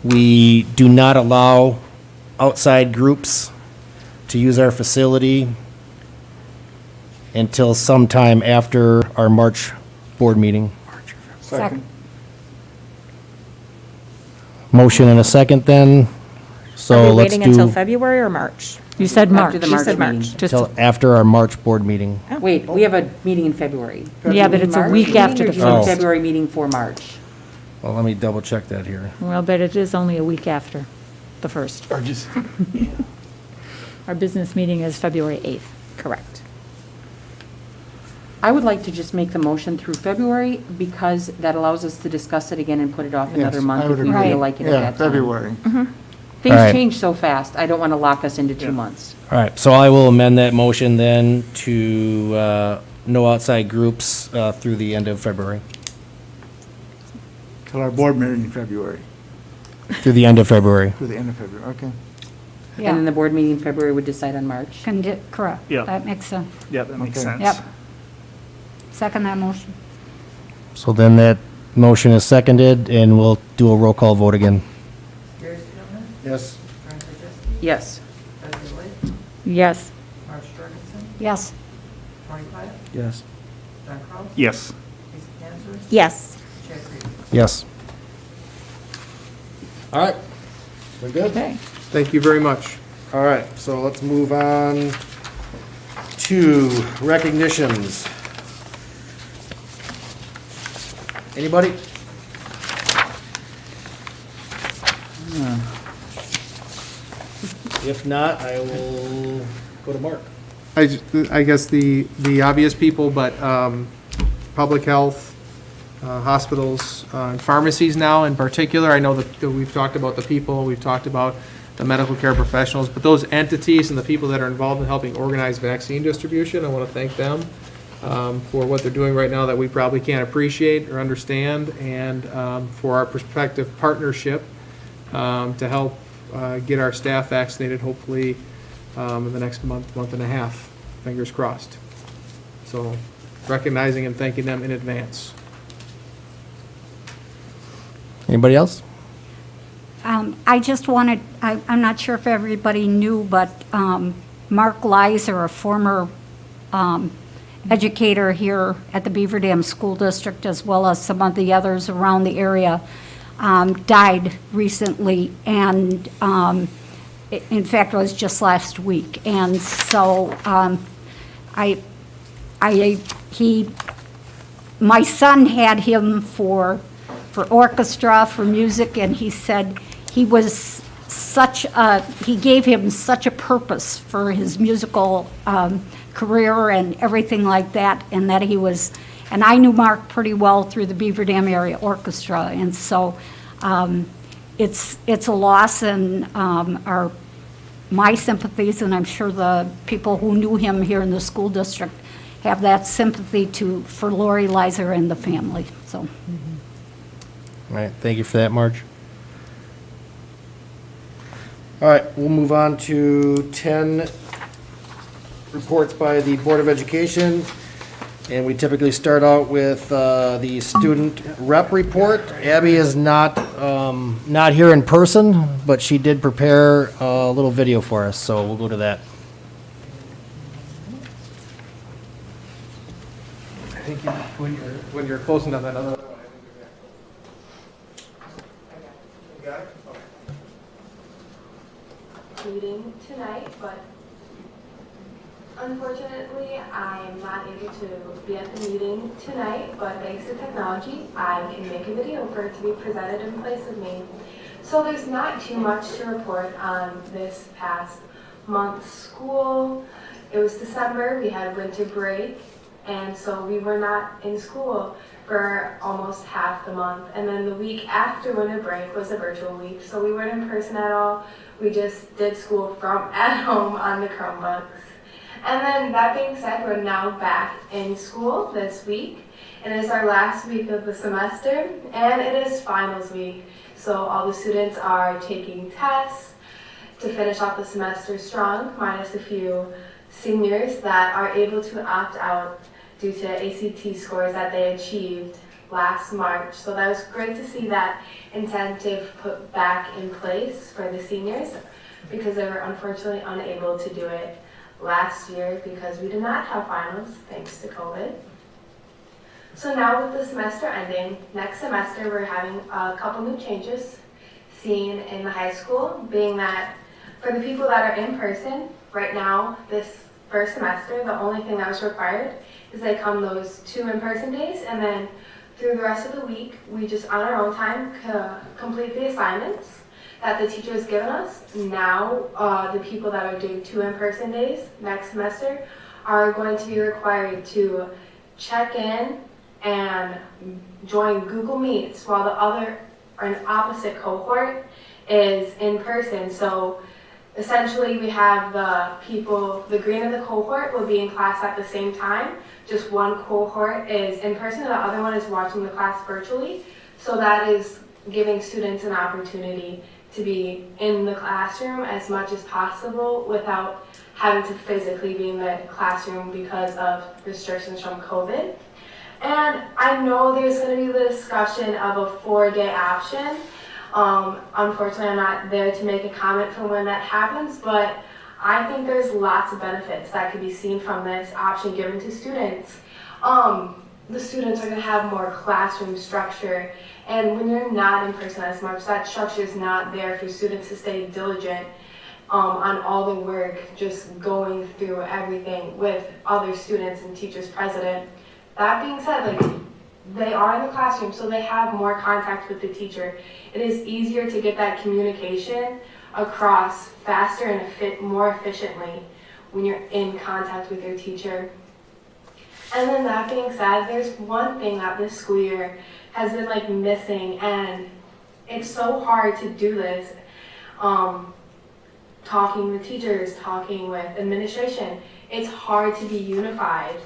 we do not allow outside groups to use our facility until sometime after our March board meeting. Second. Motion and a second then, so Are we let's waiting until do February or March? You said March. After the You March said meeting. Just till after our March board meeting. Wait, we have a meeting in February. Yeah, but it's a March week meeting, after or the do you have a first. February meeting for March. Well, let me double check that here. Well, but it is only a week after the 1st. Or just, Our business meeting is February 8th. Correct. I would like to just make the motion through February because that allows us to discuss it again and put it off another Yes, month I if would we agree. feel like it at Yeah, that time. February. Things All right. change so fast. I don't want to lock us into 2 months. All right, so I will amend that motion then to no outside groups through the end of February. Till our board meeting in February, Through the end of February. to the end of February, okay. And then Yeah. the board meeting in February would decide on March. Correct. Yeah. That makes sense. yeah, that makes Okay. sense. Yep. Second that motion. So then that motion is seconded, and we'll do a roll call vote again. Gary Spielman? Yes. Brent Justine? Yes. Beth Dilley? Yes. Marge Jorgensen? Yes. Tony Platt? Yes. John Crowe? Yes. Lisa Panzer? Yes. Jed Freely? Yes. All right, we're good? Okay. Thank you very much. All right, so let's move on to recognitions. Anybody? If not, I will go to Mark. I guess the obvious people, but public health, hospitals, and pharmacies now in particular. I know that we've talked about the people, we've talked about the medical care professionals, but those entities and the people that are involved in helping organize vaccine distribution, I want to thank them for what they're doing right now that we probably can't appreciate or understand, and for our prospective partnership to help get our staff vaccinated, hopefully in the next month and a half, fingers crossed. So recognizing and thanking them in advance. Anybody else? I just wanted, I'm not sure if everybody knew, but Mark Leiser, a former educator here at the Beaver Dam School District, as well as some of the others around the area, died recently, and in fact, it was just last week. And so my son had him for orchestra, for music, and he said he was he gave him such a purpose for his musical career and everything like that, and that he was, and I knew Mark pretty well through the Beaver Dam Area Orchestra, and so it's a loss, and my sympathies, and I'm sure the people who knew him here in the school district have that sympathy for Lori Leiser and the family, so. All right, thank you for that, Marge. All right, we'll move on to 10 reports by the Board of Education. And we typically start out with the student rep report. Abby is not here in person, but she did prepare a little video for us, so we'll go to that. I think when you're close enough, that other. got it? Okay. Meeting tonight, but unfortunately, I am not able to be at the meeting tonight, but thanks to technology, I can make a video for it to be presented in place of me. So there's not too much to report on this past month's school. It was December, we had winter break, and so we were not in school for almost half the month. And then the week after winter break was a virtual week, so we weren't in person at all. We just did school from at home on the Chromebooks. And then that being said, we're now back in school this week. It is our last week of the semester, and it is finals week. So all the students are taking tests to finish off the semester strong, minus a few seniors that are able to opt out due to ACT scores that they achieved last March. So that was great to see that incentive put back in place for the seniors, because they were unfortunately unable to do it last year because we did not have finals thanks to COVID. So now with the semester ending, next semester we're having a couple new changes seen in the high school, being that for the people that are in person, right now, this first semester, the only thing that was required is they come those 2 in-person days, and then through the rest of the week, we just on our own time complete the assignments that the teacher has given us. Now, the people that are doing 2 in-person days next semester are going to be required to check in and join Google Meets while the other, or an opposite cohort, is in person. So essentially, we have the people, the green of the cohort will be in class at the same time. Just one cohort is in person, and the other one is watching the class virtually. So that is giving students an opportunity to be in the classroom as much as possible without having to physically be in the classroom because of restrictions from COVID. And I know there's going to be the discussion of a 4-day option. Unfortunately, I'm not there to make a comment from when that happens, but I think there's lots of benefits that could be seen from this option given to students. The students are going to have more classroom structure, and when you're not in person as much, that structure is not there for students to stay diligent on all the work, just going through everything with other students and teachers present. That being said, they are in the classroom, so they have more contact with the teacher. It is easier to get that communication across faster and more efficiently when you're in contact with your teacher. And then that being said, there's one thing that this school year has been missing, and it's so hard to do this. Talking with teachers, talking with administration, it's hard to be unified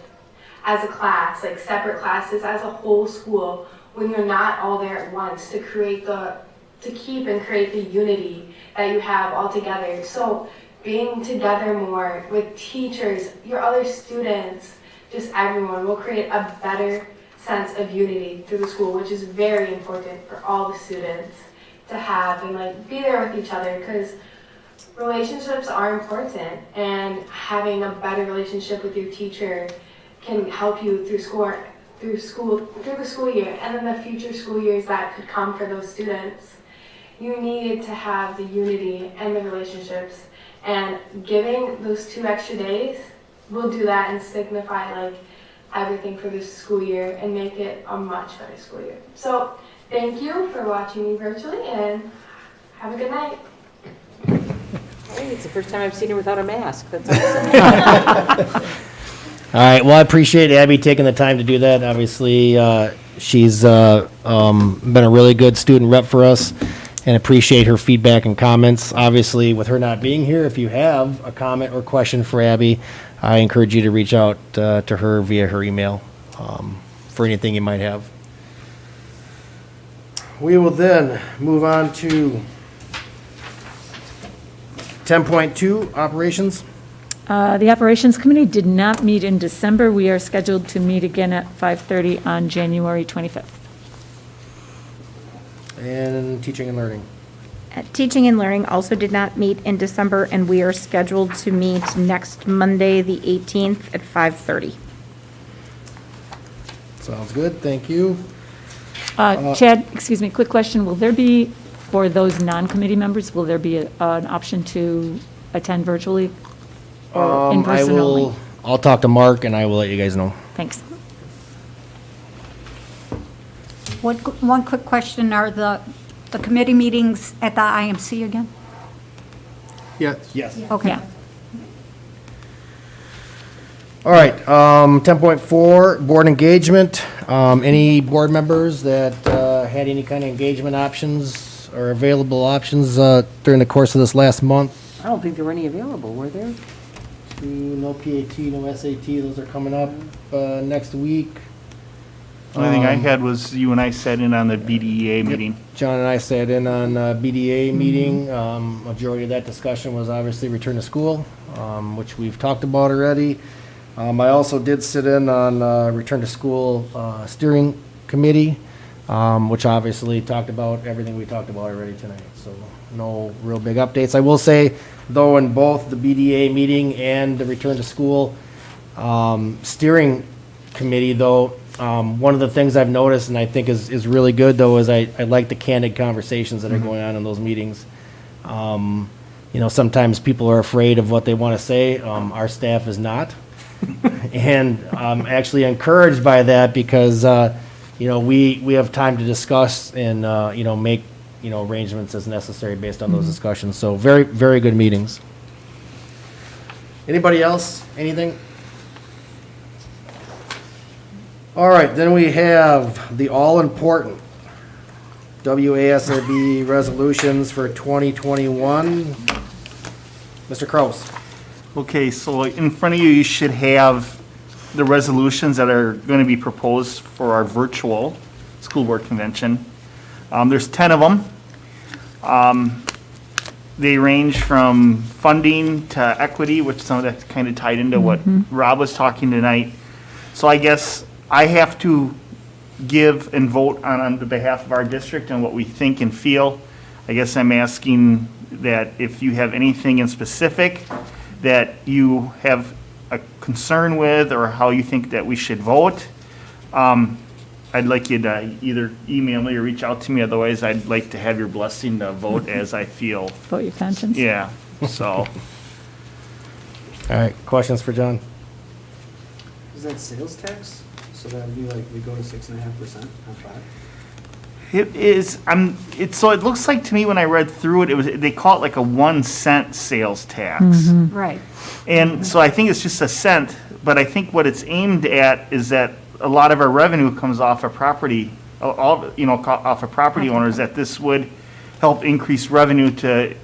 as a class, separate classes as a whole school, when you're not all there at once to keep and create the unity that you have all together. So being together more with teachers, your other students, just everyone will create a better sense of unity through the school, which is very important for all the students to have and be there with each other, because relationships are important, and having a better relationship with your teacher can help you through the school year, and then the future school years that could come for those students. You need to have the unity and the relationships, and giving those 2 extra days will do that and signify everything for this school year and make it a much better school year. So thank you for watching me virtually, and have a good night. Hey, it's the first time I've seen her without a mask. That's awesome. All right, well, I appreciate Abby taking the time to do that. Obviously, she's been a really good student rep for us, and appreciate her feedback and comments. Obviously, with her not being here, if you have a comment or question for Abby, I encourage you to reach out to her via her email for anything you might have. We will then move on to 10.2, operations. The Operations Committee did not meet in December. We are scheduled to meet again at 5:30 on January 25th. And teaching and learning. Teaching and Learning also did not meet in December, and we are scheduled to meet next Monday, the 18th, at 5:30. Sounds good, thank you. Chad, excuse me, quick question. Will there be for those non-committee members, will there be an option to attend virtually or in I person will, only? I'll talk to Mark and I will let you guys know. Thanks. One quick question, are the committee meetings at the IMC again? Yes. Okay. Yeah. All right, 10.4, board engagement. Any board members that had any kind of engagement options or available options during the course of this last month? I don't think there were any available, were there? No PAT, no SAT, those are coming up next week. The only thing I had was you and I sat in on the BDEA meeting. John and I sat in on BDA meeting. Majority of that discussion was obviously return to school, which we've talked about already. I also did sit in on return to school steering committee, which obviously talked about everything we talked about already tonight. So no real big updates. I will say, though, in both the BDA meeting and the return to school steering committee, though, one of the things I've noticed and I think is really good, though, is I like the candid conversations that are going on in those meetings. You know, sometimes people are afraid of what they want to say. Our staff is not. And I'm actually encouraged by that because, you know, we have time to discuss and, you know, make, you know, arrangements as necessary based on those discussions. So very, very good meetings. Anybody else? Anything? All right, then we have the all-important WASB resolutions for 2021. Mr. Kraus. Okay, so in front of you, you should have the resolutions that are going to be proposed for our virtual school board convention. There's 10 of them. They range from funding to equity, which some of that's kind of tied into what Rob was talking tonight. So I guess I have to give and vote on the behalf of our district and what we think and feel. I guess I'm asking that if you have anything in specific that you have a concern with or how you think that we should vote, I'd like you to either email me or reach out to me. Otherwise, I'd like to have your blessing to vote as I feel. Vote your conscience? Yeah, so. All right, questions for John? Is that sales tax? So that would be like, we go to 6.5% on 5? It is, so it looks like to me when I read through it, they call it like a 1 cent sales tax. Right. And so I think it's just a cent, but I think what it's aimed at is that a lot of our revenue comes off of property, off of property owners, that this would help increase revenue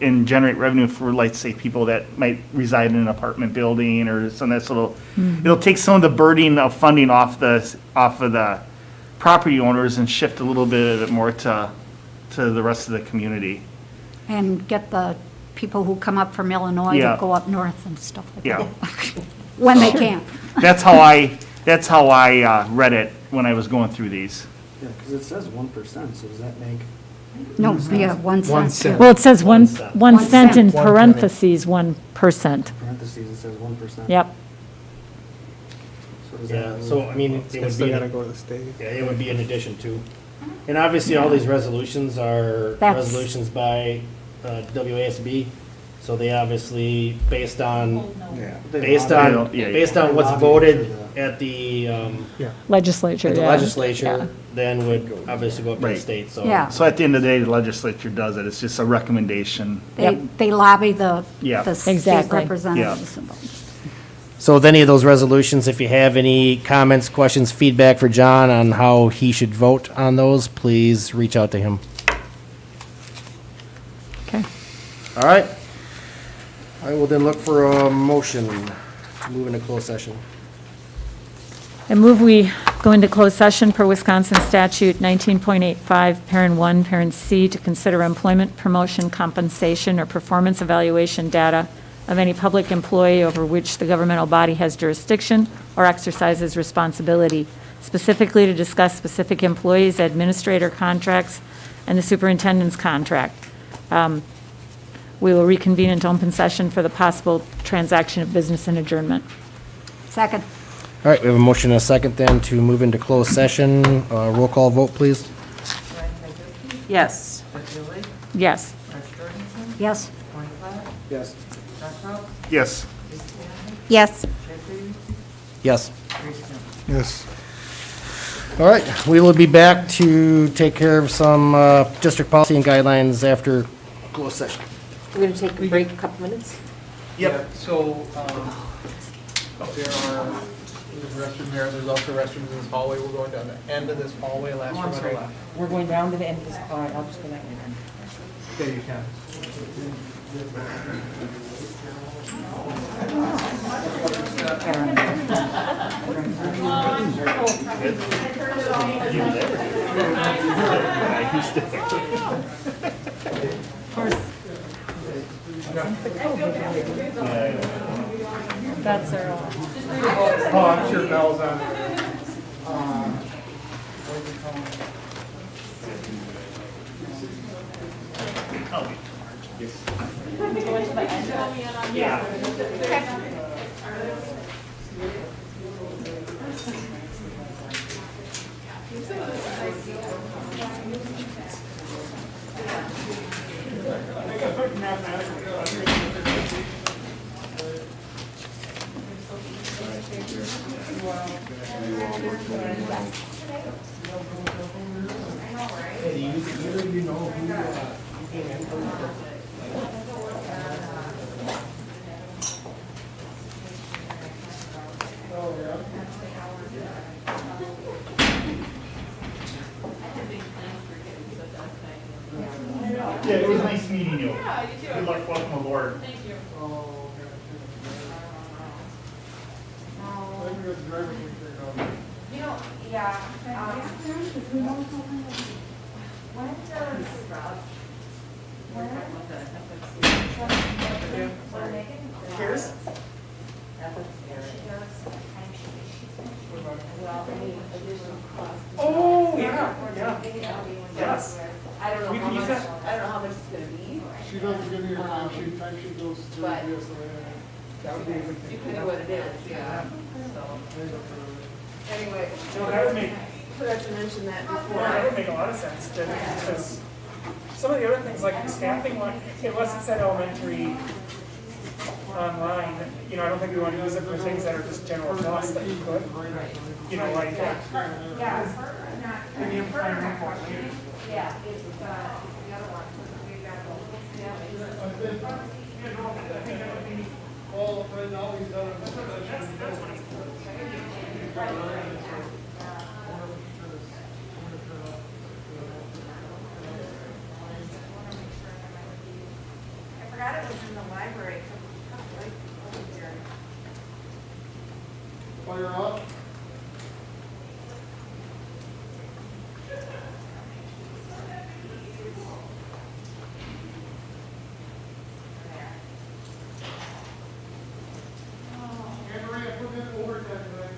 and generate revenue for, like, say, people that might reside in an apartment building or some of that sort of, it'll take some of the burden of funding off of the property owners and shift a little bit of it more to the rest of the community. And get the people who come up from Illinois Yeah. to go up north and stuff like Yeah. that. When they can. That's how I read it when I was going through these. Yeah, because it says 1%, so does that make? No, yeah, 1 cent. too. Well, it says one One cent in cent. parentheses, 1%. Parentheses, it says 1%. Yep. So does Yeah, that so, I mean, it would be, gotta go to the state. yeah, it would be in addition to. And obviously, all these resolutions are That's- resolutions by WASB, so they obviously, based on what's Lobby voted for the- at the Legislature, at the yeah. legislature, then would obviously go up to the Right. state, so. Yeah. So at the end of the day, the legislature does it. It's just a recommendation. They lobby the Yeah. state Exactly. representatives. So with any of those resolutions, if you have any comments, questions, feedback for John on how he should vote on those, please reach out to him. Okay. All right. I will then look for a motion to move into closed session. I move we go into closed session per Wisconsin statute 19.85, parent 1, parent C, to consider employment, promotion, compensation, or performance evaluation data of any public employee over which the governmental body has jurisdiction or exercises responsibility, specifically to discuss specific employees, administrator contracts, and the superintendent's contract. We will reconvene into open session for the possible transaction of business and adjournment. Second. All right, we have a motion and a second then to move into closed session. Roll call vote, please. Yes. Yes. Yes. Yes. Yes. Yes. Yes. Yes. All right, we will be back to take care of some district policy and guidelines after closed session. We're going to take a break, a couple minutes? Yep. So, there are, there's a restroom here, there's also restrooms in this hallway. We're going down the end of this hallway, last room on the left. We're going down to the end of this, all right, I'll just go that way then. There you can. That's our, Oh, I'm sure Mel's on there. Yeah, it was nice meeting you. Good luck, welcome aboard. You know, yeah, when Cheers. Oh, yeah, yeah. Yes. I don't know We how can use much, that. I don't know how much it's gonna be. She doesn't give me her time sheet goes through But- this. That would be a good You thing. can do what it is, yeah, so. Anyway. No, that would make, Forgot to mention that before. that would make a lot of sense, because some of the other things, like the staffing one, unless it said elementary online, you know, I don't think we want to use it for things that are just general costs that you could. You know, like. Yeah, primary report. Yeah, it's the other one. We've got Well, right now he's done it. I forgot it was in the library. Fire up. Maria, put in overtime tonight.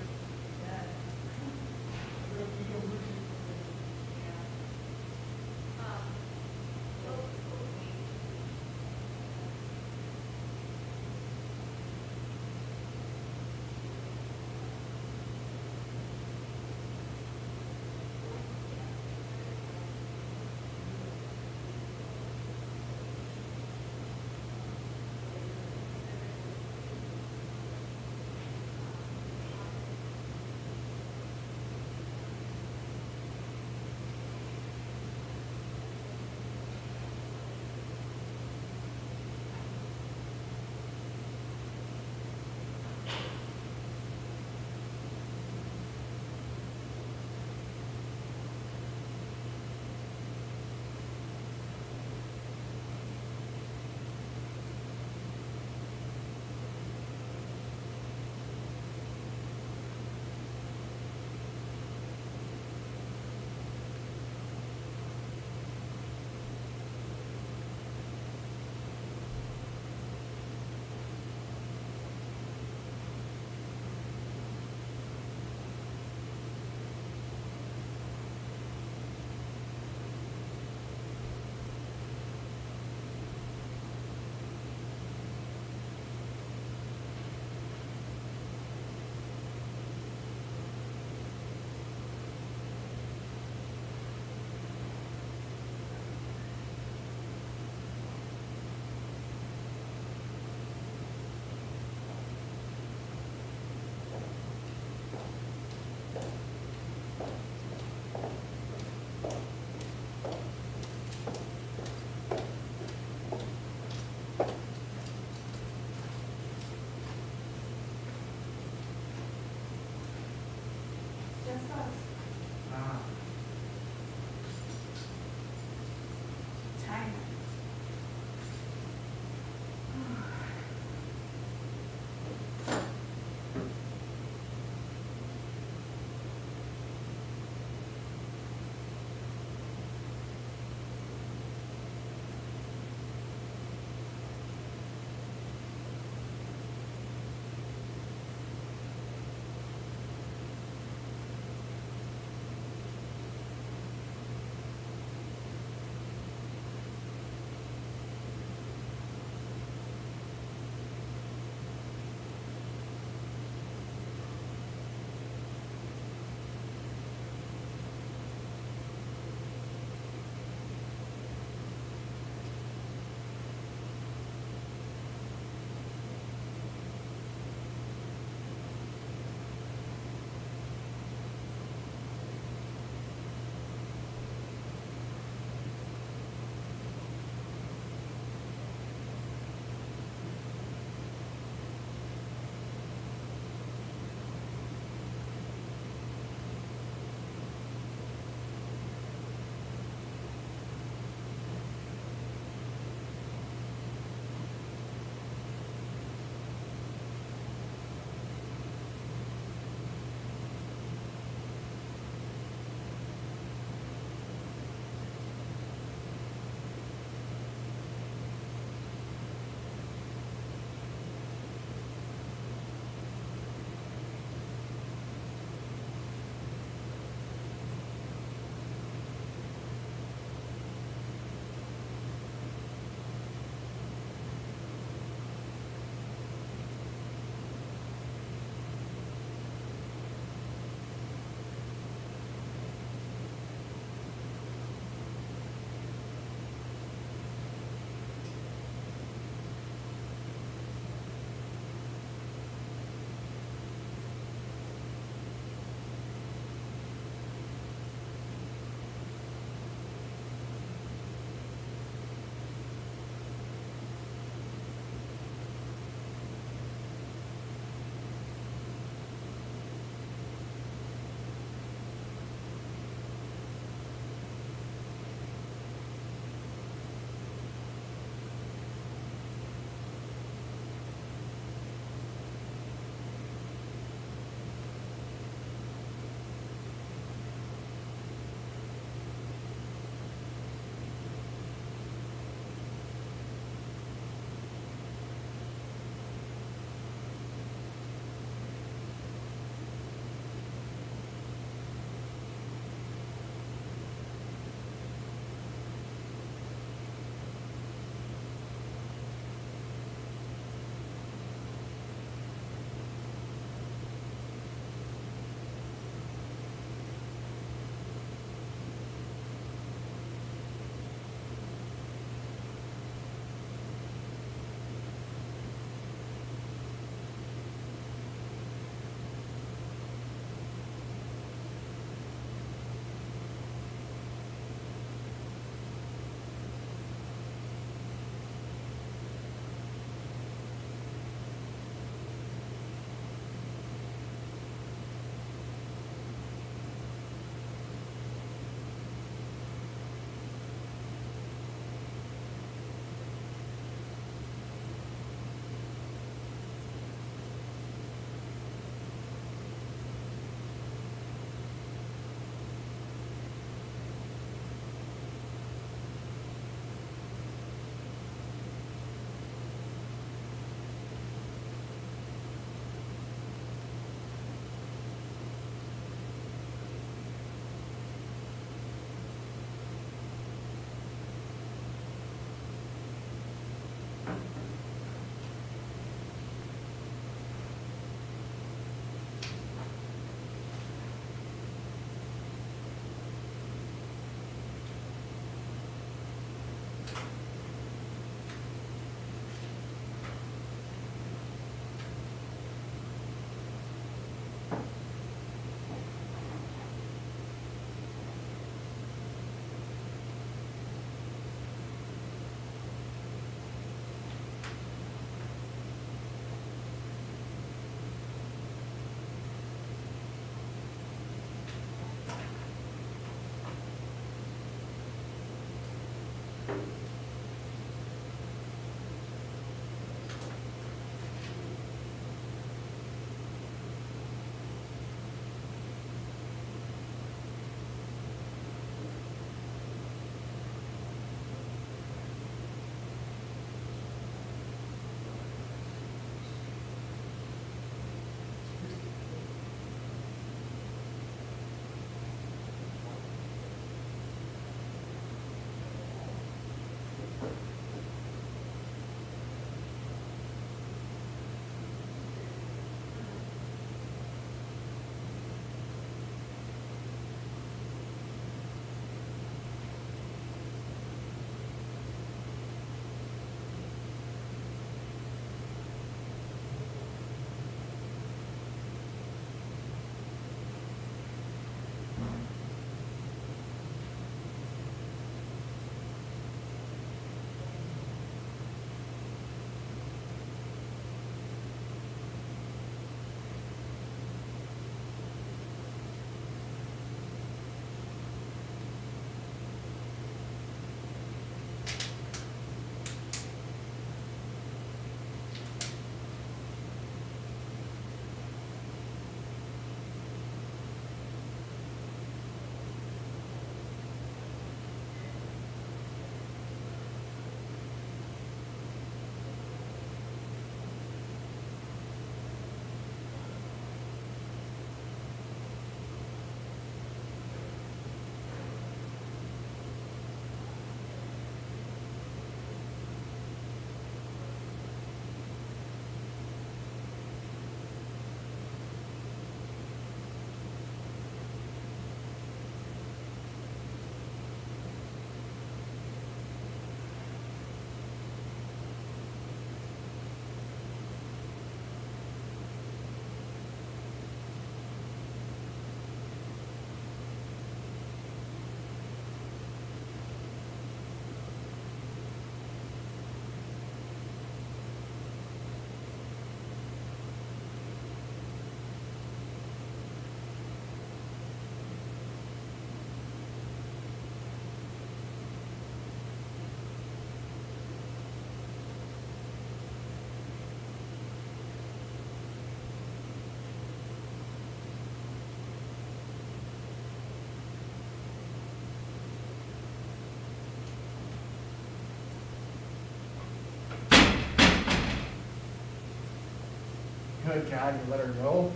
Good God, you let her go?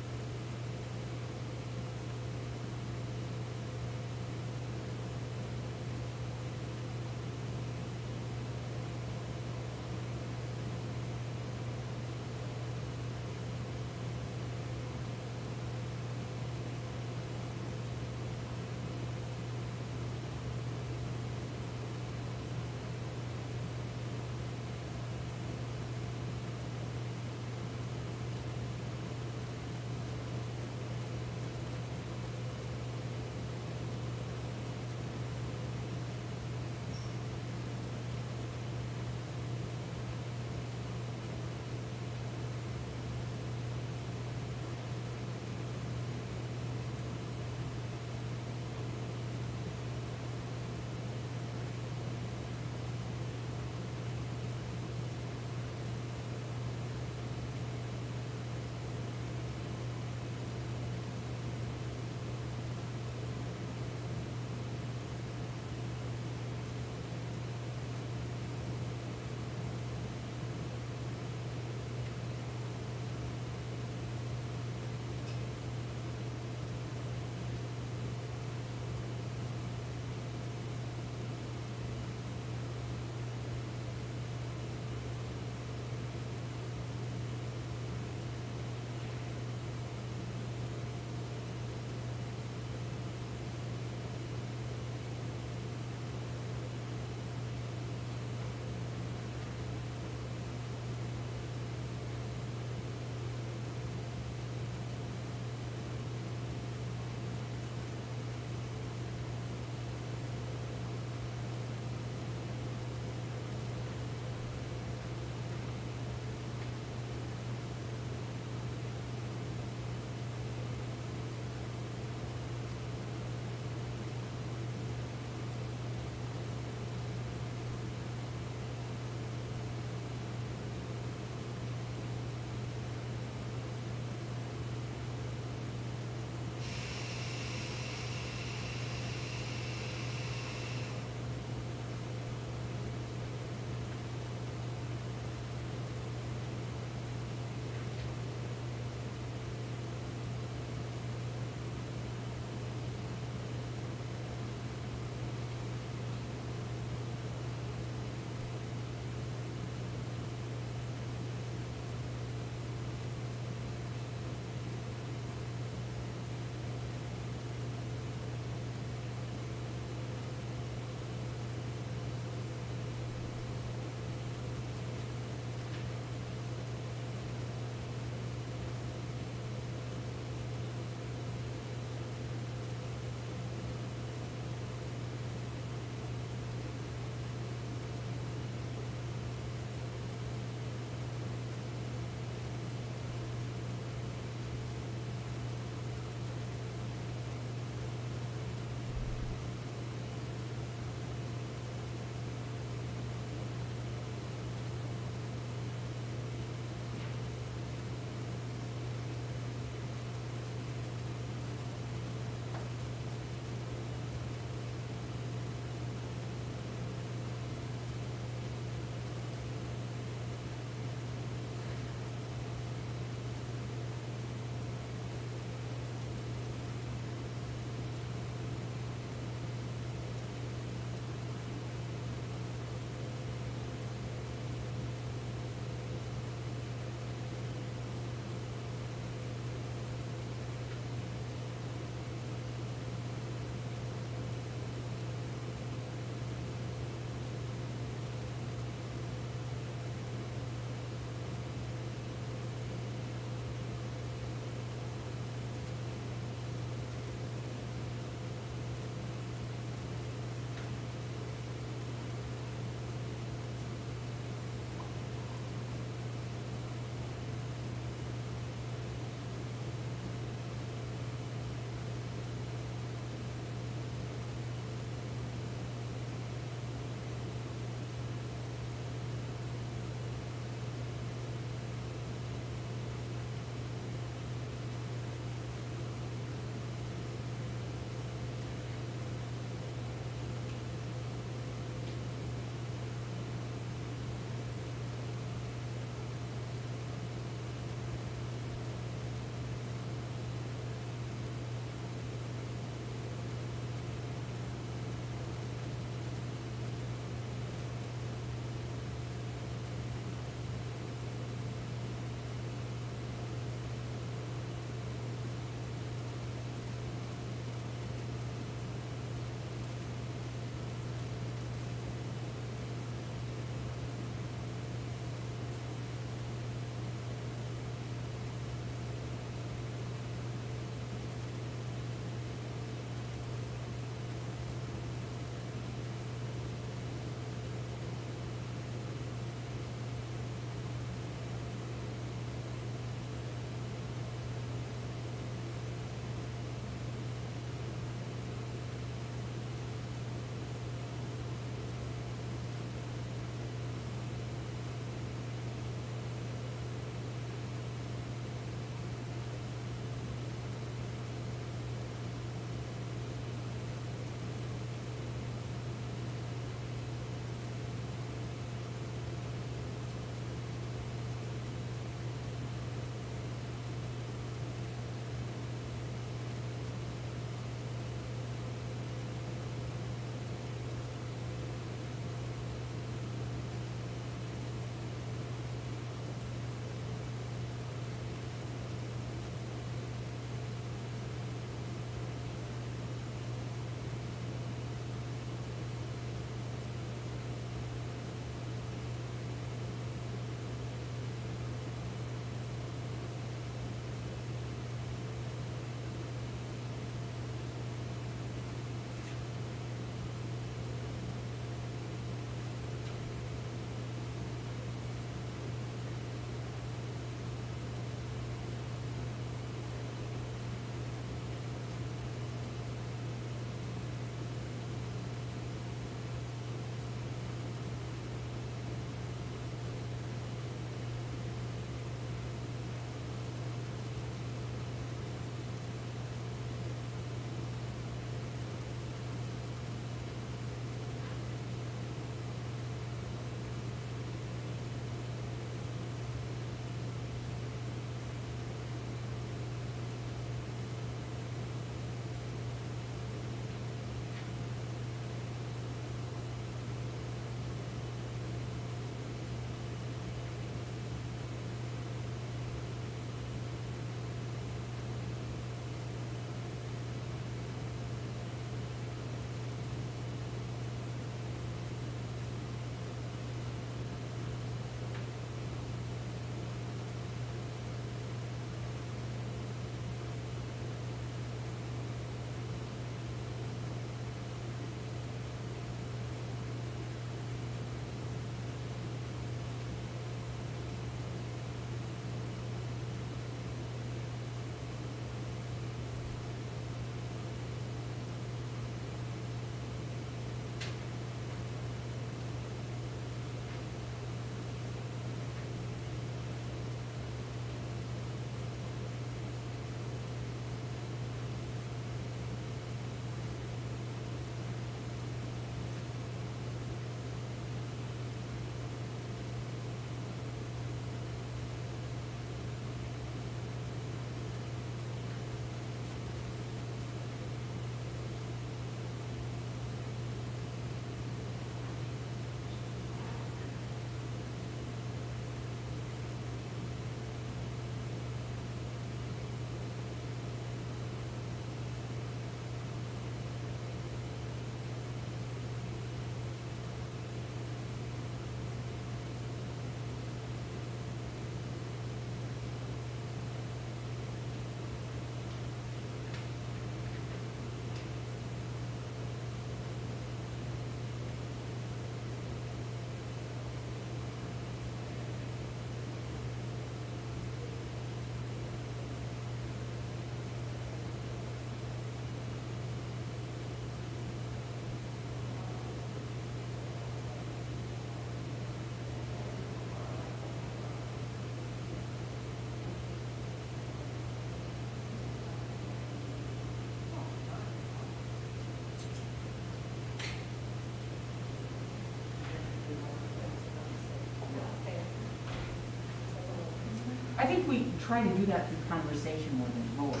think we try to do that through conversation more than vote, too.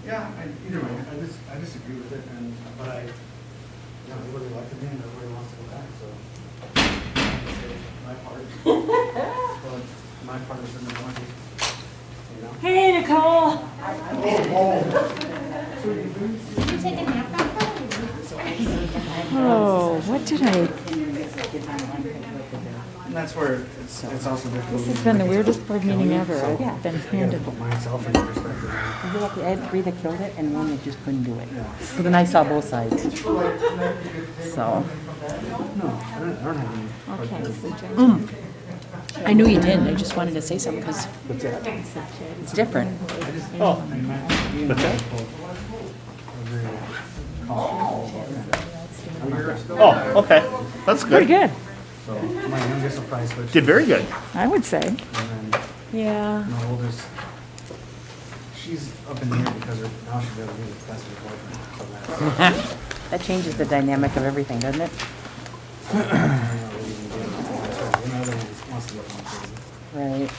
Yeah, either way, I disagree with it, but everybody elected me and everybody wants to go back, so. My part. But my part is in the money, you know? Hey, Nicole. Oh, what did I? And that's where it's also difficult. This has been the weirdest board meeting ever. So, I've been I gotta handed. put myself in perspective. I had three that killed it and one that just couldn't do it. But then I saw both sides. So. No, I don't have any. I knew you didn't, I just wanted to say something because it's different. Oh. What's that? Oh, okay. That's good. Pretty good, So my youngest will probably switch. Did very good. I would say. And then Yeah. my oldest, she's up in the air because now she's got to be with class with her boyfriend. So that's. That changes the dynamic of everything, doesn't it? Another one wants to look more crazy. Right.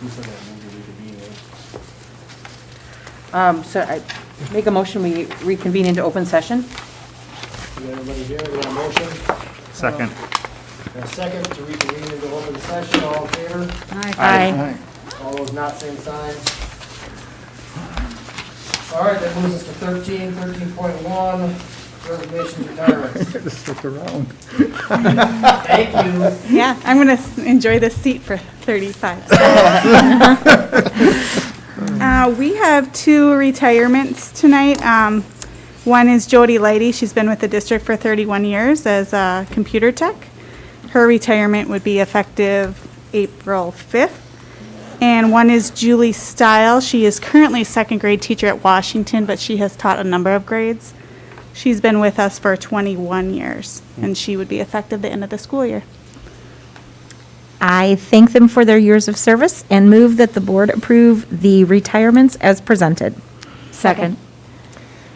You said that maybe we could be there. So I make a motion, we reconvene into open session. We got everybody here, we got a motion. Second. And a second to reconvene into open session, all in favor? Aye. All those not, same sign. All right, that moves us to 13.1, resignations, retirements. Just look around. Thank you. Yeah, I'm going to enjoy this seat for 35 we have two retirements tonight. One is Jody Lighty. She's been with the district for 31 years as a computer tech. Her retirement would be effective April 5th. And one is Julie Stile. She is currently a second grade teacher at Washington, but she has taught a number of grades. She's been with us for 21 years, and she would be effective the end of the school year. I thank them for their years of service and move that the board approve the retirements as presented. Second.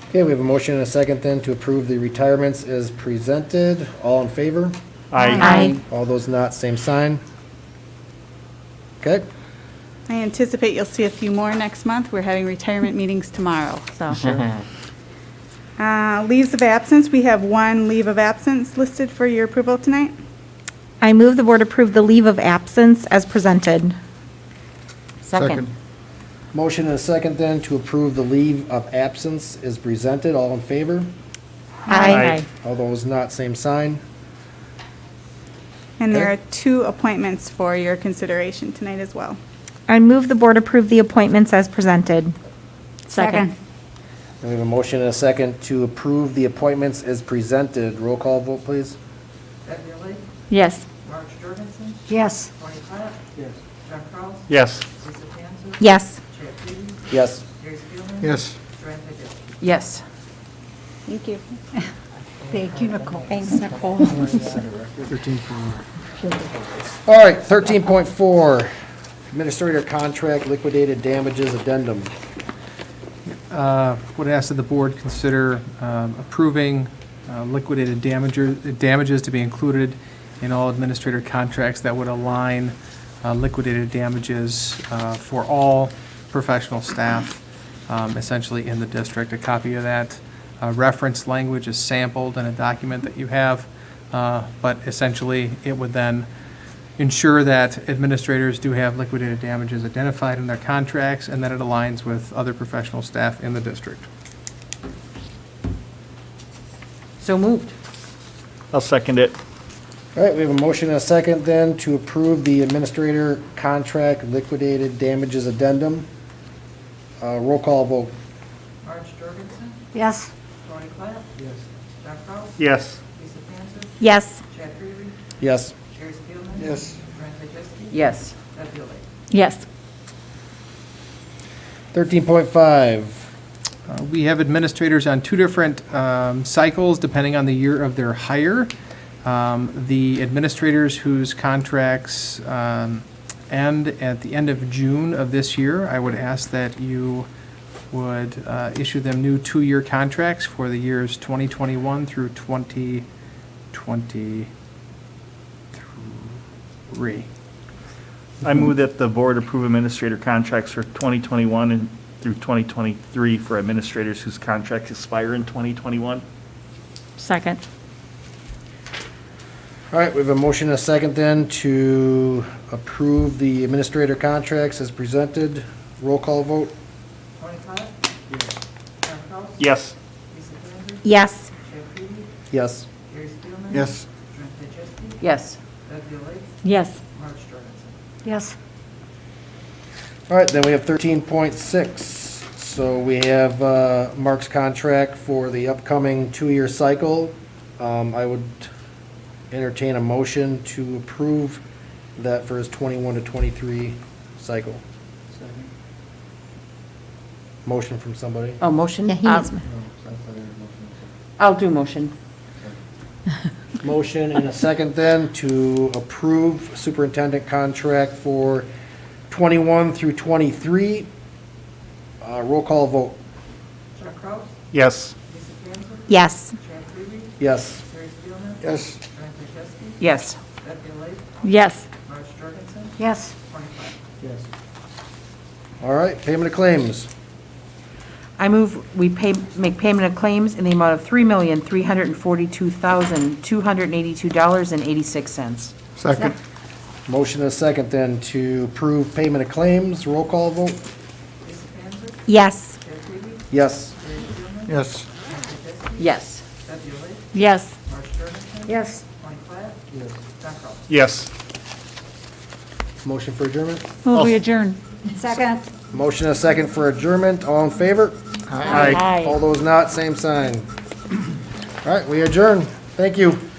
Okay, we have a motion and a second then to approve the retirements as presented. All in favor? Aye. All those not, same sign. Okay. I anticipate you'll see a few more next month. We're having retirement meetings tomorrow, so. Leaves of absence, we have one leave of absence listed for your approval tonight. I move the board approve the leave of absence as presented. Second. Motion and a second then to approve the leave of absence is presented. All in favor? Aye. All those not, same sign. And there are Okay. two appointments for your consideration tonight as well. I move the board approve the appointments as presented. Second. And we have a motion and a second to approve the appointments as presented. Roll call vote, please. Yes. March Jorgensen, Yes. Tony Platt. Yes. John Kraus. Yes. Lisa Tanzer. Yes. Chad Peterson. Yes. Jerry Spielman. Yes. Joanne Fedeschi. Yes. Thank you. Thank you, Nicole. Thanks, Nicole. 13.4. All right, 13.4, Administrator Contract Liquidated Damages Addendum. Would ask that the board consider approving liquidated damages to be included in all administrator contracts that would align liquidated damages for all professional staff, essentially in the district. A copy of that reference language is sampled in a document that you have, but essentially it would then ensure that administrators do have liquidated damages identified in their contracts and that it aligns with other professional staff in the district. So moved. I'll second it. All right, we have a motion and a second then to approve the Administrator Contract Liquidated Damages Addendum. Roll call vote. March Jorgensen, Yes. Tony Platt. Yes. John Kraus. Yes. Lisa Tanzer. Yes. Chad Peterson. Yes. Jerry Spielman. Yes. Joanne Fedeschi. Yes. Ed Gillig. Yes. 13.5. We have administrators on two different cycles depending on the year of their hire. The administrators whose contracts end at the end of June of this year, I would ask that you would issue them new two-year contracts for the years 2021 through 2023. I move that the board approve administrator contracts for 2021 and through 2023 for administrators whose contracts expire in 2021. Second. All right, we have a motion and a second then to approve the administrator contracts as presented. Roll call vote? Yes. Yes. Yes. Yes. Yes. Yes. Yes. All right, then we have 13.6. So we have Mark's contract for the upcoming 2-year cycle. I would entertain a motion to approve that for his 21 to 23 cycle. Motion from somebody? Oh, motion? Yeah, he needs, I'll do motion. Motion and a second then to approve superintendent contract for 21 through 23. Roll call vote. Yes. Yes. Yes. Yes. Yes. Yes. yes. All right, payment of claims. I move we make payment of claims in the amount of $3,342,282.86. Second. Motion and a second then to approve payment of claims. Roll call vote. Yes. Yes. Yes. Yes. Yes. Yes. Yes. Motion for adjournment. Move we adjourn. Second. Motion and a second for adjournment. All in favor? Aye. All those not, same sign. All right, we adjourn. Thank you.